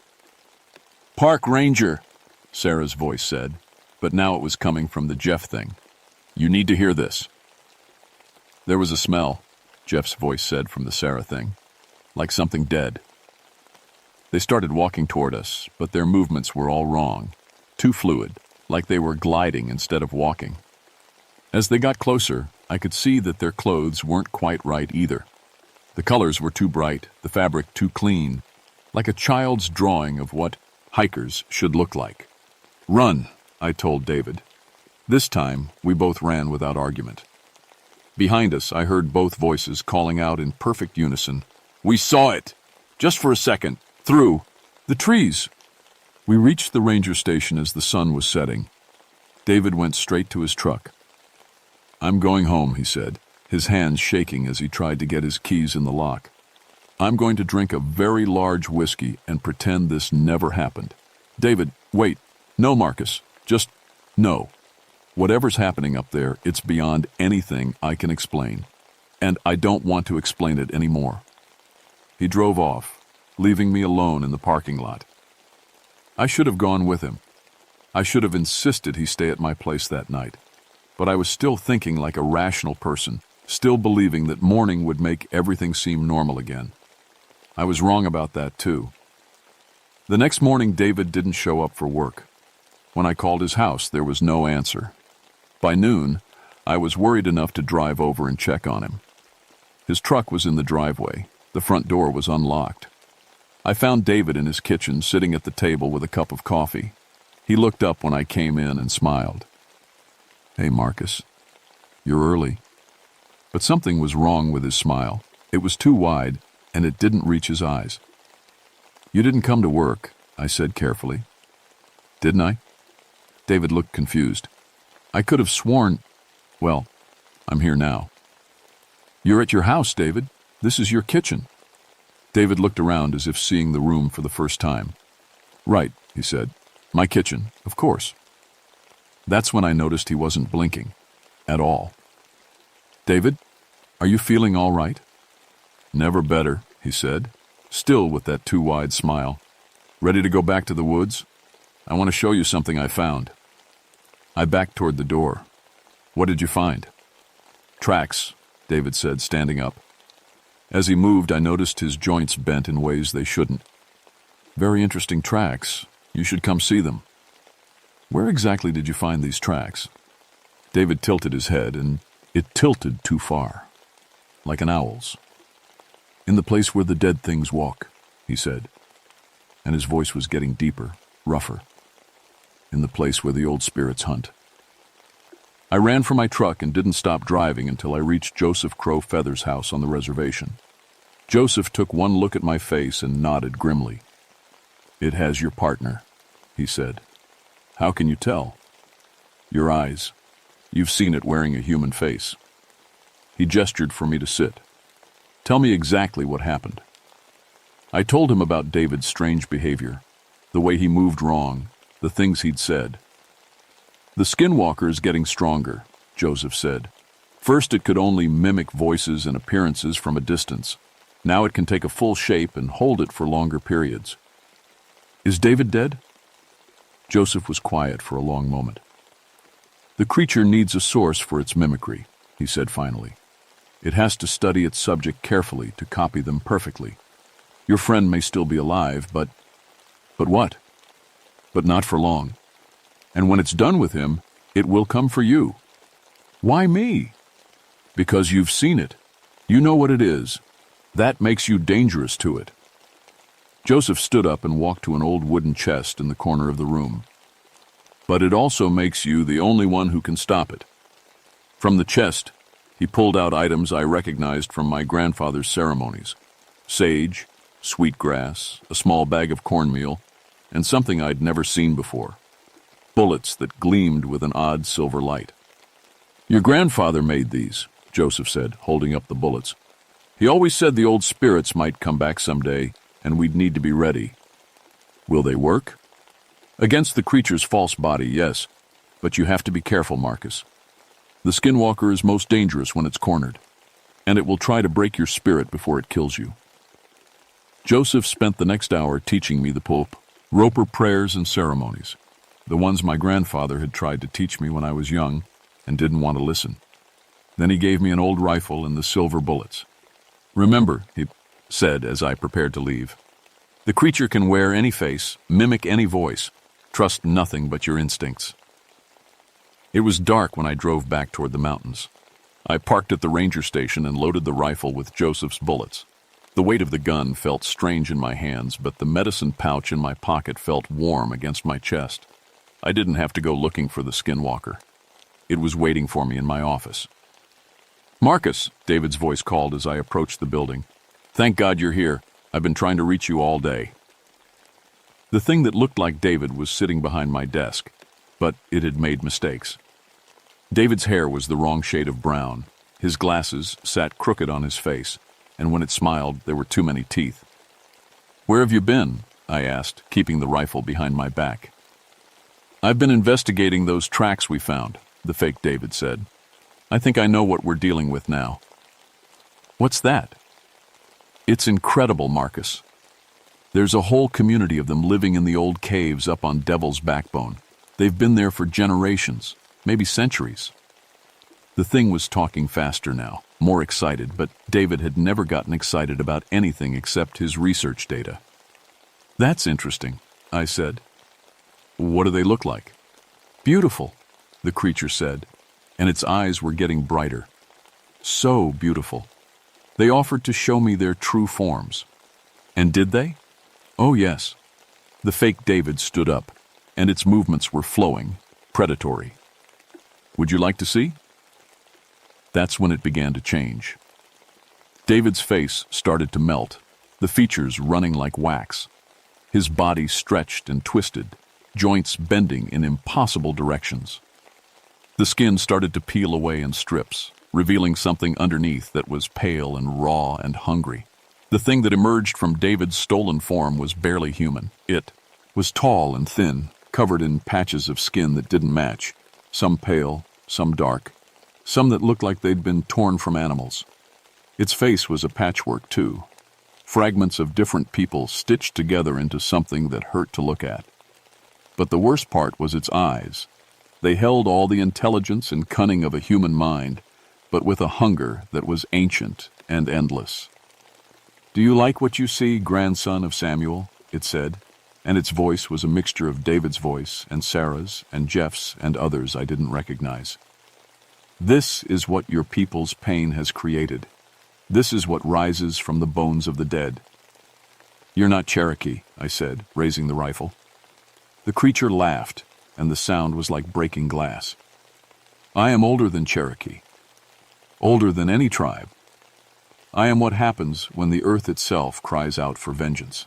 Park Ranger, Sarah's voice said, but now it was coming from the Jeff thing. You need to hear this. There was a smell, Jeff's voice said from the Sarah thing, like something dead. They started walking toward us, but their movements were all wrong, too fluid, like they were gliding instead of walking. As they got closer, I could see that their clothes weren't quite right either. The colors were too bright, the fabric too clean, like a child's drawing of what hikers should look like. Run, I told David. This time, we both ran without argument. Behind us, I heard both voices calling out in perfect unison. We saw it! Just for a second. Through. The trees! We reached the ranger station as the sun was setting. David went straight to his truck. I'm going home, he said, his hands shaking as he tried to get his keys in the lock. I'm going to drink a very large whiskey and pretend this never happened. David, wait. No, Marcus. Just no. Whatever's happening up there, it's beyond anything I can explain. And I don't want to explain it anymore. He drove off, leaving me alone in the parking lot. I should have gone with him. I should have insisted he stay at my place that night. But I was still thinking like a rational person, still believing that morning would make everything seem normal again. I was wrong about that too. The next morning, David didn't show up for work. When I called his house, there was no answer. By noon, I was worried enough to drive over and check on him. His truck was in the driveway. The front door was unlocked. I found David in his kitchen, sitting at the table with a cup of coffee. He looked up when I came in and smiled. "Hey, Marcus, you're early." But something was wrong with his smile. It was too wide, and it didn't reach his eyes. "You didn't come to work," I said carefully. "Didn't I?" David looked confused. "I could have sworn... Well, I'm here now." "You're at your house, David. This is your kitchen." David looked around as if seeing the room for the first time. "Right," he said. "My kitchen, of course." That's when I noticed he wasn't blinking. At all. "David, are you feeling all right?" "Never better," he said, still with that too wide smile. "Ready to go back to the woods? I want to show you something I found." I backed toward the door. "What did you find?" "Tracks," David said, standing up. As he moved, I noticed his joints bent in ways they shouldn't. "Very interesting tracks. You should come see them." "Where exactly did you find these tracks?" David tilted his head, and it tilted too far, like an owl's. "In the place where the dead things walk," he said, and his voice was getting deeper, rougher. "In the place where the old spirits hunt." I ran for my truck and didn't stop driving until I reached Joseph Crow Feather's house on the reservation. Joseph took one look at my face and nodded grimly. "It has your partner," he said. "How can you tell?" "Your eyes. You've seen it wearing a human face." He gestured for me to sit. "Tell me exactly what happened." I told him about David's strange behavior, the way he moved wrong, the things he'd said. "The skinwalker is getting stronger," Joseph said. "First it could only mimic voices and appearances from a distance. Now it can take a full shape and hold it for longer periods." "Is David dead?" Joseph was quiet for a long moment. "The creature needs a source for its mimicry," he said finally. "It has to study its subject carefully to copy them perfectly. Your friend may still be alive, but..." "But what?" "But not for long. And when it's done with him, it will come for you." "Why me?" "Because you've seen it. You know what it is. That makes you dangerous to it." Joseph stood up and walked to an old wooden chest in the corner of the room. "But it also makes you the only one who can stop it." From the chest, he pulled out items I recognized from my grandfather's ceremonies: sage, sweetgrass, a small bag of cornmeal, and something I'd never seen before: bullets that gleamed with an odd silver light. "Your grandfather made these," Joseph said, holding up the bullets. "He always said the old spirits might come back someday, and we'd need to be ready." "Will they work?" "Against the creature's false body, yes, but you have to be careful, Marcus. The skinwalker is most dangerous when it's cornered, and it will try to break your spirit before it kills you." Joseph spent the next hour teaching me the Pope Roper prayers and ceremonies, the ones my grandfather had tried to teach me when I was young and didn't want to listen. Then he gave me an old rifle and the silver bullets. "Remember," he said as I prepared to leave, "the creature can wear any face, mimic any voice. Trust nothing but your instincts." It was dark when I drove back toward the mountains. I parked at the ranger station and loaded the rifle with Joseph's bullets. The weight of the gun felt strange in my hands, but the medicine pouch in my pocket felt warm against my chest. I didn't have to go looking for the skinwalker. It was waiting for me in my office. "Marcus," David's voice called as I approached the building. "Thank God you're here. I've been trying to reach you all day." The thing that looked like David was sitting behind my desk, but it had made mistakes. David's hair was the wrong shade of brown. His glasses sat crooked on his face, and when it smiled, there were too many teeth. "Where have you been?" I asked, keeping the rifle behind my back. "I've been investigating those tracks we found," the fake David said. "I think I know what we're dealing with now." "What's that?" "It's incredible, Marcus. There's a whole community of them living in the old caves up on Devil's Backbone. They've been there for generations, maybe centuries. The thing was talking faster now, more excited, but David had never gotten excited about anything except his research data. "That's interesting," I said. "What do they look like?" "Beautiful," the creature said, and its eyes were getting brighter. So beautiful. They offered to show me their true forms. And did they? Oh, yes. The fake David stood up, and its movements were flowing, predatory. "Would you like to see?" That's when it began to change. David's face started to melt, the features running like wax. His body stretched and twisted, joints bending in impossible directions. The skin started to peel away in strips, revealing something underneath that was pale and raw and hungry. The thing that emerged from David's stolen form was barely human. It was tall and thin, covered in patches of skin that didn't match, some pale, some dark, some that looked like they'd been torn from animals. Its face was a patchwork, too. Fragments of different people stitched together into something that hurt to look at. But the worst part was its eyes. They held all the intelligence and cunning of a human mind, but with a hunger that was ancient and endless. "Do you like what you see, grandson of Samuel?" it said, and its voice was a mixture of David's voice and Sarah's and Jeff's and others I didn't recognize. "This is what your people's pain has created. This is what rises from the bones of the dead." "You're not Cherokee," I said, raising the rifle. The creature laughed, and the sound was like breaking glass. "I am older than Cherokee. Older than any tribe. I am what happens when the earth itself cries out for vengeance."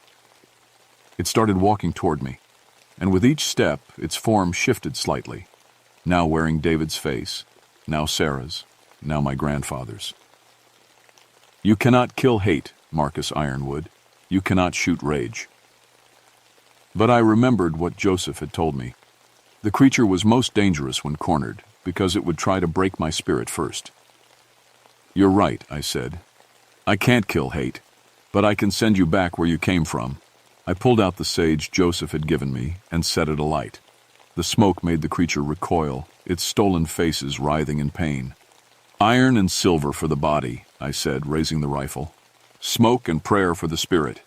It started walking toward me, and with each step, its form shifted slightly, now wearing David's face, now Sarah's, now my grandfather's. "You cannot kill hate, Marcus Ironwood. You cannot shoot rage." But I remembered what Joseph had told me. The creature was most dangerous when cornered, because it would try to break my spirit first. "You're right," I said. "I can't kill hate, but I can send you back where you came from." I pulled out the sage Joseph had given me and set it alight. The smoke made the creature recoil, its stolen faces writhing in pain. "Iron and silver for the body," I said, raising the rifle. "Smoke and prayer for the spirit."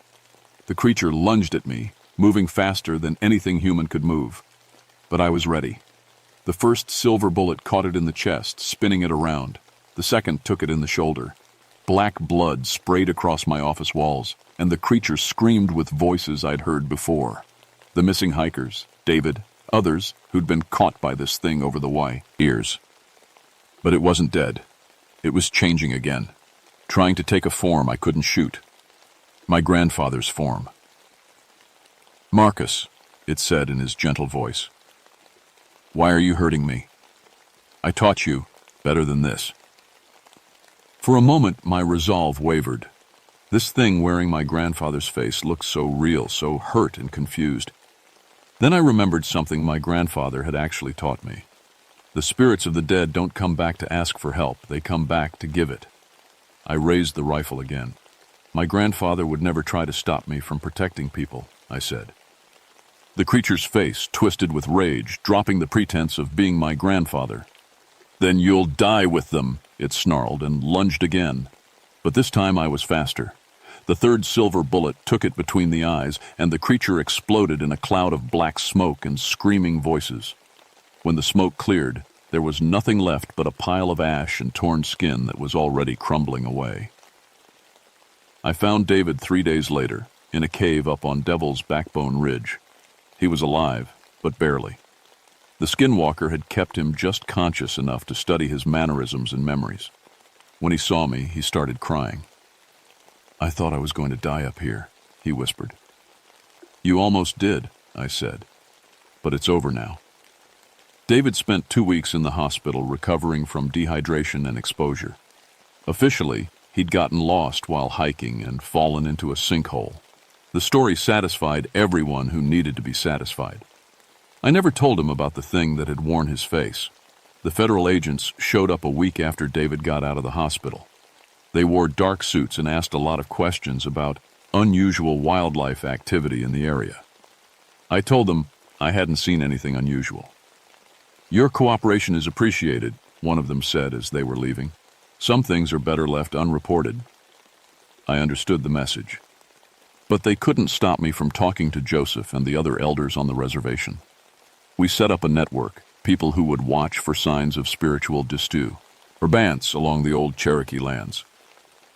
The creature lunged at me, moving faster than anything human could move. But I was ready. The first silver bullet caught it in the chest, spinning it around. The second took it in the shoulder. Black blood sprayed across my office walls, and the creature screamed with voices I'd heard before. The missing hikers, David, others who'd been caught by this thing over the years. But it wasn't dead. It was changing again, trying to take a form I couldn't shoot. My grandfather's form. "Marcus," it said in his gentle voice. "Why are you hurting me? I taught you better than this." For a moment, my resolve wavered. This thing wearing my grandfather's face looked so real, so hurt and confused. Then I remembered something my grandfather had actually taught me. The spirits of the dead don't come back to ask for help, they come back to give it. I raised the rifle again. "My grandfather would never try to stop me from protecting people," I said. The creature's face twisted with rage, dropping the pretense of being my grandfather. "Then you'll die with them," it snarled and lunged again. But this time I was faster. The third silver bullet took it between the eyes, and the creature exploded in a cloud of black smoke and screaming voices. When the smoke cleared, there was nothing left but a pile of ash and torn skin that was already crumbling away. I found David 3 days later, in a cave up on Devil's Backbone Ridge. He was alive, but barely. The skinwalker had kept him just conscious enough to study his mannerisms and memories. When he saw me, he started crying. "I thought I was going to die up here," he whispered. "You almost did," I said. "But it's over now." David spent 2 weeks in the hospital recovering from dehydration and exposure. Officially, he'd gotten lost while hiking and fallen into a sinkhole. The story satisfied everyone who needed to be satisfied. I never told him about the thing that had worn his face. The federal agents showed up a week after David got out of the hospital. They wore dark suits and asked a lot of questions about unusual wildlife activity in the area. I told them I hadn't seen anything unusual. Your cooperation is appreciated, one of them said as they were leaving. Some things are better left unreported. I understood the message. But they couldn't stop me from talking to Joseph and the other elders on the reservation. We set up a network, people who would watch for signs of spiritual distu, or bants along the old Cherokee lands.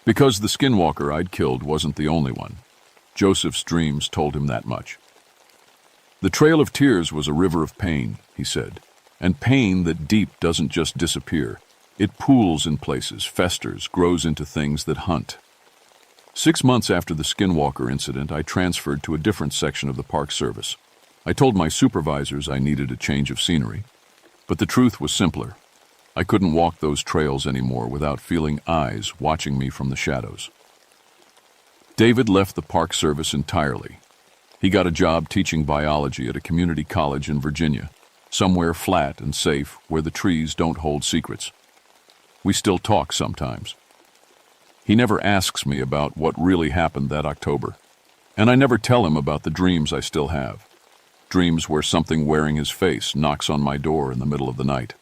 Because the skinwalker I'd killed wasn't the only one. Joseph's dreams told him that much. The Trail of Tears was a river of pain, he said, and pain that deep doesn't just disappear. It pools in places, festers, grows into things that hunt. 6 months after the skinwalker incident, I transferred to a different section of the Park Service. I told my supervisors I needed a change of scenery, but the truth was simpler. I couldn't walk those trails anymore without feeling eyes watching me from the shadows. David left the Park Service entirely. He got a job teaching biology at a community college in Virginia, somewhere flat and safe where the trees don't hold secrets. We still talk sometimes. He never asks me about what really happened that October, and I never tell him about the dreams I still have. Dreams where something wearing his face knocks on my door in the middle of the night.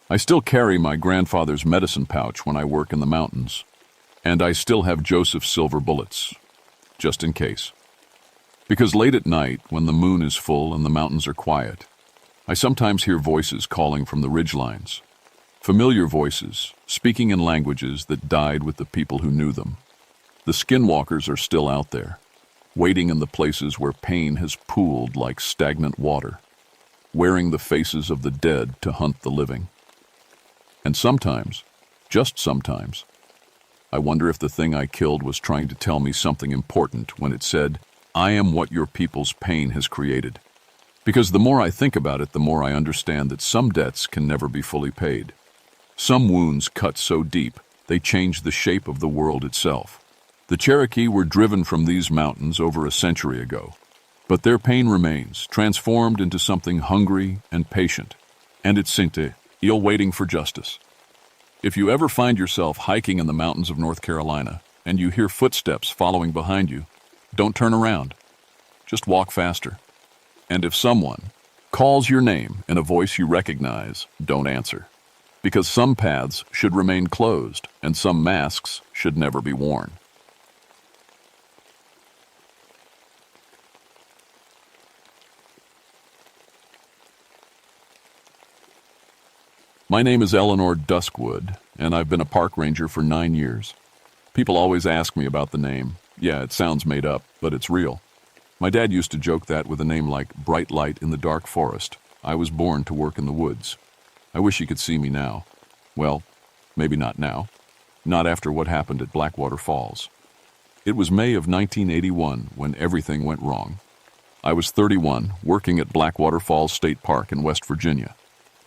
I still carry my grandfather's medicine pouch when I work in the mountains, and I still have Joseph's silver bullets, just in case. Because late at night, when the moon is full and the mountains are quiet, I sometimes hear voices calling from the ridgelines. Familiar voices, speaking in languages that died with the people who knew them. The skinwalkers are still out there, waiting in the places where pain has pooled like stagnant water, wearing the faces of the dead to hunt the living. And sometimes, just sometimes, I wonder if the thing I killed was trying to tell me something important when it said, "I am what your people's pain has created." Because the more I think about it, the more I understand that some debts can never be fully paid. Some wounds cut so deep, they change the shape of the world itself. The Cherokee were driven from these mountains over a century ago, but their pain remains, transformed into something hungry and patient, and it's Sinte, ill waiting for justice. If you ever find yourself hiking in the mountains of North Carolina and you hear footsteps following behind you, don't turn around. Just walk faster. And if someone calls your name in a voice you recognize, don't answer. Because some paths should remain closed and some masks should never be worn. My name is Eleanor Duskwood, and I've been a park ranger for 9 years. People always ask me about the name. Yeah, it sounds made up, but it's real. My dad used to joke that with a name like Bright Light in the Dark Forest, I was born to work in the woods. I wish you could see me now. Well, maybe not now. Not after what happened at Blackwater Falls. It was May of 1981 when everything went wrong. I was 31, working at Blackwater Falls State Park in West Virginia.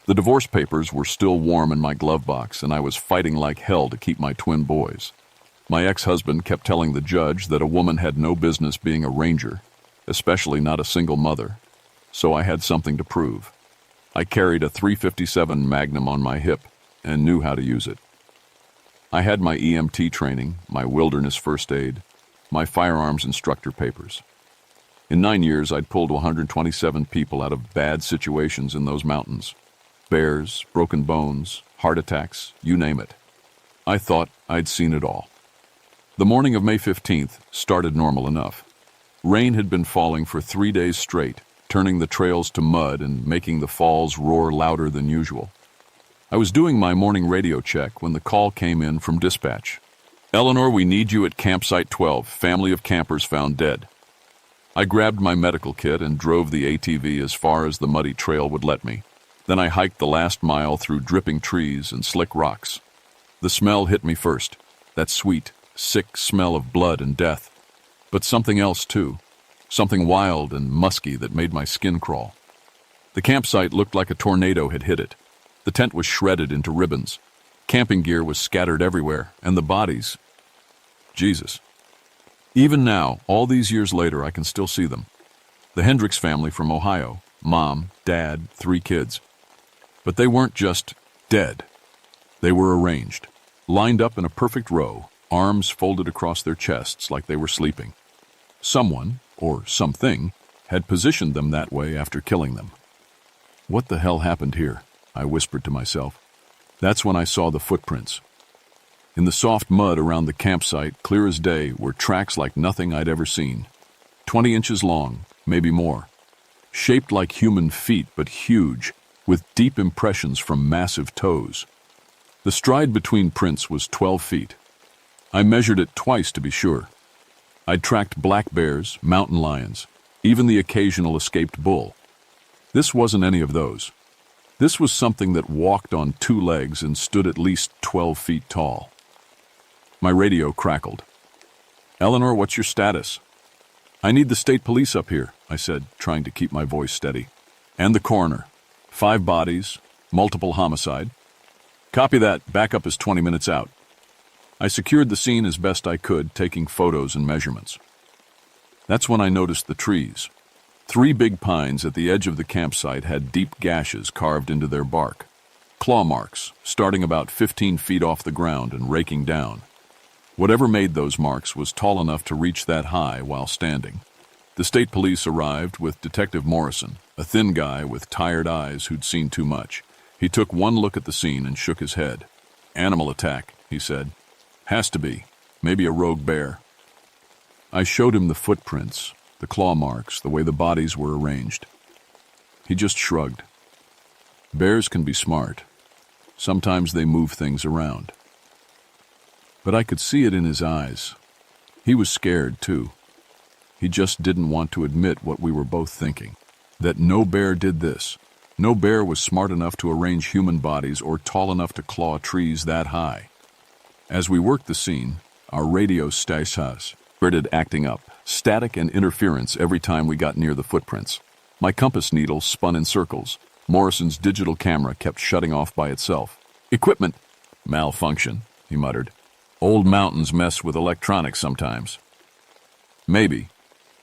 The divorce papers were still warm in my glove box, and I was fighting like hell to keep my twin boys. My ex-husband kept telling the judge that a woman had no business being a ranger, especially not a single mother. So I had something to prove. I carried a .357 Magnum on my hip and knew how to use it. I had my EMT training, my wilderness first aid, my firearms instructor papers. In 9 years, I'd pulled 127 people out of bad situations in those mountains. Bears, broken bones, heart attacks, you name it. I thought I'd seen it all. The morning of May 15th started normal enough. Rain had been falling for 3 days straight, turning the trails to mud and making the falls roar louder than usual. I was doing my morning radio check when the call came in from dispatch. "Eleanor, we need you at Campsite 12, family of campers found dead." I grabbed my medical kit and drove the ATV as far as the muddy trail would let me. Then I hiked the last mile through dripping trees and slick rocks. The smell hit me first, that sweet, sick smell of blood and death. But something else too, something wild and musky that made my skin crawl. The campsite looked like a tornado had hit it. The tent was shredded into ribbons. Camping gear was scattered everywhere, and the bodies... Jesus. Even now, all these years later, I can still see them. The Hendricks family from Ohio, mom, dad, 3 kids. But they weren't just dead. They were arranged, lined up in a perfect row, arms folded across their chests like they were sleeping. Someone, or something, had positioned them that way after killing them. What the hell happened here? I whispered to myself. That's when I saw the footprints. In the soft mud around the campsite, clear as day, were tracks like nothing I'd ever seen. 20 inches long, maybe more. Shaped like human feet, but huge, with deep impressions from massive toes. The stride between prints was 12 feet. I measured it twice to be sure. I'd tracked black bears, mountain lions, even the occasional escaped bull. This wasn't any of those. This was something that walked on 2 legs and stood at least 12 feet tall. My radio crackled. "Eleanor, what's your status?" "I need the state police up here," I said, trying to keep my voice steady. "And the coroner. 5 bodies, multiple homicide." "Copy that. Backup is 20 minutes out." I secured the scene as best I could, taking photos and measurements. That's when I noticed the trees. 3 big pines at the edge of the campsite had deep gashes carved into their bark. Claw marks, starting about 15 feet off the ground and raking down. Whatever made those marks was tall enough to reach that high while standing. The state police arrived with Detective Morrison, a thin guy with tired eyes who'd seen too much. He took one look at the scene and shook his head. "Animal attack," he said. "Has to be. Maybe a rogue bear." I showed him the footprints, the claw marks, the way the bodies were arranged. He just shrugged. Bears can be smart. Sometimes they move things around. But I could see it in his eyes. He was scared, too. He just didn't want to admit what we were both thinking, that no bear did this. No bear was smart enough to arrange human bodies or tall enough to claw trees that high. As we worked the scene, our radio stations started acting up, static and interference every time we got near the footprints. My compass needle spun in circles. Morrison's digital camera kept shutting off by itself. "Equipment malfunction," he muttered. "Old mountains mess with electronics sometimes." Maybe.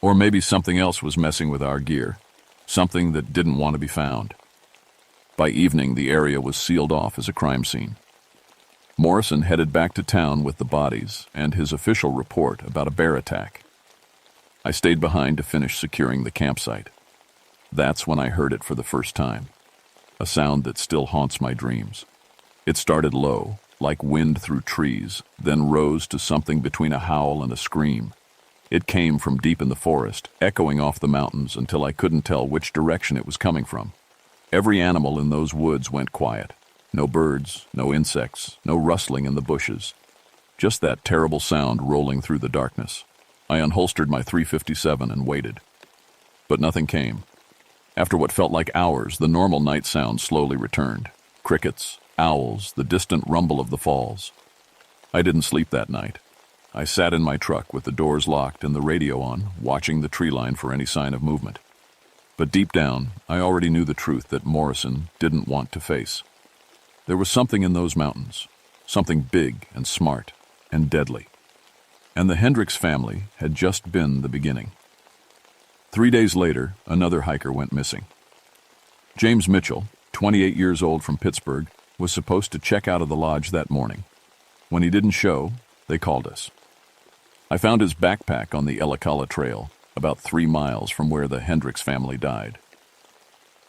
Or maybe something else was messing with our gear. Something that didn't want to be found. By evening, the area was sealed off as a crime scene. Morrison headed back to town with the bodies and his official report about a bear attack. I stayed behind to finish securing the campsite. That's when I heard it for the first time. A sound that still haunts my dreams. It started low, like wind through trees, then rose to something between a howl and a scream. It came from deep in the forest, echoing off the mountains until I couldn't tell which direction it was coming from. Every animal in those woods went quiet. No birds, no insects, no rustling in the bushes. Just that terrible sound rolling through the darkness. I unholstered my .357 and waited. But nothing came. After what felt like hours, the normal night sound slowly returned. Crickets, owls, the distant rumble of the falls. I didn't sleep that night. I sat in my truck with the doors locked and the radio on, watching the tree line for any sign of movement. But deep down, I already knew the truth that Morrison didn't want to face. There was something in those mountains, something big and smart and deadly. And the Hendricks family had just been the beginning. 3 days later, another hiker went missing. James Mitchell, 28 years old from Pittsburgh, was supposed to check out of the lodge that morning. When he didn't show, they called us. I found his backpack on the Ellicala Trail, about 3 miles from where the Hendricks family died.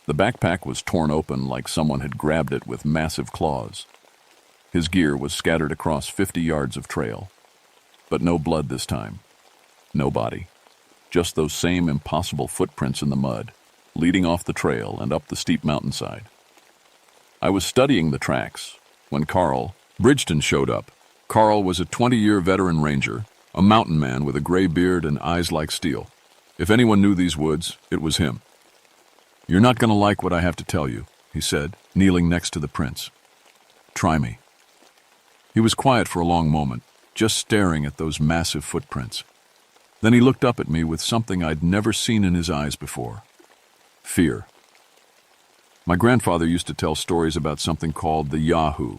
The backpack was torn open like someone had grabbed it with massive claws. His gear was scattered across 50 yards of trail. But no blood this time. No body. Just those same impossible footprints in the mud, leading off the trail and up the steep mountainside. I was studying the tracks when Carl Bridgeton showed up. Carl was a 20-year veteran ranger, a mountain man with a gray beard and eyes like steel. If anyone knew these woods, it was him. "You're not going to like what I have to tell you," he said, kneeling next to the prints. "Try me." He was quiet for a long moment, just staring at those massive footprints. Then he looked up at me with something I'd never seen in his eyes before. Fear. My grandfather used to tell stories about something called the Yahoo.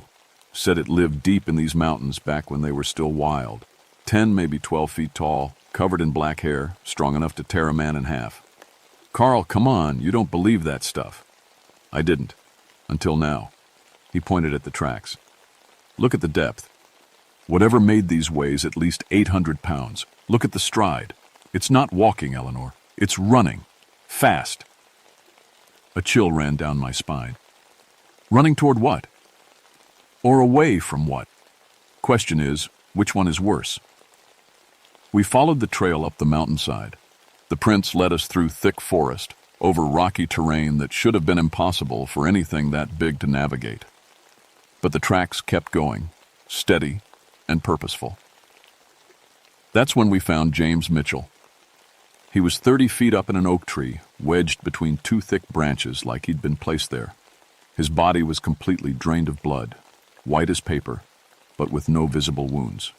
Said it lived deep in these mountains back when they were still wild. 10, maybe 12 feet tall, covered in black hair, strong enough to tear a man in half. "Carl, come on, you don't believe that stuff." I didn't. Until now. He pointed at the tracks. "Look at the depth. Whatever made these weighs at least 800 pounds. Look at the stride. It's not walking, Eleanor. It's running. Fast." A chill ran down my spine. Running toward what? Or away from what? Question is, which one is worse? We followed the trail up the mountainside. The prints led us through thick forest, over rocky terrain that should have been impossible for anything that big to navigate. But the tracks kept going, steady and purposeful. That's when we found James Mitchell. He was 30 feet up in an oak tree, wedged between two thick branches like he'd been placed there. His body was completely drained of blood, white as paper, but with no visible wounds.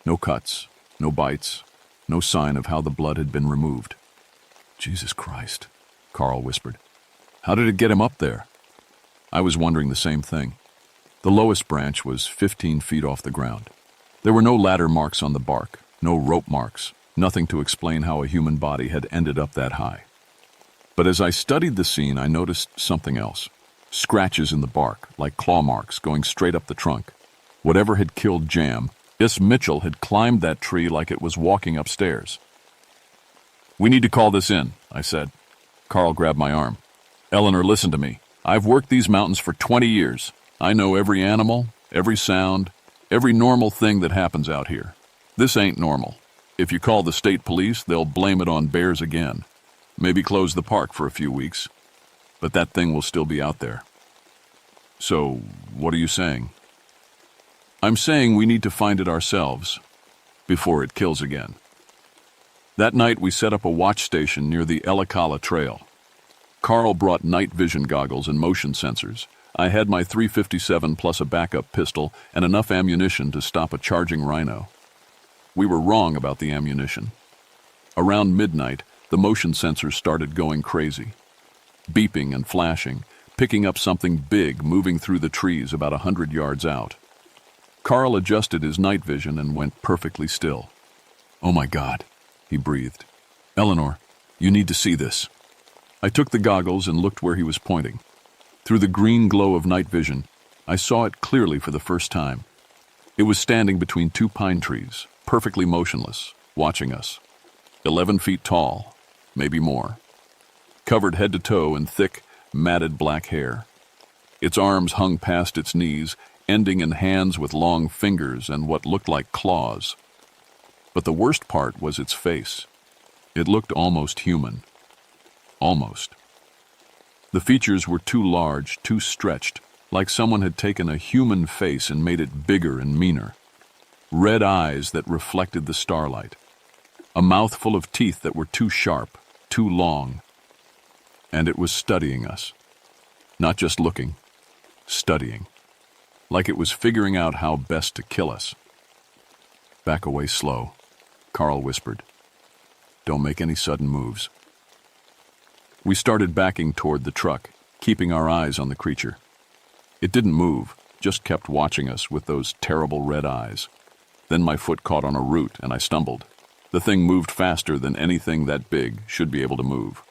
No cuts, no bites, no sign of how the blood had been removed. Jesus Christ, Carl whispered. How did it get him up there? I was wondering the same thing. The lowest branch was 15 feet off the ground. There were no ladder marks on the bark, no rope marks, nothing to explain how a human body had ended up that high. But as I studied the scene, I noticed something else. Scratches in the bark, like claw marks, going straight up the trunk. Whatever had killed Jam, this Mitchell had climbed that tree like it was walking upstairs. We need to call this in, I said. Carl grabbed my arm. Eleanor, listen to me. I've worked these mountains for 20 years. I know every animal, every sound, every normal thing that happens out here. This ain't normal. If you call the state police, they'll blame it on bears again. Maybe close the park for a few weeks. But that thing will still be out there. So, what are you saying? I'm saying we need to find it ourselves before it kills again. That night we set up a watch station near the Ellicala Trail. Carl brought night vision goggles and motion sensors. I had my .357 plus a backup pistol and enough ammunition to stop a charging rhino. We were wrong about the ammunition. Around midnight, the motion sensors started going crazy, beeping and flashing, picking up something big moving through the trees about 100 yards out. Carl adjusted his night vision and went perfectly still. Oh my God, he breathed. Eleanor, you need to see this. I took the goggles and looked where he was pointing. Through the green glow of night vision, I saw it clearly for the first time. It was standing between two pine trees, perfectly motionless, watching us. 11 feet tall, maybe more. Covered head to toe in thick, matted black hair. Its arms hung past its knees, ending in hands with long fingers and what looked like claws. But the worst part was its face. It looked almost human. Almost. The features were too large, too stretched, like someone had taken a human face and made it bigger and meaner. Red eyes that reflected the starlight. A mouth full of teeth that were too sharp, too long. And it was studying us. Not just looking, studying. Like it was figuring out how best to kill us. Back away slow, Carl whispered. Don't make any sudden moves. We started backing toward the truck, keeping our eyes on the creature. It didn't move, just kept watching us with those terrible red eyes. Then my foot caught on a root and I stumbled. The thing moved faster than anything that big should be able to move.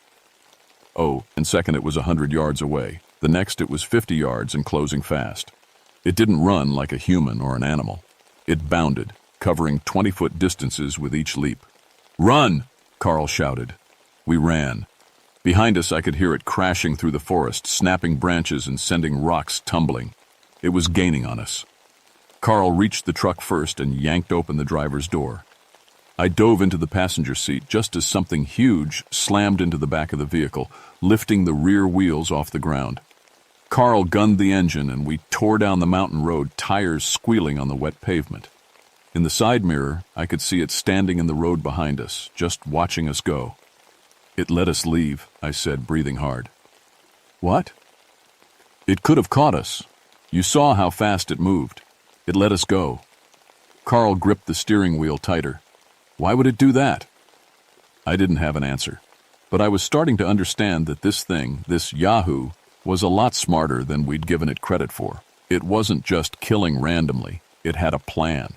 Oh, and second it was 100 yards away. The next it was 50 yards and closing fast. It didn't run like a human or an animal. It bounded, covering 20-foot distances with each leap. Run! Carl shouted. We ran. Behind us I could hear it crashing through the forest, snapping branches and sending rocks tumbling. It was gaining on us. Carl reached the truck first and yanked open the driver's door. I dove into the passenger seat just as something huge slammed into the back of the vehicle, lifting the rear wheels off the ground. Carl gunned the engine and we tore down the mountain road, tires squealing on the wet pavement. In the side mirror, I could see it standing in the road behind us, just watching us go. It let us leave, I said, breathing hard. What? It could have caught us. You saw how fast it moved. It let us go. Carl gripped the steering wheel tighter. Why would it do that? I didn't have an answer, but I was starting to understand that this thing, this Yahoo, was a lot smarter than we'd given it credit for. It wasn't just killing randomly. It had a plan,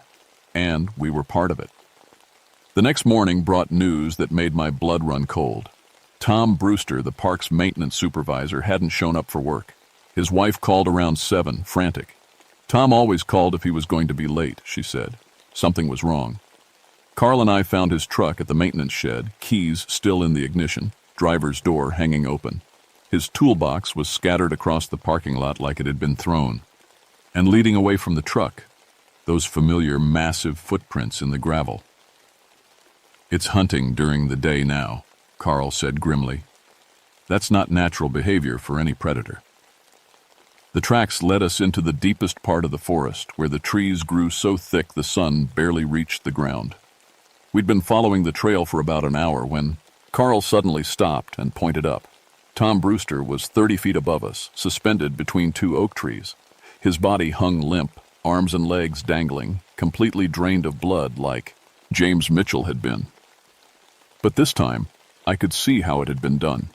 and we were part of it. The next morning brought news that made my blood run cold. Tom Brewster, the park's maintenance supervisor, hadn't shown up for work. His wife called around 7, frantic. Tom always called if he was going to be late, she said. Something was wrong. Carl and I found his truck at the maintenance shed, keys still in the ignition, driver's door hanging open. His toolbox was scattered across the parking lot like it had been thrown. And leading away from the truck, those familiar massive footprints in the gravel. "It's hunting during the day now," Carl said grimly. "That's not natural behavior for any predator." The tracks led us into the deepest part of the forest, where the trees grew so thick the sun barely reached the ground. We'd been following the trail for about an hour when Carl suddenly stopped and pointed up. Tom Brewster was 30 feet above us, suspended between two oak trees. His body hung limp, arms and legs dangling, completely drained of blood like James Mitchell had been. But this time, I could see how it had been done.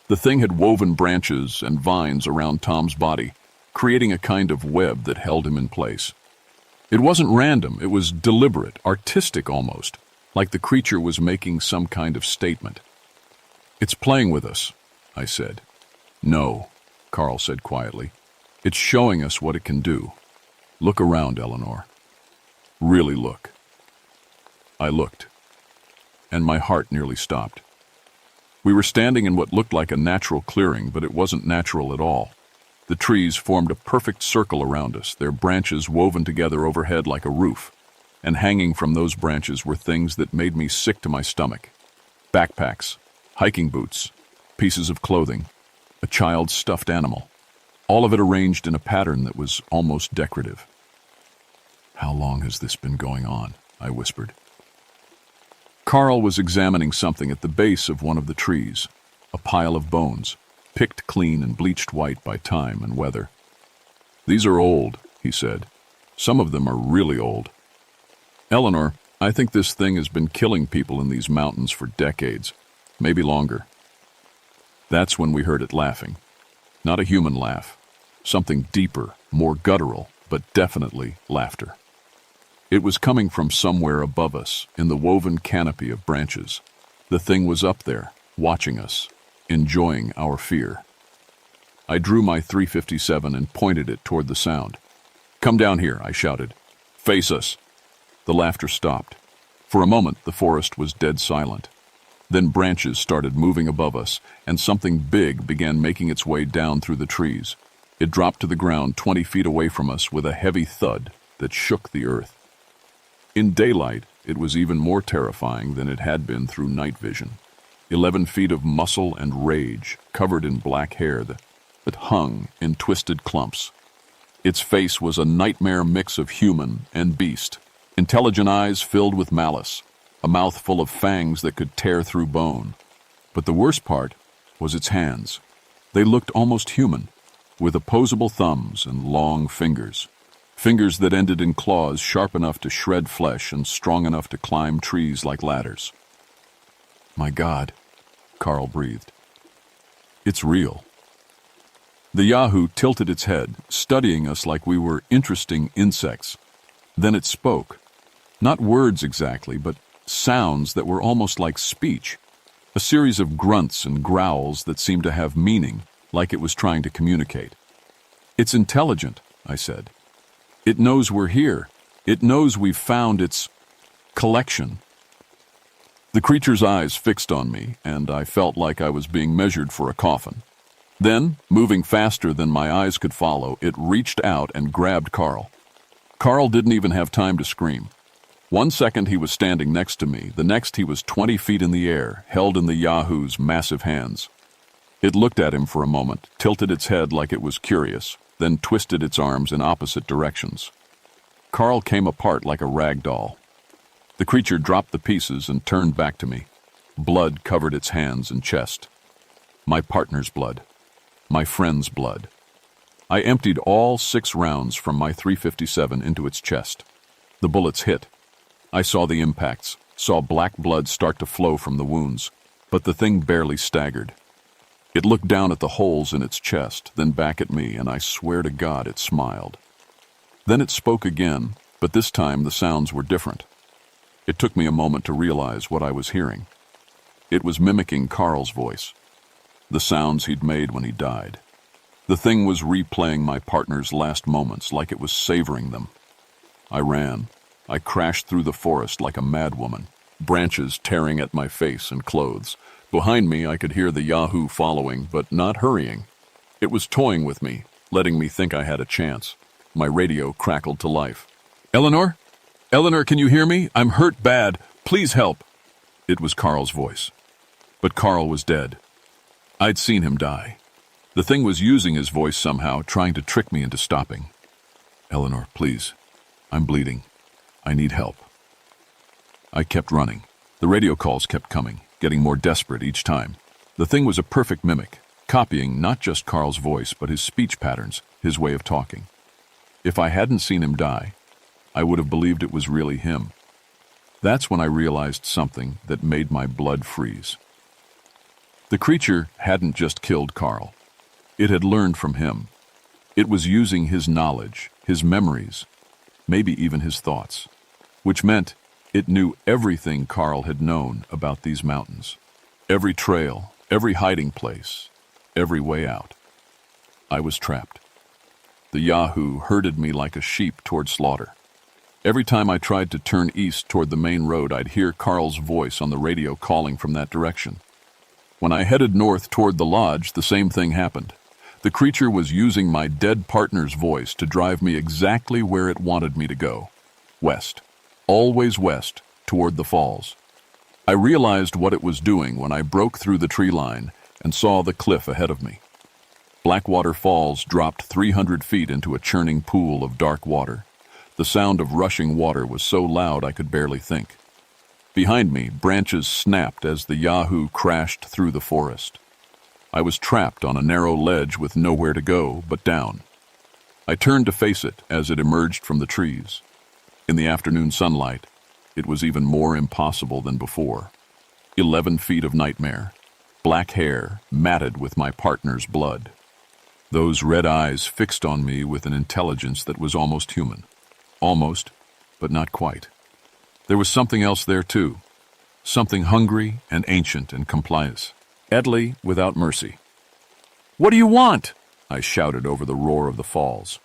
The thing had woven branches and vines around Tom's body, creating a kind of web that held him in place. It wasn't random, it was deliberate, artistic almost, like the creature was making some kind of statement. "It's playing with us," I said. "No," Carl said quietly. "It's showing us what it can do. Look around, Eleanor. Really look." I looked, and my heart nearly stopped. We were standing in what looked like a natural clearing, but it wasn't natural at all. The trees formed a perfect circle around us, their branches woven together overhead like a roof, and hanging from those branches were things that made me sick to my stomach. Backpacks, hiking boots, pieces of clothing, a child's stuffed animal, all of it arranged in a pattern that was almost decorative. "How long has this been going on?" I whispered. Carl was examining something at the base of one of the trees, a pile of bones, picked clean and bleached white by time and weather. "These are old," he said. "Some of them are really old. Eleanor, I think this thing has been killing people in these mountains for decades, maybe longer." That's when we heard it laughing. Not a human laugh. Something deeper, more guttural, but definitely laughter. It was coming from somewhere above us, in the woven canopy of branches. The thing was up there, watching us, enjoying our fear. I drew my .357 and pointed it toward the sound. "Come down here," I shouted. "Face us." The laughter stopped. For a moment, the forest was dead silent. Then branches started moving above us, and something big began making its way down through the trees. It dropped to the ground 20 feet away from us with a heavy thud that shook the earth. In daylight, it was even more terrifying than it had been through night vision. 11 feet of muscle and rage, covered in black hair that hung in twisted clumps. Its face was a nightmare mix of human and beast. Intelligent eyes filled with malice, a mouth full of fangs that could tear through bone. But the worst part was its hands. They looked almost human, with opposable thumbs and long fingers. Fingers that ended in claws sharp enough to shred flesh and strong enough to climb trees like ladders. "My God," Carl breathed. "It's real." The Yahoo tilted its head, studying us like we were interesting insects. Then it spoke. Not words exactly, but sounds that were almost like speech. A series of grunts and growls that seemed to have meaning, like it was trying to communicate. "It's intelligent," I said. "It knows we're here. It knows we've found its collection." The creature's eyes fixed on me, and I felt like I was being measured for a coffin. Then, moving faster than my eyes could follow, it reached out and grabbed Carl. Carl didn't even have time to scream. 1 second he was standing next to me, the next he was 20 feet in the air, held in the Yahoo's massive hands. It looked at him for a moment, tilted its head like it was curious, then twisted its arms in opposite directions. Carl came apart like a rag doll. The creature dropped the pieces and turned back to me. Blood covered its hands and chest. My partner's blood. My friend's blood. I emptied all 6 rounds from my .357 into its chest. The bullets hit. I saw the impacts, saw black blood start to flow from the wounds, but the thing barely staggered. It looked down at the holes in its chest, then back at me, and I swear to God it smiled. Then it spoke again, but this time the sounds were different. It took me a moment to realize what I was hearing. It was mimicking Carl's voice, the sounds he'd made when he died. The thing was replaying my partner's last moments like it was savoring them. I ran. I crashed through the forest like a madwoman, branches tearing at my face and clothes, Behind me, I could hear the Yahoo following, but not hurrying. It was toying with me, letting me think I had a chance. My radio crackled to life. "Eleanor? Eleanor, can you hear me? I'm hurt bad. Please help." It was Carl's voice. But Carl was dead. I'd seen him die. The thing was using his voice somehow, trying to trick me into stopping. "Eleanor, please. I'm bleeding. I need help." I kept running. The radio calls kept coming, getting more desperate each time. The thing was a perfect mimic, copying not just Carl's voice, but his speech patterns, his way of talking. If I hadn't seen him die, I would have believed it was really him. That's when I realized something that made my blood freeze. The creature hadn't just killed Carl. It had learned from him. It was using his knowledge, his memories, maybe even his thoughts, which meant it knew everything Carl had known about these mountains. Every trail, every hiding place, every way out. I was trapped. The Yahoo herded me like a sheep toward slaughter. Every time I tried to turn east toward the main road, I'd hear Carl's voice on the radio calling from that direction. When I headed north toward the lodge, the same thing happened. The creature was using my dead partner's voice to drive me exactly where it wanted me to go. West. Always west, toward the falls. I realized what it was doing when I broke through the tree line and saw the cliff ahead of me. Blackwater Falls dropped 300 feet into a churning pool of dark water. The sound of rushing water was so loud I could barely think. Behind me, branches snapped as the Yahoo crashed through the forest. I was trapped on a narrow ledge with nowhere to go but down. I turned to face it as it emerged from the trees. In the afternoon sunlight, it was even more impossible than before. 11 feet of nightmare, black hair matted with my partner's blood. Those red eyes fixed on me with an intelligence that was almost human. Almost, but not quite. There was something else there too. Something hungry and ancient and compliant. Deadly without mercy. "What do you want?" I shouted over the roar of the falls.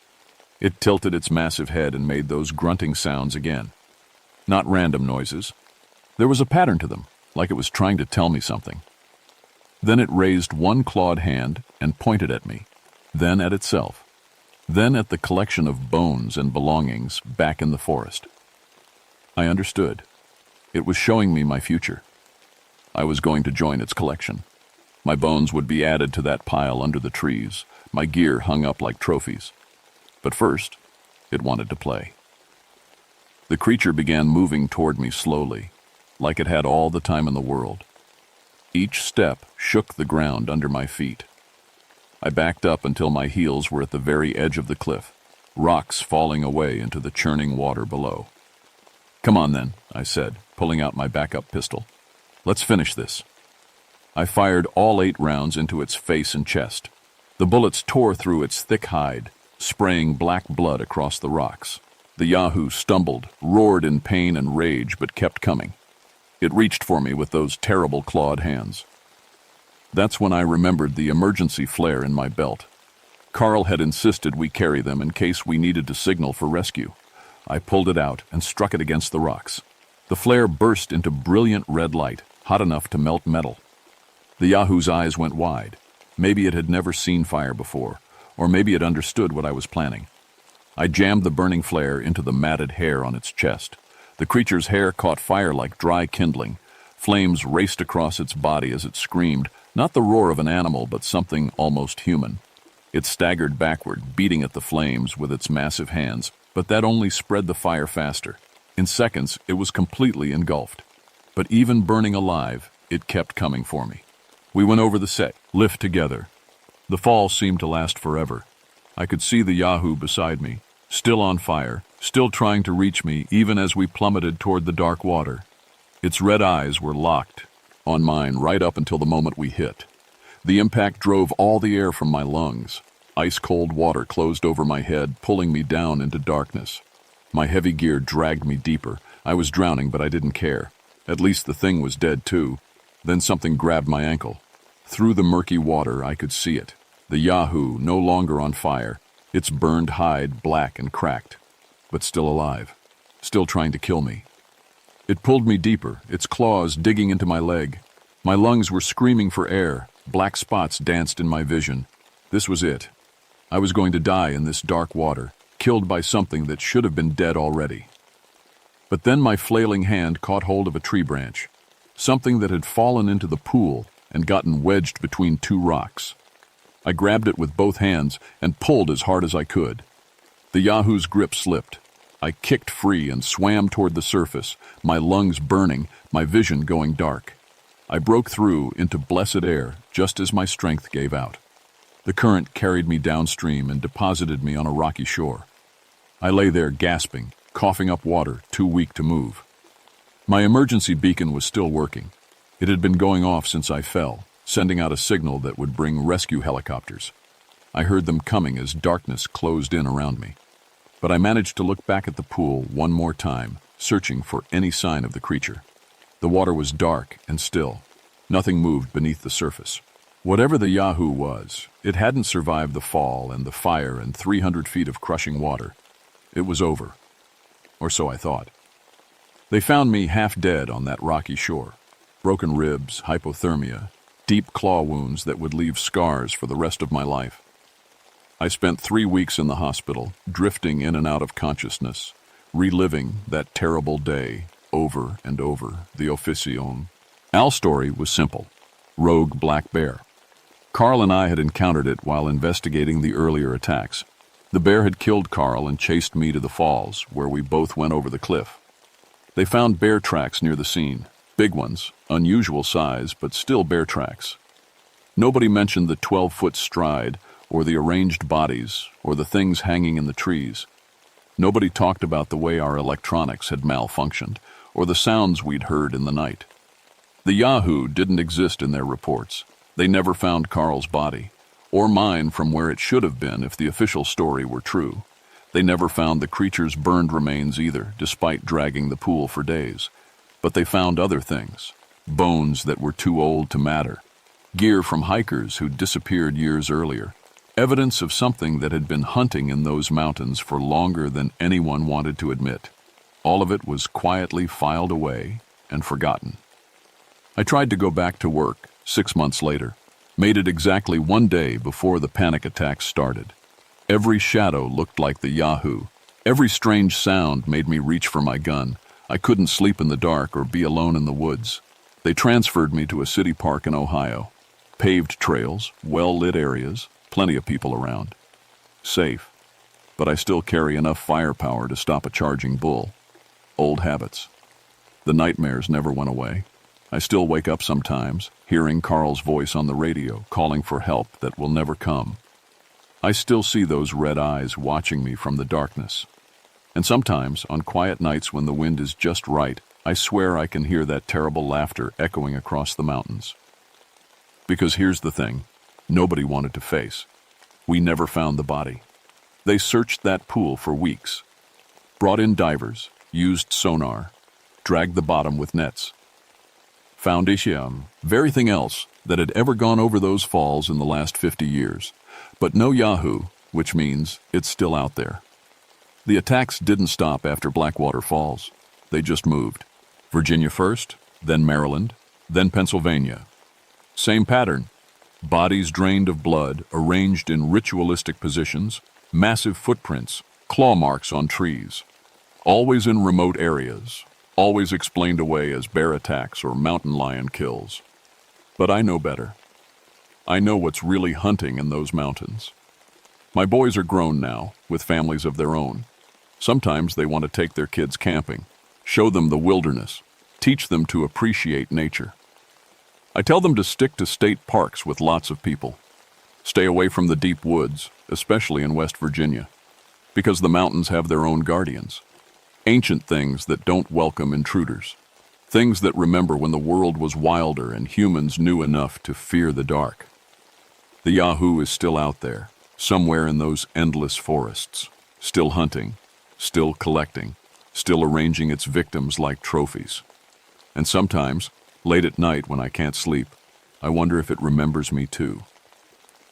It tilted its massive head and made those grunting sounds again. Not random noises. There was a pattern to them, like it was trying to tell me something. Then it raised one clawed hand and pointed at me, then at itself, then at the collection of bones and belongings back in the forest. I understood. It was showing me my future. I was going to join its collection. My bones would be added to that pile under the trees, my gear hung up like trophies. But first, it wanted to play. The creature began moving toward me slowly, like it had all the time in the world. Each step shook the ground under my feet. I backed up until my heels were at the very edge of the cliff, rocks falling away into the churning water below. "Come on then," I said, pulling out my backup pistol. "Let's finish this." I fired all 8 rounds into its face and chest. The bullets tore through its thick hide, spraying black blood across the rocks. The Yahoo stumbled, roared in pain and rage, but kept coming. It reached for me with those terrible clawed hands. That's when I remembered the emergency flare in my belt. Carl had insisted we carry them in case we needed to signal for rescue. I pulled it out and struck it against the rocks. The flare burst into brilliant red light, hot enough to melt metal. The Yahoo's eyes went wide. Maybe it had never seen fire before, or maybe it understood what I was planning. I jammed the burning flare into the matted hair on its chest. The creature's hair caught fire like dry kindling. Flames raced across its body as it screamed, not the roar of an animal, but something almost human. It staggered backward, beating at the flames with its massive hands, but that only spread the fire faster. In seconds, it was completely engulfed. But even burning alive, it kept coming for me. We went over the set, lift together. The fall seemed to last forever. I could see the Yahoo beside me, still on fire, still trying to reach me even as we plummeted toward the dark water. Its red eyes were locked on mine right up until the moment we hit. The impact drove all the air from my lungs. Ice-cold water closed over my head, pulling me down into darkness. My heavy gear dragged me deeper. I was drowning, but I didn't care. At least the thing was dead too. Then something grabbed my ankle. Through the murky water, I could see it. The Yahoo, no longer on fire, its burned hide black and cracked, but still alive, still trying to kill me. It pulled me deeper, its claws digging into my leg. My lungs were screaming for air. Black spots danced in my vision. This was it. I was going to die in this dark water, killed by something that should have been dead already. But then my flailing hand caught hold of a tree branch, something that had fallen into the pool and gotten wedged between two rocks. I grabbed it with both hands and pulled as hard as I could. The Yahoo's grip slipped. I kicked free and swam toward the surface, my lungs burning, my vision going dark. I broke through into blessed air just as my strength gave out. The current carried me downstream and deposited me on a rocky shore. I lay there gasping, coughing up water, too weak to move. My emergency beacon was still working. It had been going off since I fell, sending out a signal that would bring rescue helicopters. I heard them coming as darkness closed in around me. But I managed to look back at the pool one more time, searching for any sign of the creature. The water was dark and still. Nothing moved beneath the surface. Whatever the Yahoo was, it hadn't survived the fall and the fire and 300 feet of crushing water. It was over. Or so I thought. They found me half dead on that rocky shore. Broken ribs, hypothermia, deep claw wounds that would leave scars for the rest of my life. I spent 3 weeks in the hospital, drifting in and out of consciousness, reliving that terrible day over and over, the Officion. Al's story was simple. Rogue black bear. Carl and I had encountered it while investigating the earlier attacks. The bear had killed Carl and chased me to the falls, where we both went over the cliff. They found bear tracks near the scene. Big ones, unusual size, but still bear tracks. Nobody mentioned the 12-foot stride, or the arranged bodies, or the things hanging in the trees. Nobody talked about the way our electronics had malfunctioned, or the sounds we'd heard in the night. The Yahoo didn't exist in their reports. They never found Carl's body, or mine from where it should have been if the official story were true. They never found the creature's burned remains either, despite dragging the pool for days. But they found other things. Bones that were too old to matter. Gear from hikers who'd disappeared years earlier. Evidence of something that had been hunting in those mountains for longer than anyone wanted to admit. All of it was quietly filed away and forgotten. I tried to go back to work 6 months later. Made it exactly 1 day before the panic attacks started. Every shadow looked like the Yahoo. Every strange sound made me reach for my gun. I couldn't sleep in the dark or be alone in the woods. They transferred me to a city park in Ohio. Paved trails, well-lit areas, plenty of people around. Safe, but I still carry enough firepower to stop a charging bull. Old habits. The nightmares never went away. I still wake up sometimes, hearing Carl's voice on the radio, calling for help that will never come. I still see those red eyes watching me from the darkness. And sometimes, on quiet nights when the wind is just right, I swear I can hear that terrible laughter echoing across the mountains. Because here's the thing, nobody wanted to face. We never found the body. They searched that pool for weeks. Brought in divers, used sonar, dragged the bottom with nets. Found everything else that had ever gone over those falls in the last 50 years. But no Yahoo, which means it's still out there. The attacks didn't stop after Blackwater Falls. They just moved. Virginia first, then Maryland, then Pennsylvania. Same pattern. Bodies drained of blood, arranged in ritualistic positions, massive footprints, claw marks on trees. Always in remote areas. Always explained away as bear attacks or mountain lion kills. But I know better. I know what's really hunting in those mountains. My boys are grown now, with families of their own. Sometimes they want to take their kids camping, show them the wilderness, teach them to appreciate nature. I tell them to stick to state parks with lots of people. Stay away from the deep woods, especially in West Virginia, because the mountains have their own guardians. Ancient things that don't welcome intruders. Things that remember when the world was wilder and humans knew enough to fear the dark. The Yahoo is still out there, somewhere in those endless forests, still hunting, still collecting, still arranging its victims like trophies. And sometimes, late at night when I can't sleep, I wonder if it remembers me too.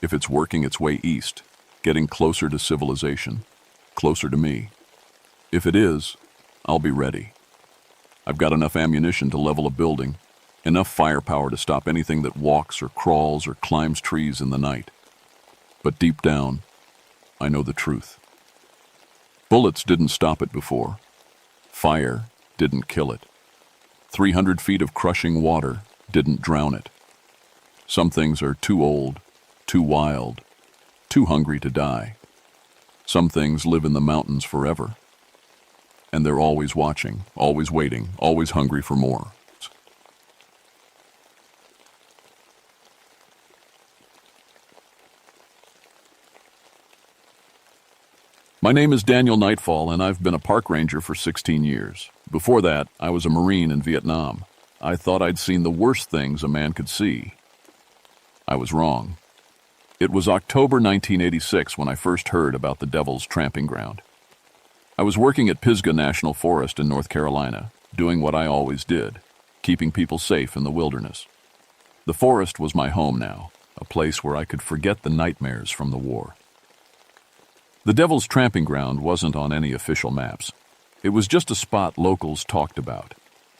If it's working its way east, getting closer to civilization, closer to me. If it is, I'll be ready. I've got enough ammunition to level a building, Enough firepower to stop anything that walks or crawls or climbs trees in the night. But deep down, I know the truth. Bullets didn't stop it before. Fire didn't kill it. 300 feet of crushing water didn't drown it. Some things are too old, too wild, too hungry to die. Some things live in the mountains forever. And they're always watching, always waiting, always hungry for more. My name is Daniel Nightfall, and I've been a park ranger for 16 years. Before that, I was a Marine in Vietnam. I thought I'd seen the worst things a man could see. I was wrong. It was October 1986 when I first heard about the Devil's Tramping Ground. I was working at Pisgah National Forest in North Carolina, doing what I always did, keeping people safe in the wilderness. The forest was my home now, a place where I could forget the nightmares from the war. The Devil's Tramping Ground wasn't on any official maps. It was just a spot locals talked about.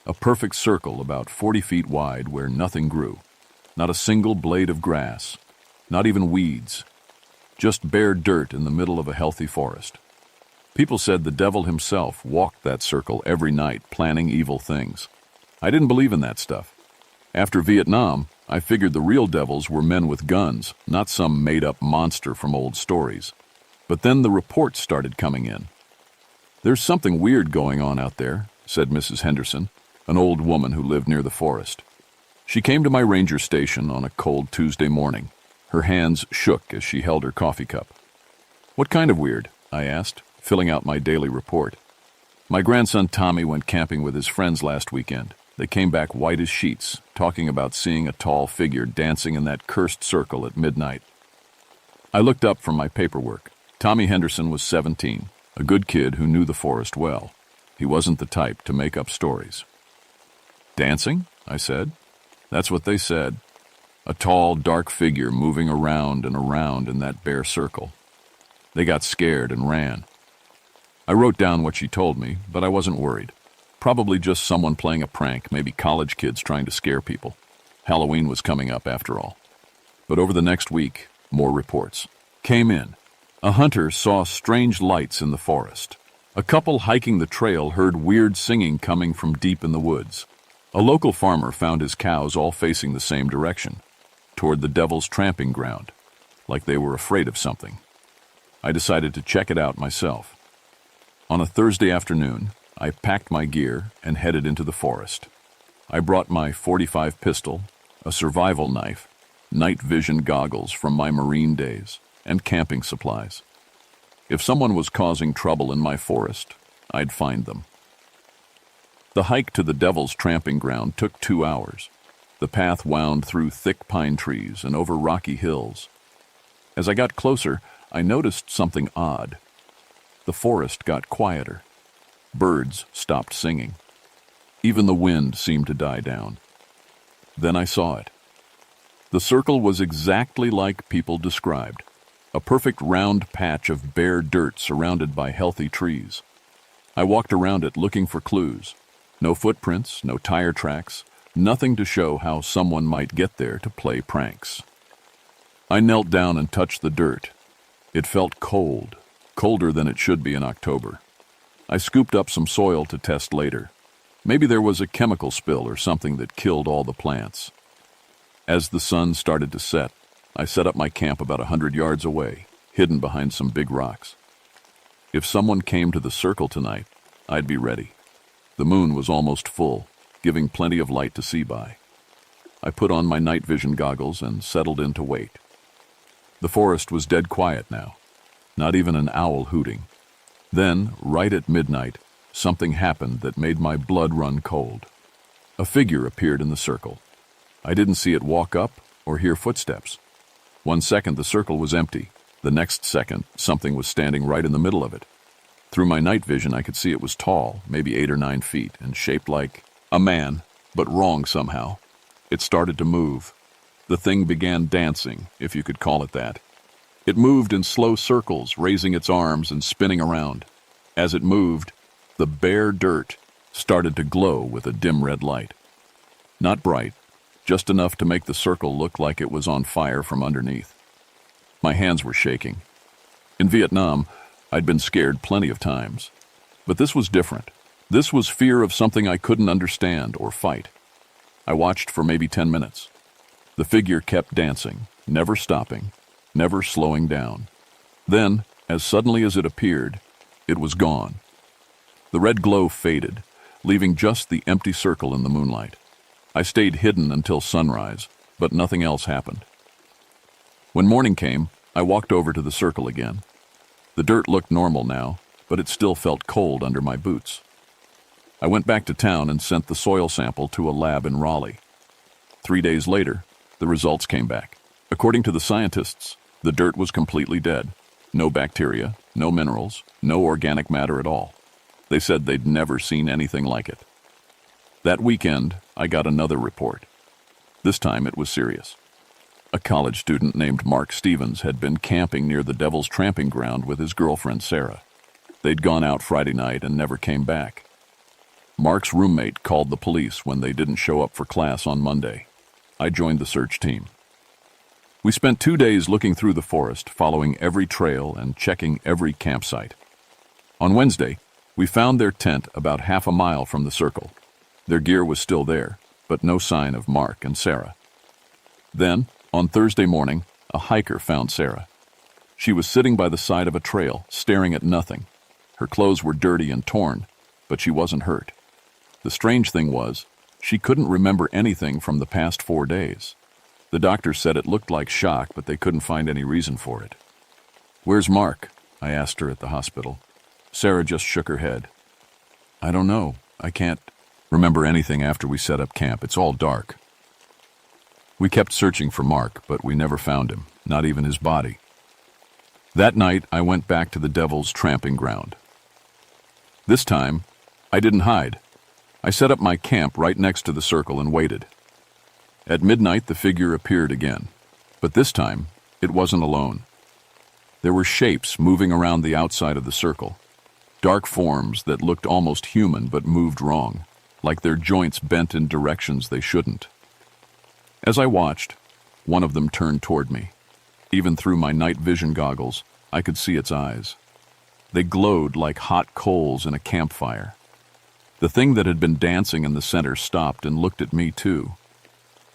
A perfect circle about 40 feet wide where nothing grew. Not a single blade of grass. Not even weeds. Just bare dirt in the middle of a healthy forest. People said the devil himself walked that circle every night planning evil things. I didn't believe in that stuff. After Vietnam, I figured the real devils were men with guns, not some made-up monster from old stories. But then the reports started coming in. "There's something weird going on out there," said Mrs. Henderson, an old woman who lived near the forest. She came to my ranger station on a cold Tuesday morning. Her hands shook as she held her coffee cup. "What kind of weird?" I asked, filling out my daily report. "My grandson Tommy went camping with his friends last weekend. They came back white as sheets, talking about seeing a tall figure dancing in that cursed circle at midnight." I looked up from my paperwork. Tommy Henderson was 17, a good kid who knew the forest well. He wasn't the type to make up stories. "Dancing?" I said. "That's what they said. A tall, dark figure moving around and around in that bare circle." They got scared and ran. I wrote down what she told me, but I wasn't worried. Probably just someone playing a prank, maybe college kids trying to scare people. Halloween was coming up after all. But over the next week, more reports came in. A hunter saw strange lights in the forest. A couple hiking the trail heard weird singing coming from deep in the woods. A local farmer found his cows all facing the same direction, toward the Devil's Tramping Ground, like they were afraid of something. I decided to check it out myself. On a Thursday afternoon, I packed my gear and headed into the forest. I brought my .45 pistol, a survival knife, night vision goggles from my Marine days, and camping supplies. If someone was causing trouble in my forest, I'd find them. The hike to the Devil's Tramping Ground took 2 hours. The path wound through thick pine trees and over rocky hills. As I got closer, I noticed something odd. The forest got quieter. Birds stopped singing. Even the wind seemed to die down. Then I saw it. The circle was exactly like people described. A perfect round patch of bare dirt surrounded by healthy trees. I walked around it looking for clues. No footprints, no tire tracks, nothing to show how someone might get there to play pranks. I knelt down and touched the dirt. It felt cold, colder than it should be in October. I scooped up some soil to test later. Maybe there was a chemical spill or something that killed all the plants. As the sun started to set, I set up my camp about 100 yards away, hidden behind some big rocks. If someone came to the circle tonight, I'd be ready. The moon was almost full, giving plenty of light to see by. I put on my night vision goggles and settled in to wait. The forest was dead quiet now, not even an owl hooting. Then, right at midnight, something happened that made my blood run cold. A figure appeared in the circle. I didn't see it walk up or hear footsteps. 1 second, the circle was empty. The next second, something was standing right in the middle of it. Through my night vision, I could see it was tall, maybe 8 or 9 feet, and shaped like a man, but wrong somehow. It started to move. The thing began dancing, if you could call it that. It moved in slow circles, raising its arms and spinning around. As it moved, the bare dirt started to glow with a dim red light. Not bright, just enough to make the circle look like it was on fire from underneath. My hands were shaking. In Vietnam, I'd been scared plenty of times. But this was different. This was fear of something I couldn't understand or fight. I watched for maybe 10 minutes. The figure kept dancing, never stopping, never slowing down. Then, as suddenly as it appeared, it was gone. The red glow faded, leaving just the empty circle in the moonlight. I stayed hidden until sunrise, but nothing else happened. When morning came, I walked over to the circle again. The dirt looked normal now, but it still felt cold under my boots. I went back to town and sent the soil sample to a lab in Raleigh. 3 days later, the results came back. According to the scientists, the dirt was completely dead. No bacteria, no minerals, no organic matter at all. They said they'd never seen anything like it. That weekend, I got another report. This time it was serious. A college student named Mark Stevens had been camping near the Devil's Tramping Ground with his girlfriend Sarah. They'd gone out Friday night and never came back. Mark's roommate called the police when they didn't show up for class on Monday. I joined the search team. We spent 2 days looking through the forest, following every trail and checking every campsite. On Wednesday, we found their tent about half a mile from the circle. Their gear was still there, but no sign of Mark and Sarah. Then, on Thursday morning, a hiker found Sarah. She was sitting by the side of a trail, staring at nothing. Her clothes were dirty and torn, but she wasn't hurt. The strange thing was, she couldn't remember anything from the past 4 days. The doctor said it looked like shock, but they couldn't find any reason for it. "Where's Mark?" I asked her at the hospital. Sarah just shook her head. "I don't know. I can't remember anything after we set up camp. It's all dark." We kept searching for Mark, but we never found him, not even his body. That night, I went back to the Devil's Tramping Ground. This time, I didn't hide. I set up my camp right next to the circle and waited. At midnight, the figure appeared again, but this time, it wasn't alone. There were shapes moving around the outside of the circle, dark forms that looked almost human but moved wrong, like their joints bent in directions they shouldn't. As I watched, one of them turned toward me. Even through my night vision goggles, I could see its eyes. They glowed like hot coals in a campfire. The thing that had been dancing in the center stopped and looked at me too.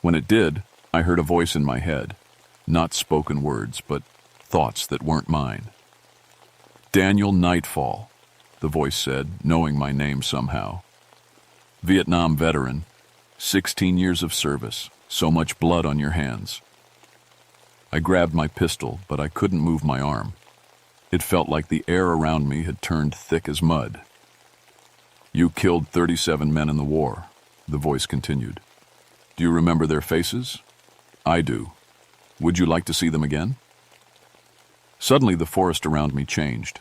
When it did, I heard a voice in my head, not spoken words, but thoughts that weren't mine. "Daniel Nightfall," the voice said, knowing my name somehow. "Vietnam veteran, 16 years of service, so much blood on your hands." I grabbed my pistol, but I couldn't move my arm. It felt like the air around me had turned thick as mud. "You killed 37 men in the war," the voice continued. "Do you remember their faces? I do. Would you like to see them again?" Suddenly, the forest around me changed.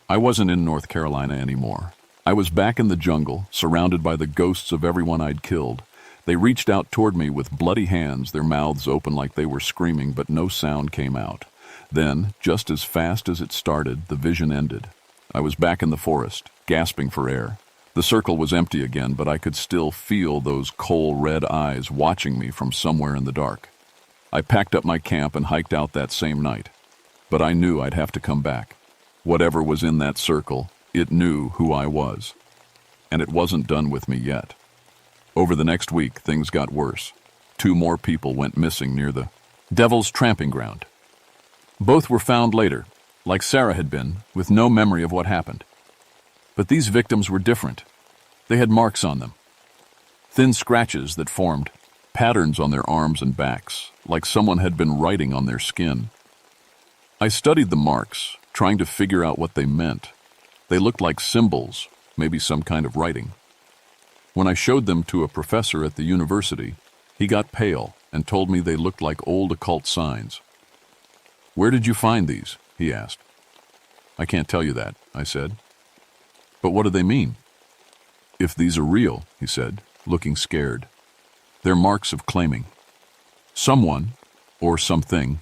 I wasn't in North Carolina anymore. I was back in the jungle, surrounded by the ghosts of everyone I'd killed. They reached out toward me with bloody hands, their mouths open like they were screaming, but no sound came out. Then, just as fast as it started, the vision ended. I was back in the forest, gasping for air. The circle was empty again, but I could still feel those coal red eyes watching me from somewhere in the dark. I packed up my camp and hiked out that same night. But I knew I'd have to come back. Whatever was in that circle, it knew who I was. And it wasn't done with me yet. Over the next week, things got worse. 2 more people went missing near the Devil's Tramping Ground. Both were found later, like Sarah had been, with no memory of what happened. But these victims were different. They had marks on them. Thin scratches that formed patterns on their arms and backs, like someone had been writing on their skin. I studied the marks, trying to figure out what they meant. They looked like symbols, maybe some kind of writing. When I showed them to a professor at the university, he got pale and told me they looked like old occult signs. "Where did you find these?" he asked. "I can't tell you that," I said. "But what do they mean?" "If these are real," he said, looking scared, "they're marks of claiming. Someone, or something,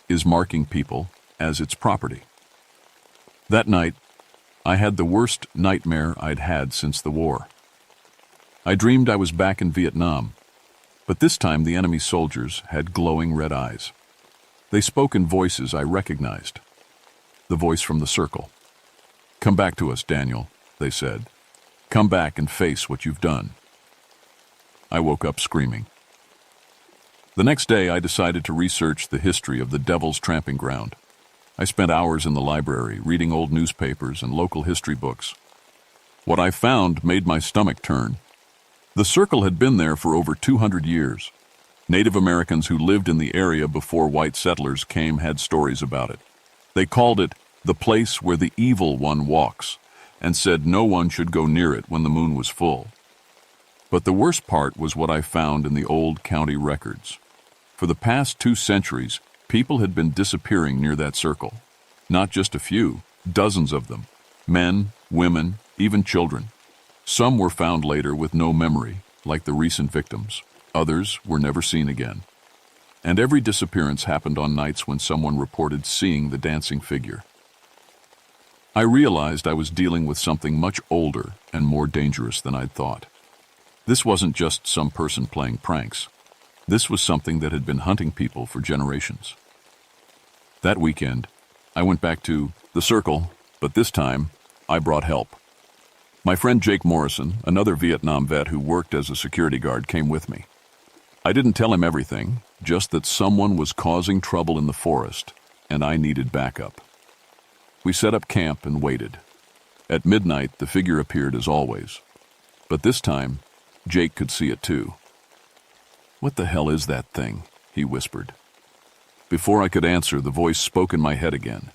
is marking people as its property." That night, I had the worst nightmare I'd had since the war. I dreamed I was back in Vietnam, But this time the enemy soldiers had glowing red eyes. They spoke in voices I recognized. The voice from the circle. "Come back to us, Daniel," they said. "Come back and face what you've done." I woke up screaming. The next day I decided to research the history of the Devil's Tramping Ground. I spent hours in the library reading old newspapers and local history books. What I found made my stomach turn. The circle had been there for over 200 years. Native Americans who lived in the area before white settlers came had stories about it. They called it the place where the evil one walks, and said no one should go near it when the moon was full. But the worst part was what I found in the old county records. For the past 2 centuries, people had been disappearing near that circle. Not just a few, dozens of them. Men, women, even children. Some were found later with no memory, like the recent victims. Others were never seen again. And every disappearance happened on nights when someone reported seeing the dancing figure. I realized I was dealing with something much older and more dangerous than I'd thought. This wasn't just some person playing pranks. This was something that had been hunting people for generations. That weekend, I went back to the circle, but this time, I brought help. My friend Jake Morrison, another Vietnam vet who worked as a security guard, came with me. I didn't tell him everything, just that someone was causing trouble in the forest, and I needed backup. We set up camp and waited. At midnight, the figure appeared as always. But this time, Jake could see it too. "What the hell is that thing?" he whispered. Before I could answer, the voice spoke in my head again.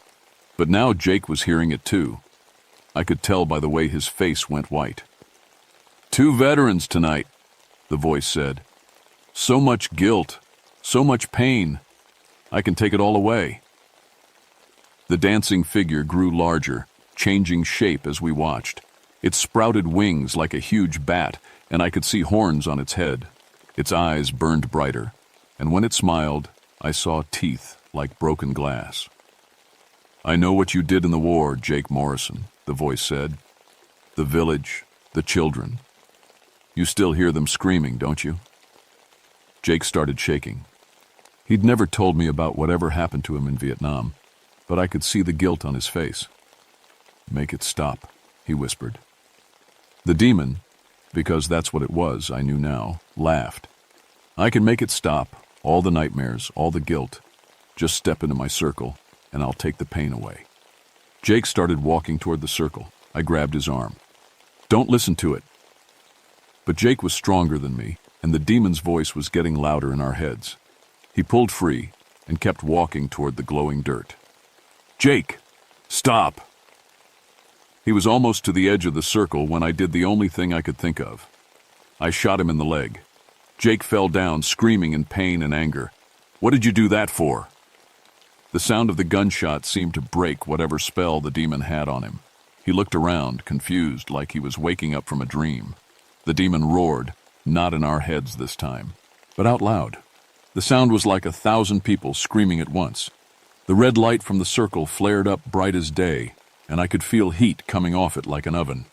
But now Jake was hearing it too. I could tell by the way his face went white. "2 veterans tonight," the voice said. "So much guilt, so much pain. I can take it all away." The dancing figure grew larger, changing shape as we watched. It sprouted wings like a huge bat, and I could see horns on its head. Its eyes burned brighter, and when it smiled, I saw teeth like broken glass. "I know what you did in the war, Jake Morrison," the voice said. "The village, the children. You still hear them screaming, don't you?" Jake started shaking. He'd never told me about whatever happened to him in Vietnam, but I could see the guilt on his face. "Make it stop," he whispered. The demon, because that's what it was, I knew now, laughed. "I can make it stop, all the nightmares, all the guilt. Just step into my circle, and I'll take the pain away." Jake started walking toward the circle. I grabbed his arm. "Don't listen to it." But Jake was stronger than me, and the demon's voice was getting louder in our heads. He pulled free and kept walking toward the glowing dirt. "Jake, stop!" He was almost to the edge of the circle when I did the only thing I could think of. I shot him in the leg. Jake fell down, screaming in pain and anger. "What did you do that for?" The sound of the gunshot seemed to break whatever spell the demon had on him. He looked around, confused, like he was waking up from a dream. The demon roared, not in our heads this time, but out loud. The sound was like 1,000 people screaming at once. The red light from the circle flared up bright as day, and I could feel heat coming off it like an oven.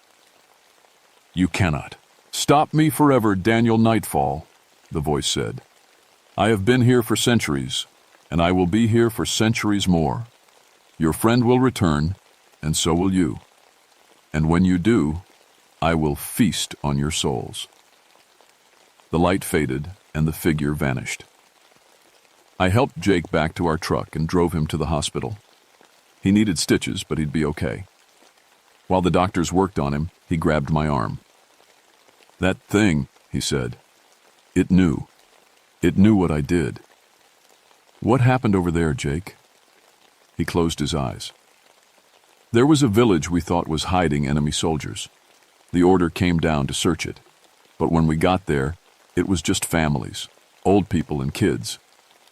"You cannot stop me forever, Daniel Nightfall," the voice said. "I have been here for centuries, and I will be here for centuries more. Your friend will return, and so will you. And when you do, I will feast on your souls." The light faded, and the figure vanished. I helped Jake back to our truck and drove him to the hospital. He needed stitches, but he'd be okay. While the doctors worked on him, he grabbed my arm. "That thing," he said. It knew. It knew what I did." "What happened over there, Jake?" He closed his eyes. "There was a village we thought was hiding enemy soldiers. The order came down to search it. But when we got there, it was just families, old people and kids.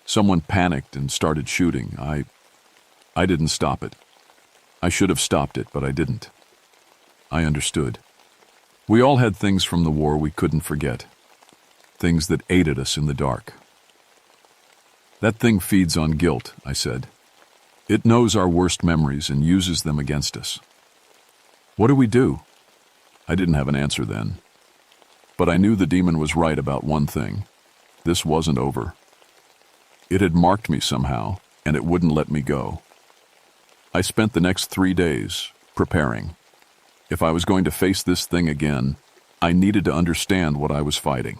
Someone panicked and started shooting. I didn't stop it. I should have stopped it, but I didn't." I understood. We all had things from the war we couldn't forget. Things that ate at us in the dark. "That thing feeds on guilt," I said. "It knows our worst memories and uses them against us." "What do we do?" I didn't have an answer then. But I knew the demon was right about one thing. This wasn't over. It had marked me somehow, and it wouldn't let me go. I spent the next 3 days preparing. If I was going to face this thing again, I needed to understand what I was fighting.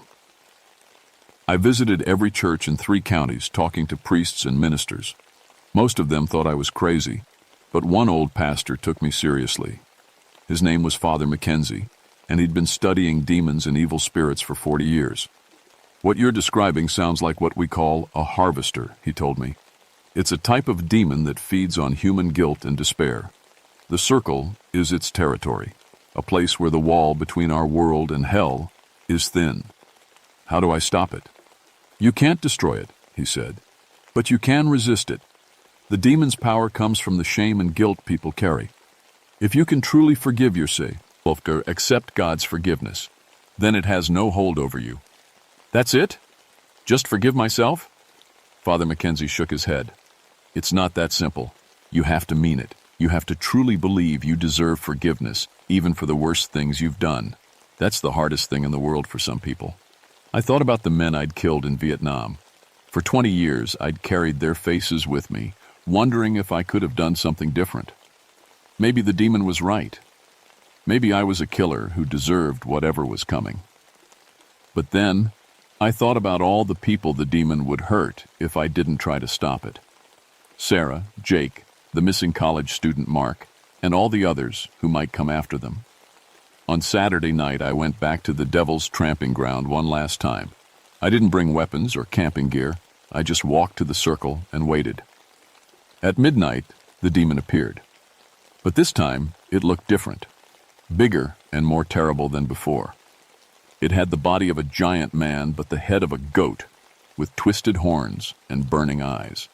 I visited every church in 3 counties talking to priests and ministers. Most of them thought I was crazy, but one old pastor took me seriously. His name was Father Mackenzie, and he'd been studying demons and evil spirits for 40 years. What you're describing sounds like what we call a harvester, he told me. It's a type of demon that feeds on human guilt and despair. The circle is its territory, a place where the wall between our world and hell is thin. How do I stop it? You can't destroy it, he said, but you can resist it. The demon's power comes from the shame and guilt people carry. If you can truly forgive yourself, accept God's forgiveness, then it has no hold over you. That's it? Just forgive myself? Father Mackenzie shook his head. It's not that simple. You have to mean it. You have to truly believe you deserve forgiveness, even for the worst things you've done. That's the hardest thing in the world for some people. I thought about the men I'd killed in Vietnam. For 20 years, I'd carried their faces with me, wondering if I could have done something different. Maybe the demon was right. Maybe I was a killer who deserved whatever was coming. But then, I thought about all the people the demon would hurt if I didn't try to stop it. Sarah, Jake, the missing college student Mark, and all the others who might come after them. On Saturday night, I went back to the Devil's Tramping Ground one last time. I didn't bring weapons or camping gear. I just walked to the circle and waited. At midnight, the demon appeared. But this time, it looked different. Bigger and more terrible than before. It had the body of a giant man, but the head of a goat, with twisted horns and burning eyes.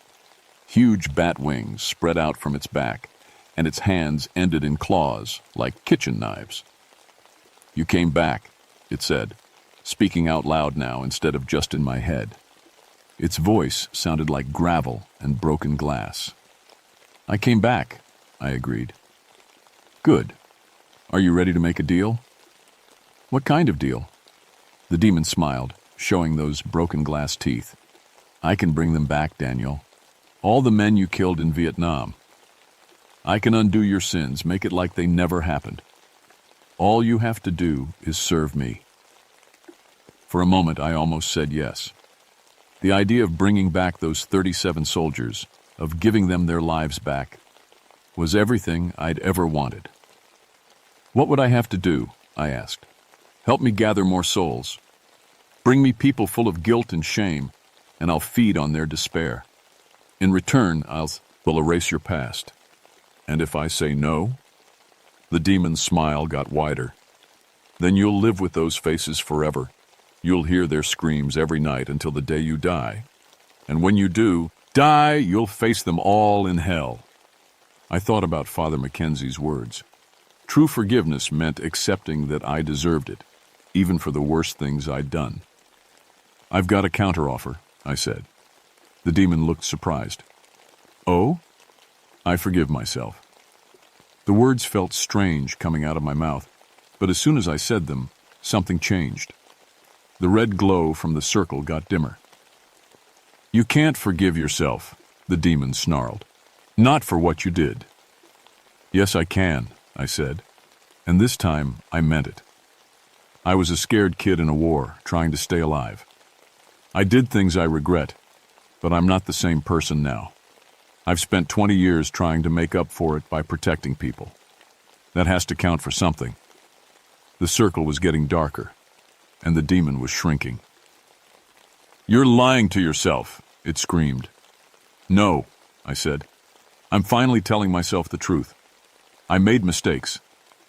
Huge bat wings spread out from its back, and its hands ended in claws like kitchen knives. You came back, it said, speaking out loud now instead of just in my head. Its voice sounded like gravel and broken glass. I came back, I agreed. Good. Are you ready to make a deal? What kind of deal? The demon smiled, showing those broken glass teeth. I can bring them back, Daniel. All the men you killed in Vietnam. I can undo your sins, make it like they never happened. All you have to do is serve me. For a moment, I almost said yes. The idea of bringing back those 37 soldiers, of giving them their lives back, was everything I'd ever wanted. What would I have to do? I asked. Help me gather more souls. Bring me people full of guilt and shame, and I'll feed on their despair. In return, will erase your past. And if I say no? The demon's smile got wider. Then you'll live with those faces forever. You'll hear their screams every night until the day you die. And when you do die, you'll face them all in hell. I thought about Father Mackenzie's words. True forgiveness meant accepting that I deserved it, even for the worst things I'd done. I've got a counteroffer, I said. The demon looked surprised. Oh? I forgive myself. The words felt strange coming out of my mouth, but as soon as I said them, something changed. The red glow from the circle got dimmer. You can't forgive yourself, the demon snarled. Not for what you did. Yes, I can, I said, and this time I meant it. I was a scared kid in a war, trying to stay alive. I did things I regret, but I'm not the same person now. I've spent 20 years trying to make up for it by protecting people. That has to count for something. The circle was getting darker, and the demon was shrinking. You're lying to yourself, it screamed. No, I said. I'm finally telling myself the truth. I made mistakes,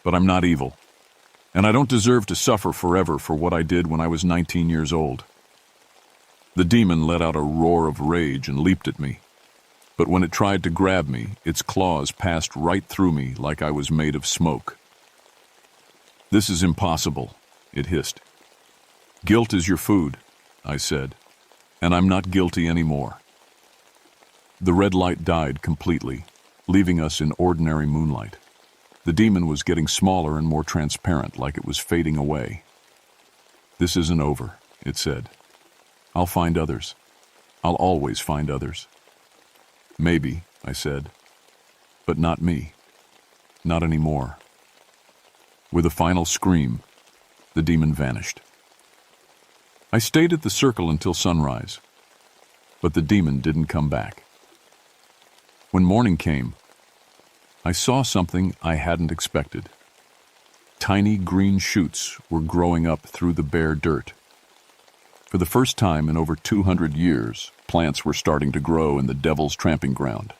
but I'm not evil. And I don't deserve to suffer forever for what I did when I was 19 years old. The demon let out a roar of rage and leaped at me. But when it tried to grab me, its claws passed right through me like I was made of smoke. This is impossible, it hissed. Guilt is your food, I said, and I'm not guilty anymore. The red light died completely, leaving us in ordinary moonlight. The demon was getting smaller and more transparent, like it was fading away. This isn't over, it said. I'll find others. I'll always find others. Maybe, I said, but not me. Not anymore. With a final scream, the demon vanished. I stayed at the circle until sunrise, but the demon didn't come back. When morning came, I saw something I hadn't expected. Tiny green shoots were growing up through the bare dirt. For the first time in over 200 years, plants were starting to grow in the devil's tramping ground.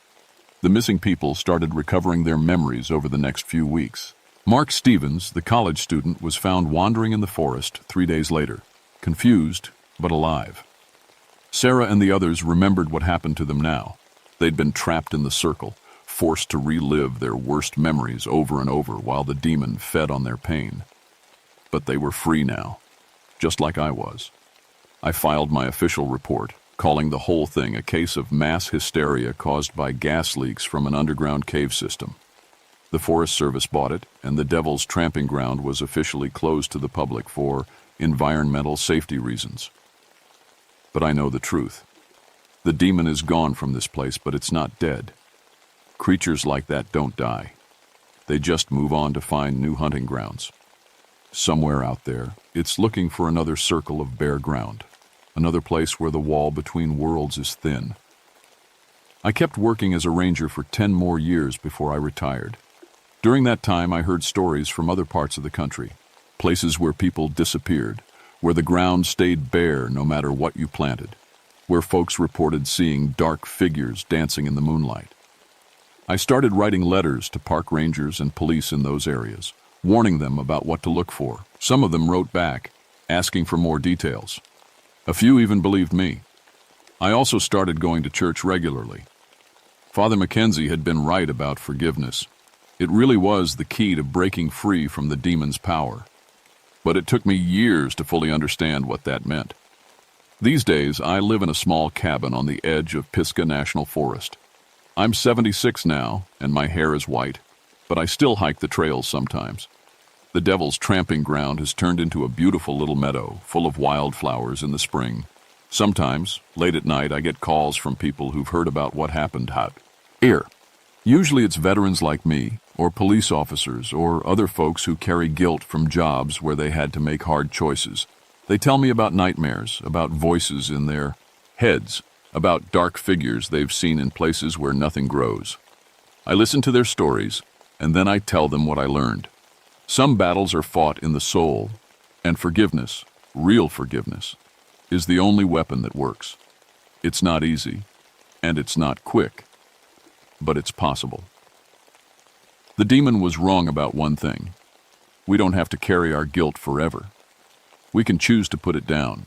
The missing people started recovering their memories over the next few weeks. Mark Stevens, the college student, was found wandering in the forest 3 days later, confused but alive. Sarah and the others remembered what happened to them now. They'd been trapped in the circle, forced to relive their worst memories over and over while the demon fed on their pain. But they were free now, just like I was. I filed my official report, calling the whole thing a case of mass hysteria caused by gas leaks from an underground cave system. The Forest Service bought it, and the Devil's Tramping Ground was officially closed to the public for environmental safety reasons. But I know the truth. The demon is gone from this place, but it's not dead. Creatures like that don't die. They just move on to find new hunting grounds. Somewhere out there, it's looking for another circle of bare ground, another place where the wall between worlds is thin. I kept working as a ranger for 10 more years before I retired. During that time, I heard stories from other parts of the country, places where people disappeared, where the ground stayed bare no matter what you planted, where folks reported seeing dark figures dancing in the moonlight. I started writing letters to park rangers and police in those areas, warning them about what to look for. Some of them wrote back, asking for more details. A few even believed me. I also started going to church regularly. Father Mackenzie had been right about forgiveness. It really was the key to breaking free from the demon's power. But it took me years to fully understand what that meant. These days, I live in a small cabin on the edge of Pisgah National Forest. I'm 76 now, and my hair is white, but I still hike the trails sometimes. The Devil's Tramping Ground has turned into a beautiful little meadow full of wildflowers in the spring. Sometimes, late at night, I get calls from people who've heard about what happened out here. Usually it's veterans like me, or police officers, or other folks who carry guilt from jobs where they had to make hard choices. They tell me about nightmares, about voices in their heads, about dark figures they've seen in places where nothing grows. I listen to their stories, and then I tell them what I learned. Some battles are fought in the soul, and forgiveness, real forgiveness, is the only weapon that works. It's not easy, and it's not quick, but it's possible. The demon was wrong about one thing. We don't have to carry our guilt forever. We can choose to put it down.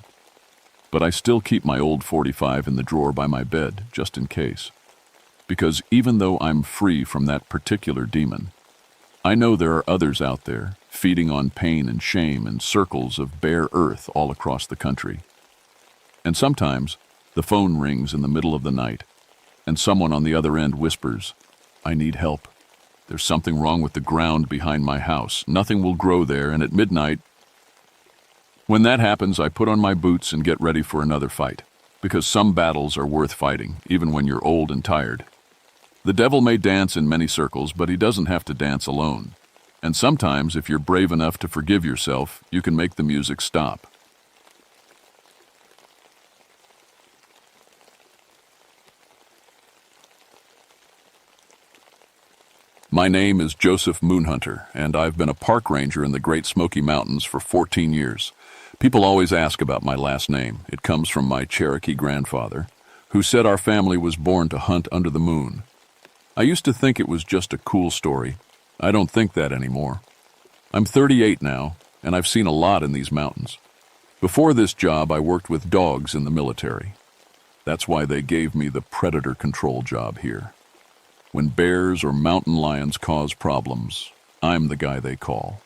But I still keep my old 45 in the drawer by my bed, just in case. Because even though I'm free from that particular demon, I know there are others out there feeding on pain and shame in circles of bare earth all across the country. And sometimes the phone rings in the middle of the night, and someone on the other end whispers, "I need help. There's something wrong with the ground behind my house. Nothing will grow there, and at midnight..." When that happens, I put on my boots and get ready for another fight, because some battles are worth fighting, even when you're old and tired. The devil may dance in many circles, but he doesn't have to dance alone. And sometimes, if you're brave enough to forgive yourself, you can make the music stop. My name is Joseph Moonhunter, and I've been a park ranger in the Great Smoky Mountains for 14 years. People always ask about my last name. It comes from my Cherokee grandfather, who said our family was born to hunt under the moon. I used to think it was just a cool story. I don't think that anymore. I'm 38 now, and I've seen a lot in these mountains. Before this job, I worked with dogs in the military. That's why they gave me the predator control job here. When bears or mountain lions cause problems, I'm the guy they call.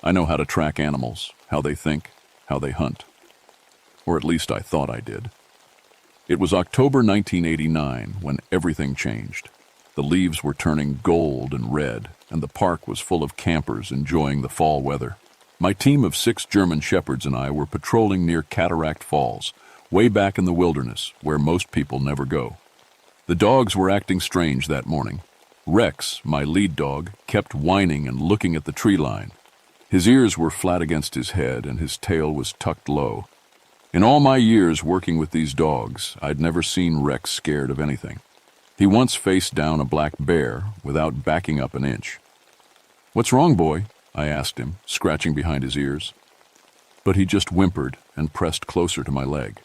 I know how to track animals, how they think, how they hunt. Or at least I thought I did. It was October 1989 when everything changed. The leaves were turning gold and red, and the park was full of campers enjoying the fall weather. My team of 6 German shepherds and I were patrolling near Cataract Falls, way back in the wilderness, where most people never go. The dogs were acting strange that morning. Rex, my lead dog, kept whining and looking at the tree line. His ears were flat against his head and his tail was tucked low. In all my years working with these dogs, I'd never seen Rex scared of anything. He once faced down a black bear without backing up an inch. "What's wrong, boy?" I asked him, scratching behind his ears. But he just whimpered and pressed closer to my leg.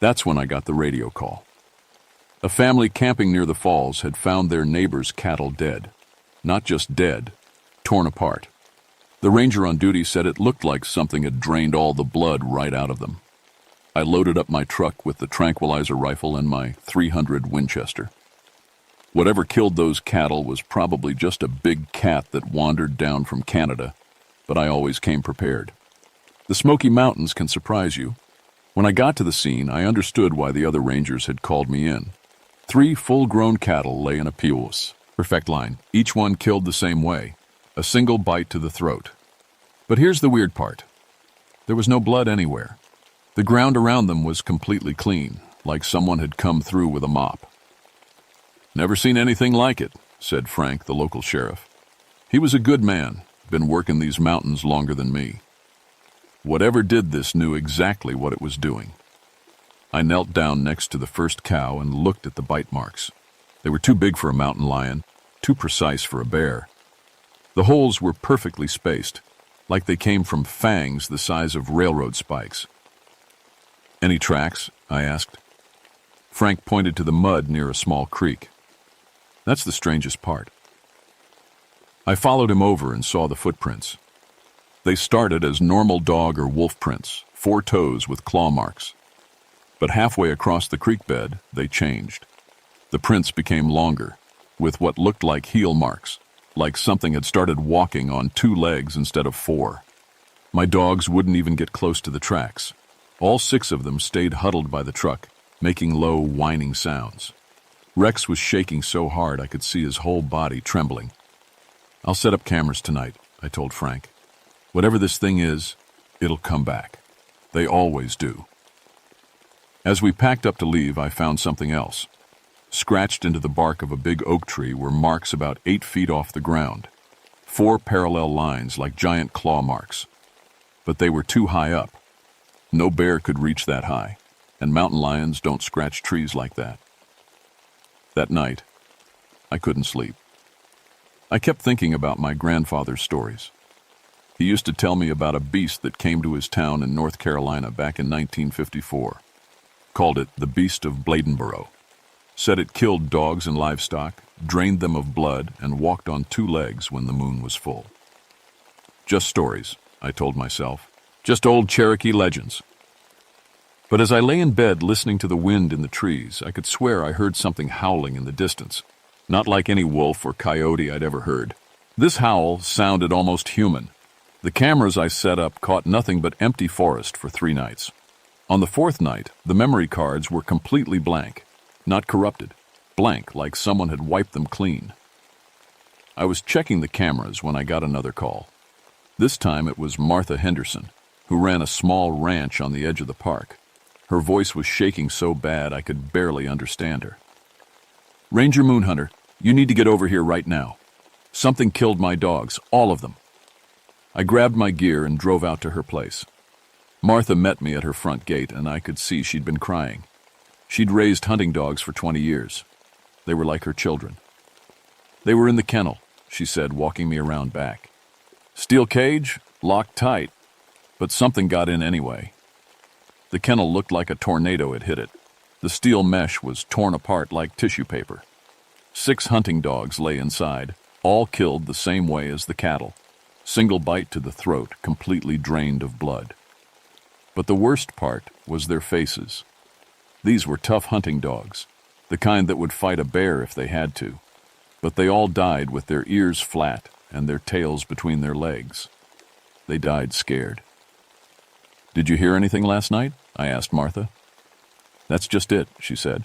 That's when I got the radio call. A family camping near the falls had found their neighbor's cattle dead. Not just dead, torn apart. The ranger on duty said it looked like something had drained all the blood right out of them. I loaded up my truck with the tranquilizer rifle and my .300 Winchester. Whatever killed those cattle was probably just a big cat that wandered down from Canada, but I always came prepared. The Smoky Mountains can surprise you. When I got to the scene, I understood why the other rangers had called me in. 3 full-grown cattle lay in a pios, perfect line, each one killed the same way, a single bite to the throat. But here's the weird part. There was no blood anywhere. The ground around them was completely clean, like someone had come through with a mop. "Never seen anything like it," said Frank, the local sheriff. He was a good man, been working these mountains longer than me. Whatever did this knew exactly what it was doing. I knelt down next to the first cow and looked at the bite marks. They were too big for a mountain lion, too precise for a bear. The holes were perfectly spaced, like they came from fangs the size of railroad spikes. "Any tracks?" I asked. Frank pointed to the mud near a small creek. That's the strangest part. I followed him over and saw the footprints. They started as normal dog or wolf prints, 4 toes with claw marks. But halfway across the creek bed, they changed. The prints became longer, with what looked like heel marks, like something had started walking on 2 legs instead of 4. My dogs wouldn't even get close to the tracks. All 6 of them stayed huddled by the truck, making low, whining sounds. Rex was shaking so hard I could see his whole body trembling. "I'll set up cameras tonight," I told Frank. "Whatever this thing is, it'll come back. They always do." As we packed up to leave, I found something else. Scratched into the bark of a big oak tree were marks about 8 feet off the ground. 4 parallel lines like giant claw marks. But they were too high up. No bear could reach that high, and mountain lions don't scratch trees like that. That night, I couldn't sleep. I kept thinking about my grandfather's stories. He used to tell me about a beast that came to his town in North Carolina back in 1954. Called it the Beast of Bladenboro. Said it killed dogs and livestock, drained them of blood, and walked on 2 legs when the moon was full. Just stories, I told myself. Just old Cherokee legends. But as I lay in bed listening to the wind in the trees, I could swear I heard something howling in the distance. Not like any wolf or coyote I'd ever heard. This howl sounded almost human. The cameras I set up caught nothing but empty forest for 3 nights. On the 4th night, the memory cards were completely blank. Not corrupted. Blank, like someone had wiped them clean. I was checking the cameras when I got another call. This time it was Martha Henderson, who ran a small ranch on the edge of the park. Her voice was shaking so bad I could barely understand her. "Ranger Moonhunter, you need to get over here right now. Something killed my dogs, all of them." I grabbed my gear and drove out to her place. Martha met me at her front gate, and I could see she'd been crying. She'd raised hunting dogs for 20 years. They were like her children. "They were in the kennel," she said, walking me around back. "Steel cage, locked tight, but something got in anyway. The kennel looked like a tornado had hit it. The steel mesh was torn apart like tissue paper. 6 hunting dogs lay inside, all killed the same way as the cattle. Single bite to the throat, completely drained of blood. But the worst part was their faces. These were tough hunting dogs, the kind that would fight a bear if they had to. But they all died with their ears flat and their tails between their legs. They died scared. "Did you hear anything last night?" I asked Martha. "That's just it," she said.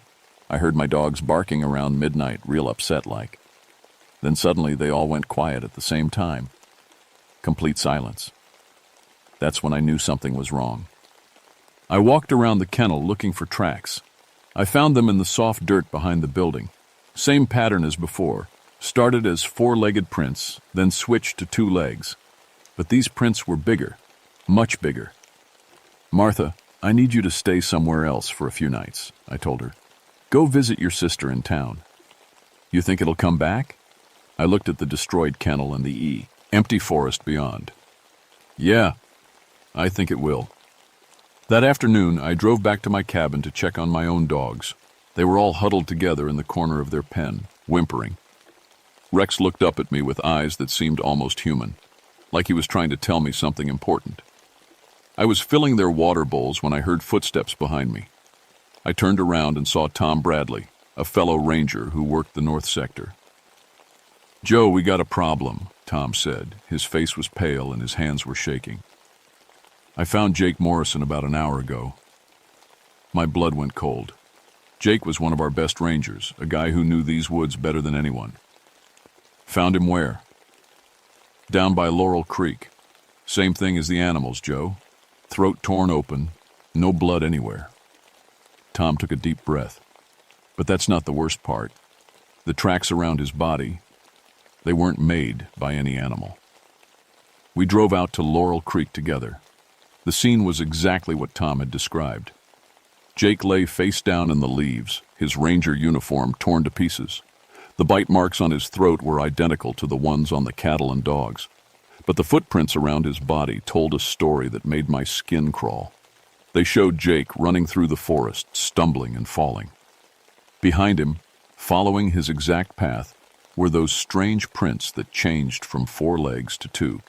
"I heard my dogs barking around midnight, real upset like. Then suddenly they all went quiet at the same time. Complete silence. That's when I knew something was wrong. I walked around the kennel looking for tracks. I found them in the soft dirt behind the building. Same pattern as before. Started as four-legged prints, then switched to two legs. But these prints were bigger, much bigger. "Martha, I need you to stay somewhere else for a few nights," I told her. "Go visit your sister in town." "You think it'll come back?" I looked at the destroyed kennel and the empty forest beyond. "Yeah, I think it will." That afternoon, I drove back to my cabin to check on my own dogs. They were all huddled together in the corner of their pen, whimpering. Rex looked up at me with eyes that seemed almost human, like he was trying to tell me something important. I was filling their water bowls when I heard footsteps behind me. I turned around and saw Tom Bradley, a fellow ranger who worked the North Sector. "Joe, we got a problem," Tom said. His face was pale and his hands were shaking. "I found Jake Morrison about an hour ago." My blood went cold. Jake was one of our best rangers, a guy who knew these woods better than anyone. "Found him where?" "Down by Laurel Creek. Same thing as the animals, Joe. Throat torn open, no blood anywhere." Tom took a deep breath. "But that's not the worst part. The tracks around his body, they weren't made by any animal." We drove out to Laurel Creek together. The scene was exactly what Tom had described. Jake lay face down in the leaves, his ranger uniform torn to pieces. The bite marks on his throat were identical to the ones on the cattle and dogs, but the footprints around his body told a story that made my skin crawl. They showed Jake running through the forest, stumbling and falling. Behind him, following his exact path, were those strange prints that changed from 4 legs to 2.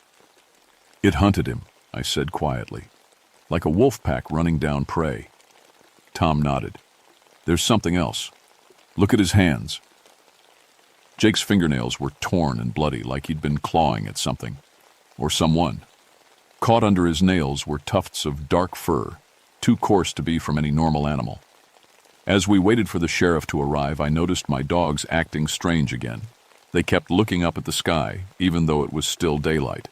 "It hunted him," I said quietly, "like a wolf pack running down prey." Tom nodded. "There's something else. Look at his hands." Jake's fingernails were torn and bloody, like he'd been clawing at something, or someone. Caught under his nails were tufts of dark fur, too coarse to be from any normal animal. As we waited for the sheriff to arrive, I noticed my dogs acting strange again. They kept looking up at the sky, even though it was still daylight.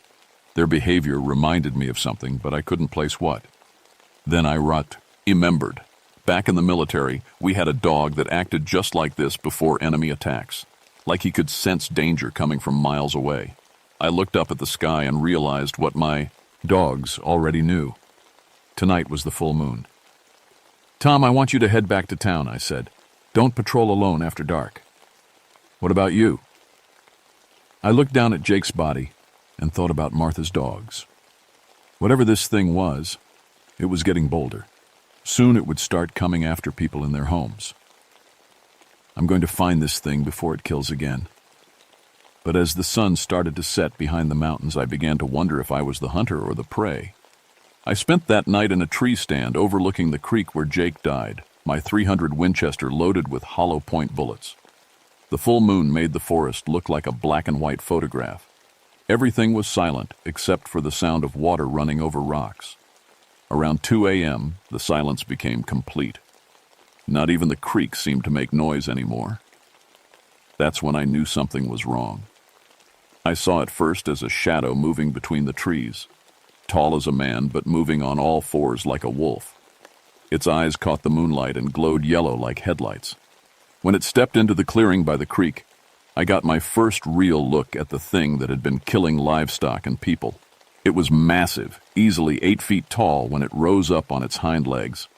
Their behavior reminded me of something, but I couldn't place what. Then I remembered. Back in the military, we had a dog that acted just like this before enemy attacks, like he could sense danger coming from miles away. I looked up at the sky and realized what my dogs already knew. Tonight was the full moon. "Tom, I want you to head back to town," I said. "Don't patrol alone after dark." "What about you?" I looked down at Jake's body and thought about Martha's dogs. Whatever this thing was, it was getting bolder. Soon it would start coming after people in their homes. I'm going to find this thing before it kills again. But as the sun started to set behind the mountains, I began to wonder if I was the hunter or the prey. I spent that night in a tree stand overlooking the creek where Jake died, my .300 Winchester loaded with hollow point bullets. The full moon made the forest look like a black and white photograph. Everything was silent except for the sound of water running over rocks. Around 2 a.m., the silence became complete. Not even the creek seemed to make noise anymore. That's when I knew something was wrong. I saw it first as a shadow moving between the trees, tall as a man but moving on all fours like a wolf. Its eyes caught the moonlight and glowed yellow like headlights. When it stepped into the clearing by the creek, I got my first real look at the thing that had been killing livestock and people. It was massive, easily 8 feet tall when it rose up on its hind legs.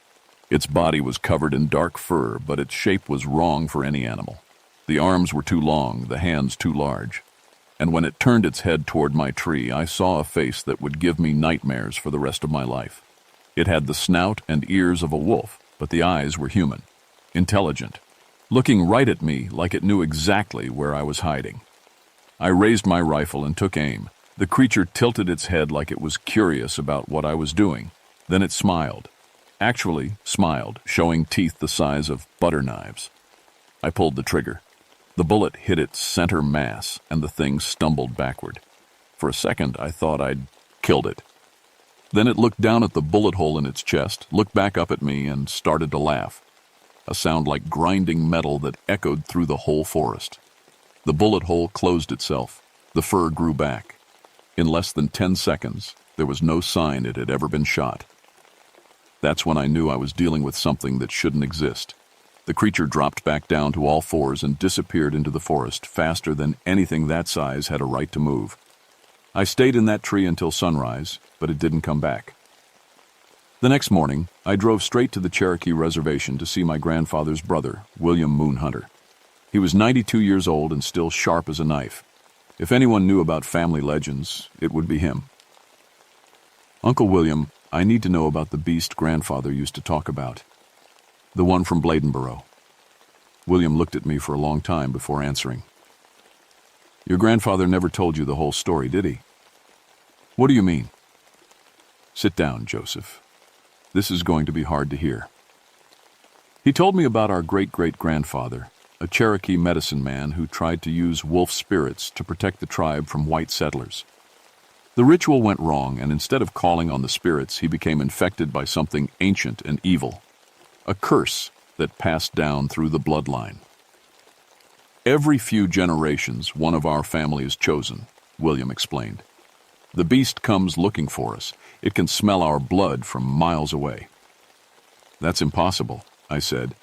Its body was covered in dark fur, but its shape was wrong for any animal. The arms were too long, the hands too large. And when it turned its head toward my tree, I saw a face that would give me nightmares for the rest of my life. It had the snout and ears of a wolf, but the eyes were human, intelligent, looking right at me like it knew exactly where I was hiding. I raised my rifle and took aim. The creature tilted its head like it was curious about what I was doing. Then it smiled. Actually smiled, showing teeth the size of butter knives. I pulled the trigger. The bullet hit its center mass, and the thing stumbled backward. For a second, I thought I'd killed it. Then it looked down at the bullet hole in its chest, looked back up at me, and started to laugh. A sound like grinding metal that echoed through the whole forest. The bullet hole closed itself. The fur grew back. In less than 10 seconds, there was no sign it had ever been shot. That's when I knew I was dealing with something that shouldn't exist. The creature dropped back down to all fours and disappeared into the forest faster than anything that size had a right to move. I stayed in that tree until sunrise, but it didn't come back. The next morning, I drove straight to the Cherokee Reservation to see my grandfather's brother, William Moonhunter. He was 92 years old and still sharp as a knife. If anyone knew about family legends, it would be him. "Uncle William, I need to know about the beast grandfather used to talk about. The one from Bladenboro." William looked at me for a long time before answering. "Your grandfather never told you the whole story, did he?" "What do you mean?" "Sit down, Joseph. This is going to be hard to hear." He told me about our great-great-grandfather, a Cherokee medicine man who tried to use wolf spirits to protect the tribe from white settlers. The ritual went wrong, and instead of calling on the spirits, he became infected by something ancient and evil, a curse that passed down through the bloodline. "Every few generations, one of our family is chosen," William explained. "The beast comes looking for us. It can smell our blood from miles away." "That's impossible," I said.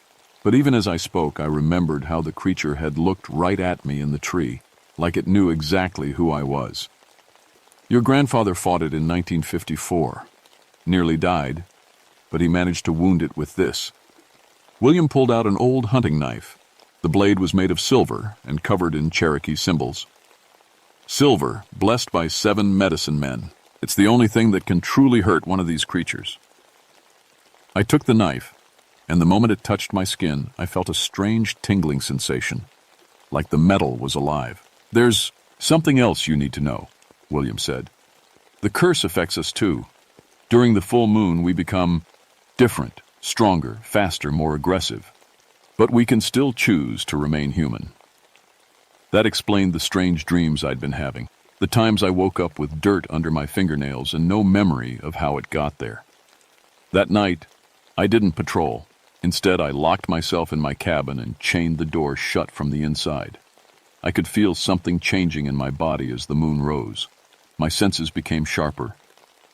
But even as I spoke, I remembered how the creature had looked right at me in the tree, like it knew exactly who I was. "Your grandfather fought it in 1954. Nearly died, but he managed to wound it with this." William pulled out an old hunting knife. The blade was made of silver and covered in Cherokee symbols. "Silver, blessed by 7 medicine men. It's the only thing that can truly hurt one of these creatures." I took the knife, and the moment it touched my skin, I felt a strange tingling sensation, like the metal was alive. "There's something else you need to know," William said. "The curse affects us too. During the full moon, we become different, stronger, faster, more aggressive. But we can still choose to remain human." That explained the strange dreams I'd been having, the times I woke up with dirt under my fingernails and no memory of how it got there. That night, I didn't patrol. Instead, I locked myself in my cabin and chained the door shut from the inside. I could feel something changing in my body as the moon rose. My senses became sharper.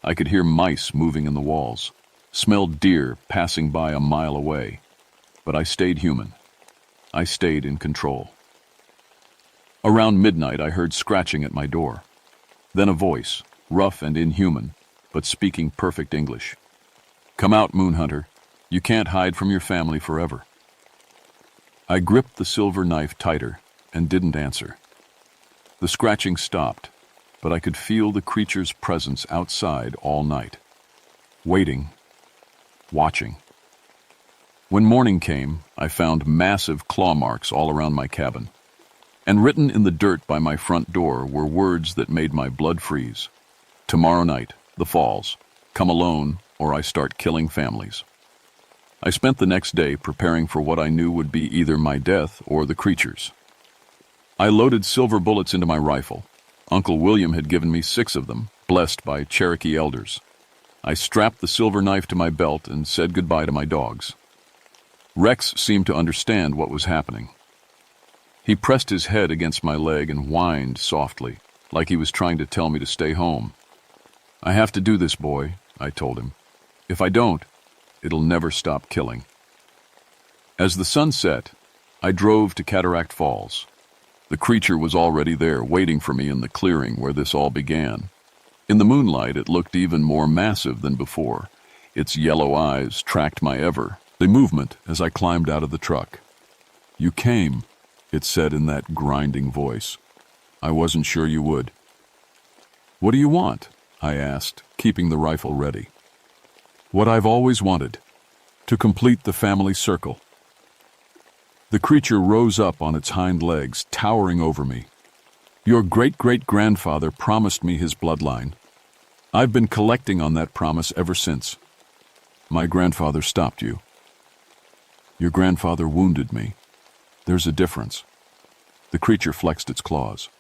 I could hear mice moving in the walls, smelled deer passing by a mile away. But I stayed human. I stayed in control. Around midnight, I heard scratching at my door. Then a voice, rough and inhuman, but speaking perfect English. "Come out, Moonhunter. You can't hide from your family forever." I gripped the silver knife tighter and didn't answer. The scratching stopped, but I could feel the creature's presence outside all night. Waiting, watching. When morning came, I found massive claw marks all around my cabin. And written in the dirt by my front door were words that made my blood freeze. "Tomorrow night, the falls. Come alone, or I start killing families." I spent the next day preparing for what I knew would be either my death or the creature's. I loaded silver bullets into my rifle. Uncle William had given me 6 of them, blessed by Cherokee elders. I strapped the silver knife to my belt and said goodbye to my dogs. Rex seemed to understand what was happening. He pressed his head against my leg and whined softly, like he was trying to tell me to stay home. "I have to do this, boy," I told him. "If I don't, it'll never stop killing." As the sun set, I drove to Cataract Falls. The creature was already there, waiting for me in the clearing where this all began. In the moonlight, it looked even more massive than before. Its yellow eyes tracked my every movement as I climbed out of the truck. "You came," it said in that grinding voice. "I wasn't sure you would." "What do you want?" I asked, keeping the rifle ready. "What I've always wanted, to complete the family circle." The creature rose up on its hind legs, towering over me. "Your great-great-grandfather promised me his bloodline. I've been collecting on that promise ever since." "My grandfather stopped you." "Your grandfather wounded me. There's a difference." The creature flexed its claws.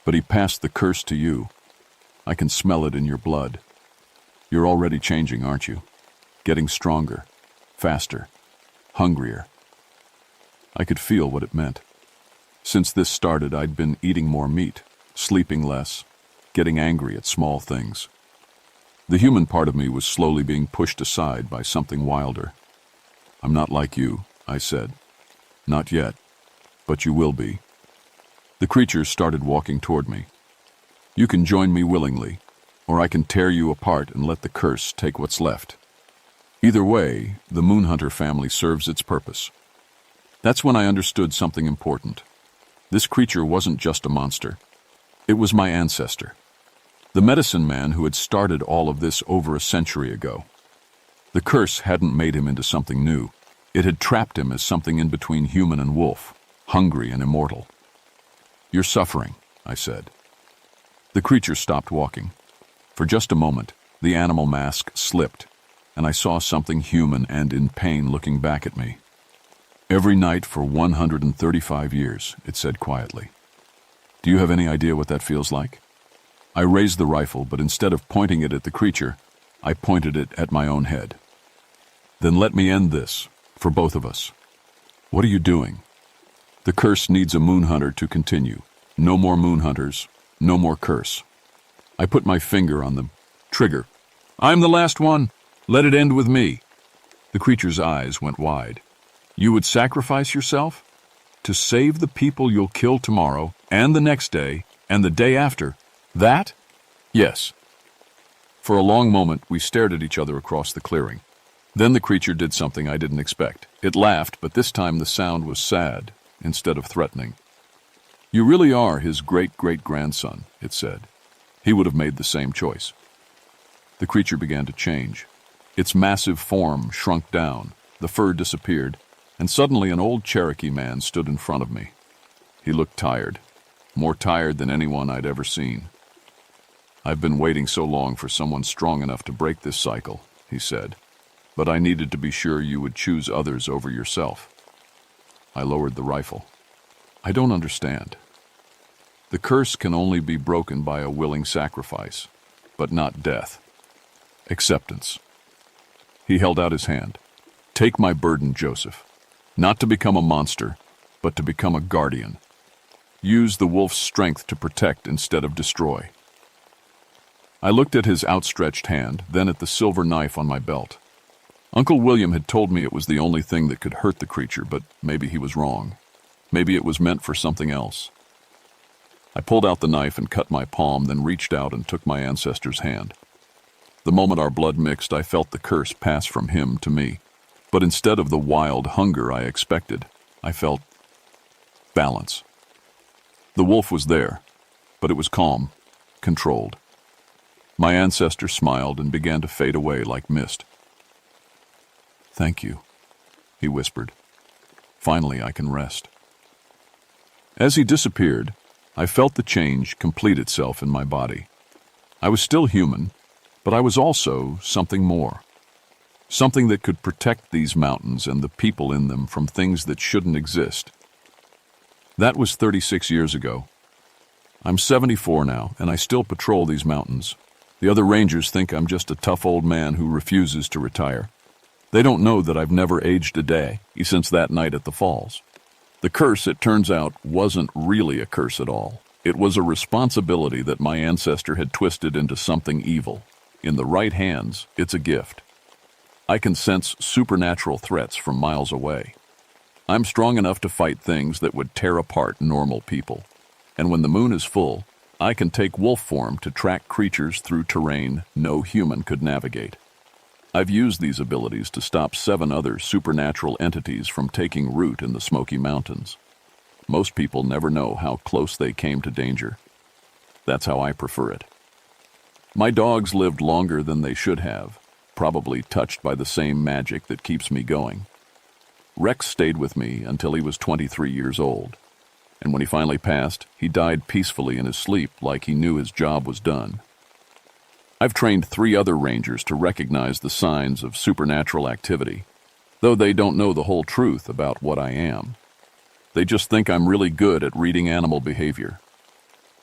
"But he passed the curse to you. I can smell it in your blood. You're already changing, aren't you? Getting stronger, faster, hungrier." I could feel what it meant. Since this started, I'd been eating more meat, sleeping less, getting angry at small things. The human part of me was slowly being pushed aside by something wilder. "I'm not like you," I said. "Not yet, but you will be." The creatures started walking toward me. "You can join me willingly, or I can tear you apart and let the curse take what's left. Either way, the Moonhunter family serves its purpose." That's when I understood something important. This creature wasn't just a monster. It was my ancestor. The medicine man who had started all of this over a century ago. The curse hadn't made him into something new. It had trapped him as something in between human and wolf, hungry and immortal. "You're suffering," I said. The creature stopped walking. For just a moment, the animal mask slipped, and I saw something human and in pain looking back at me. "Every night for 135 years, it said quietly. "Do you have any idea what that feels like?" I raised the rifle, but instead of pointing it at the creature, I pointed it at my own head. "Then let me end this, for both of us." "What are you doing?" "The curse needs a Moonhunter to continue. No more Moonhunters, no more curse." I put my finger on the trigger. "I'm the last one. Let it end with me." The creature's eyes went wide. "You would sacrifice yourself? To save the people you'll kill tomorrow, and the next day, and the day after? That?" "Yes." For a long moment, we stared at each other across the clearing. Then the creature did something I didn't expect. It laughed, but this time the sound was sad instead of threatening. "You really are his great-great-grandson," it said. "He would have made the same choice." The creature began to change. Its massive form shrunk down, the fur disappeared, and suddenly an old Cherokee man stood in front of me. He looked tired, more tired than anyone I'd ever seen. "I've been waiting so long for someone strong enough to break this cycle," he said, "but I needed to be sure you would choose others over yourself." I lowered the rifle. "I don't understand." "The curse can only be broken by a willing sacrifice, but not death. Acceptance." He held out his hand. "Take my burden, Joseph. Not to become a monster, but to become a guardian. Use the wolf's strength to protect instead of destroy." I looked at his outstretched hand, then at the silver knife on my belt. Uncle William had told me it was the only thing that could hurt the creature, but maybe he was wrong. Maybe it was meant for something else. I pulled out the knife and cut my palm, then reached out and took my ancestor's hand. The moment our blood mixed, I felt the curse pass from him to me. But instead of the wild hunger I expected, I felt balance. The wolf was there, but it was calm, controlled. My ancestor smiled and began to fade away like mist. "Thank you," he whispered. "Finally I can rest." As he disappeared, I felt the change complete itself in my body. I was still human, but I was also something more. Something that could protect these mountains and the people in them from things that shouldn't exist. That was 36 years ago. I'm 74 now, and I still patrol these mountains. The other rangers think I'm just a tough old man who refuses to retire. They don't know that I've never aged a day since that night at the falls. The curse, it turns out, wasn't really a curse at all. It was a responsibility that my ancestor had twisted into something evil. In the right hands, it's a gift. I can sense supernatural threats from miles away. I'm strong enough to fight things that would tear apart normal people. And when the moon is full, I can take wolf form to track creatures through terrain no human could navigate. I've used these abilities to stop 7 other supernatural entities from taking root in the Smoky Mountains. Most people never know how close they came to danger. That's how I prefer it. My dogs lived longer than they should have, probably touched by the same magic that keeps me going. Rex stayed with me until he was 23 years old, and when he finally passed, he died peacefully in his sleep like he knew his job was done. I've trained 3 other rangers to recognize the signs of supernatural activity, though they don't know the whole truth about what I am. They just think I'm really good at reading animal behavior.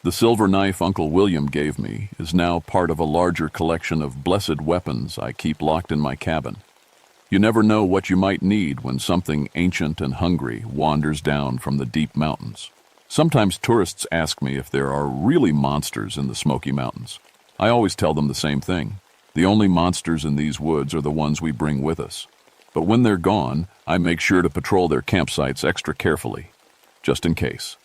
The silver knife Uncle William gave me is now part of a larger collection of blessed weapons I keep locked in my cabin. You never know what you might need when something ancient and hungry wanders down from the deep mountains. Sometimes tourists ask me if there are really monsters in the Smoky Mountains. I always tell them the same thing. The only monsters in these woods are the ones we bring with us. But when they're gone, I make sure to patrol their campsites extra carefully, just in case.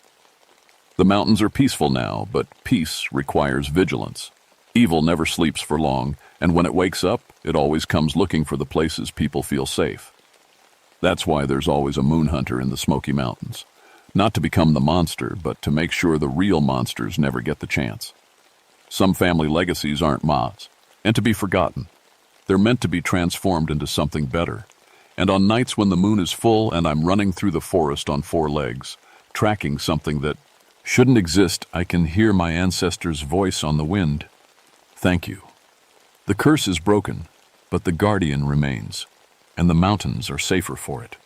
The mountains are peaceful now, but peace requires vigilance. Evil never sleeps for long, and when it wakes up, it always comes looking for the places people feel safe. That's why there's always a moon hunter in the Smoky Mountains. Not to become the monster, but to make sure the real monsters never get the chance. Some family legacies aren't moths, and to be forgotten. They're meant to be transformed into something better. And on nights when the moon is full and I'm running through the forest on four legs, tracking something that shouldn't exist, I can hear my ancestors' voice on the wind. Thank you. The curse is broken, but the guardian remains, and the mountains are safer for it.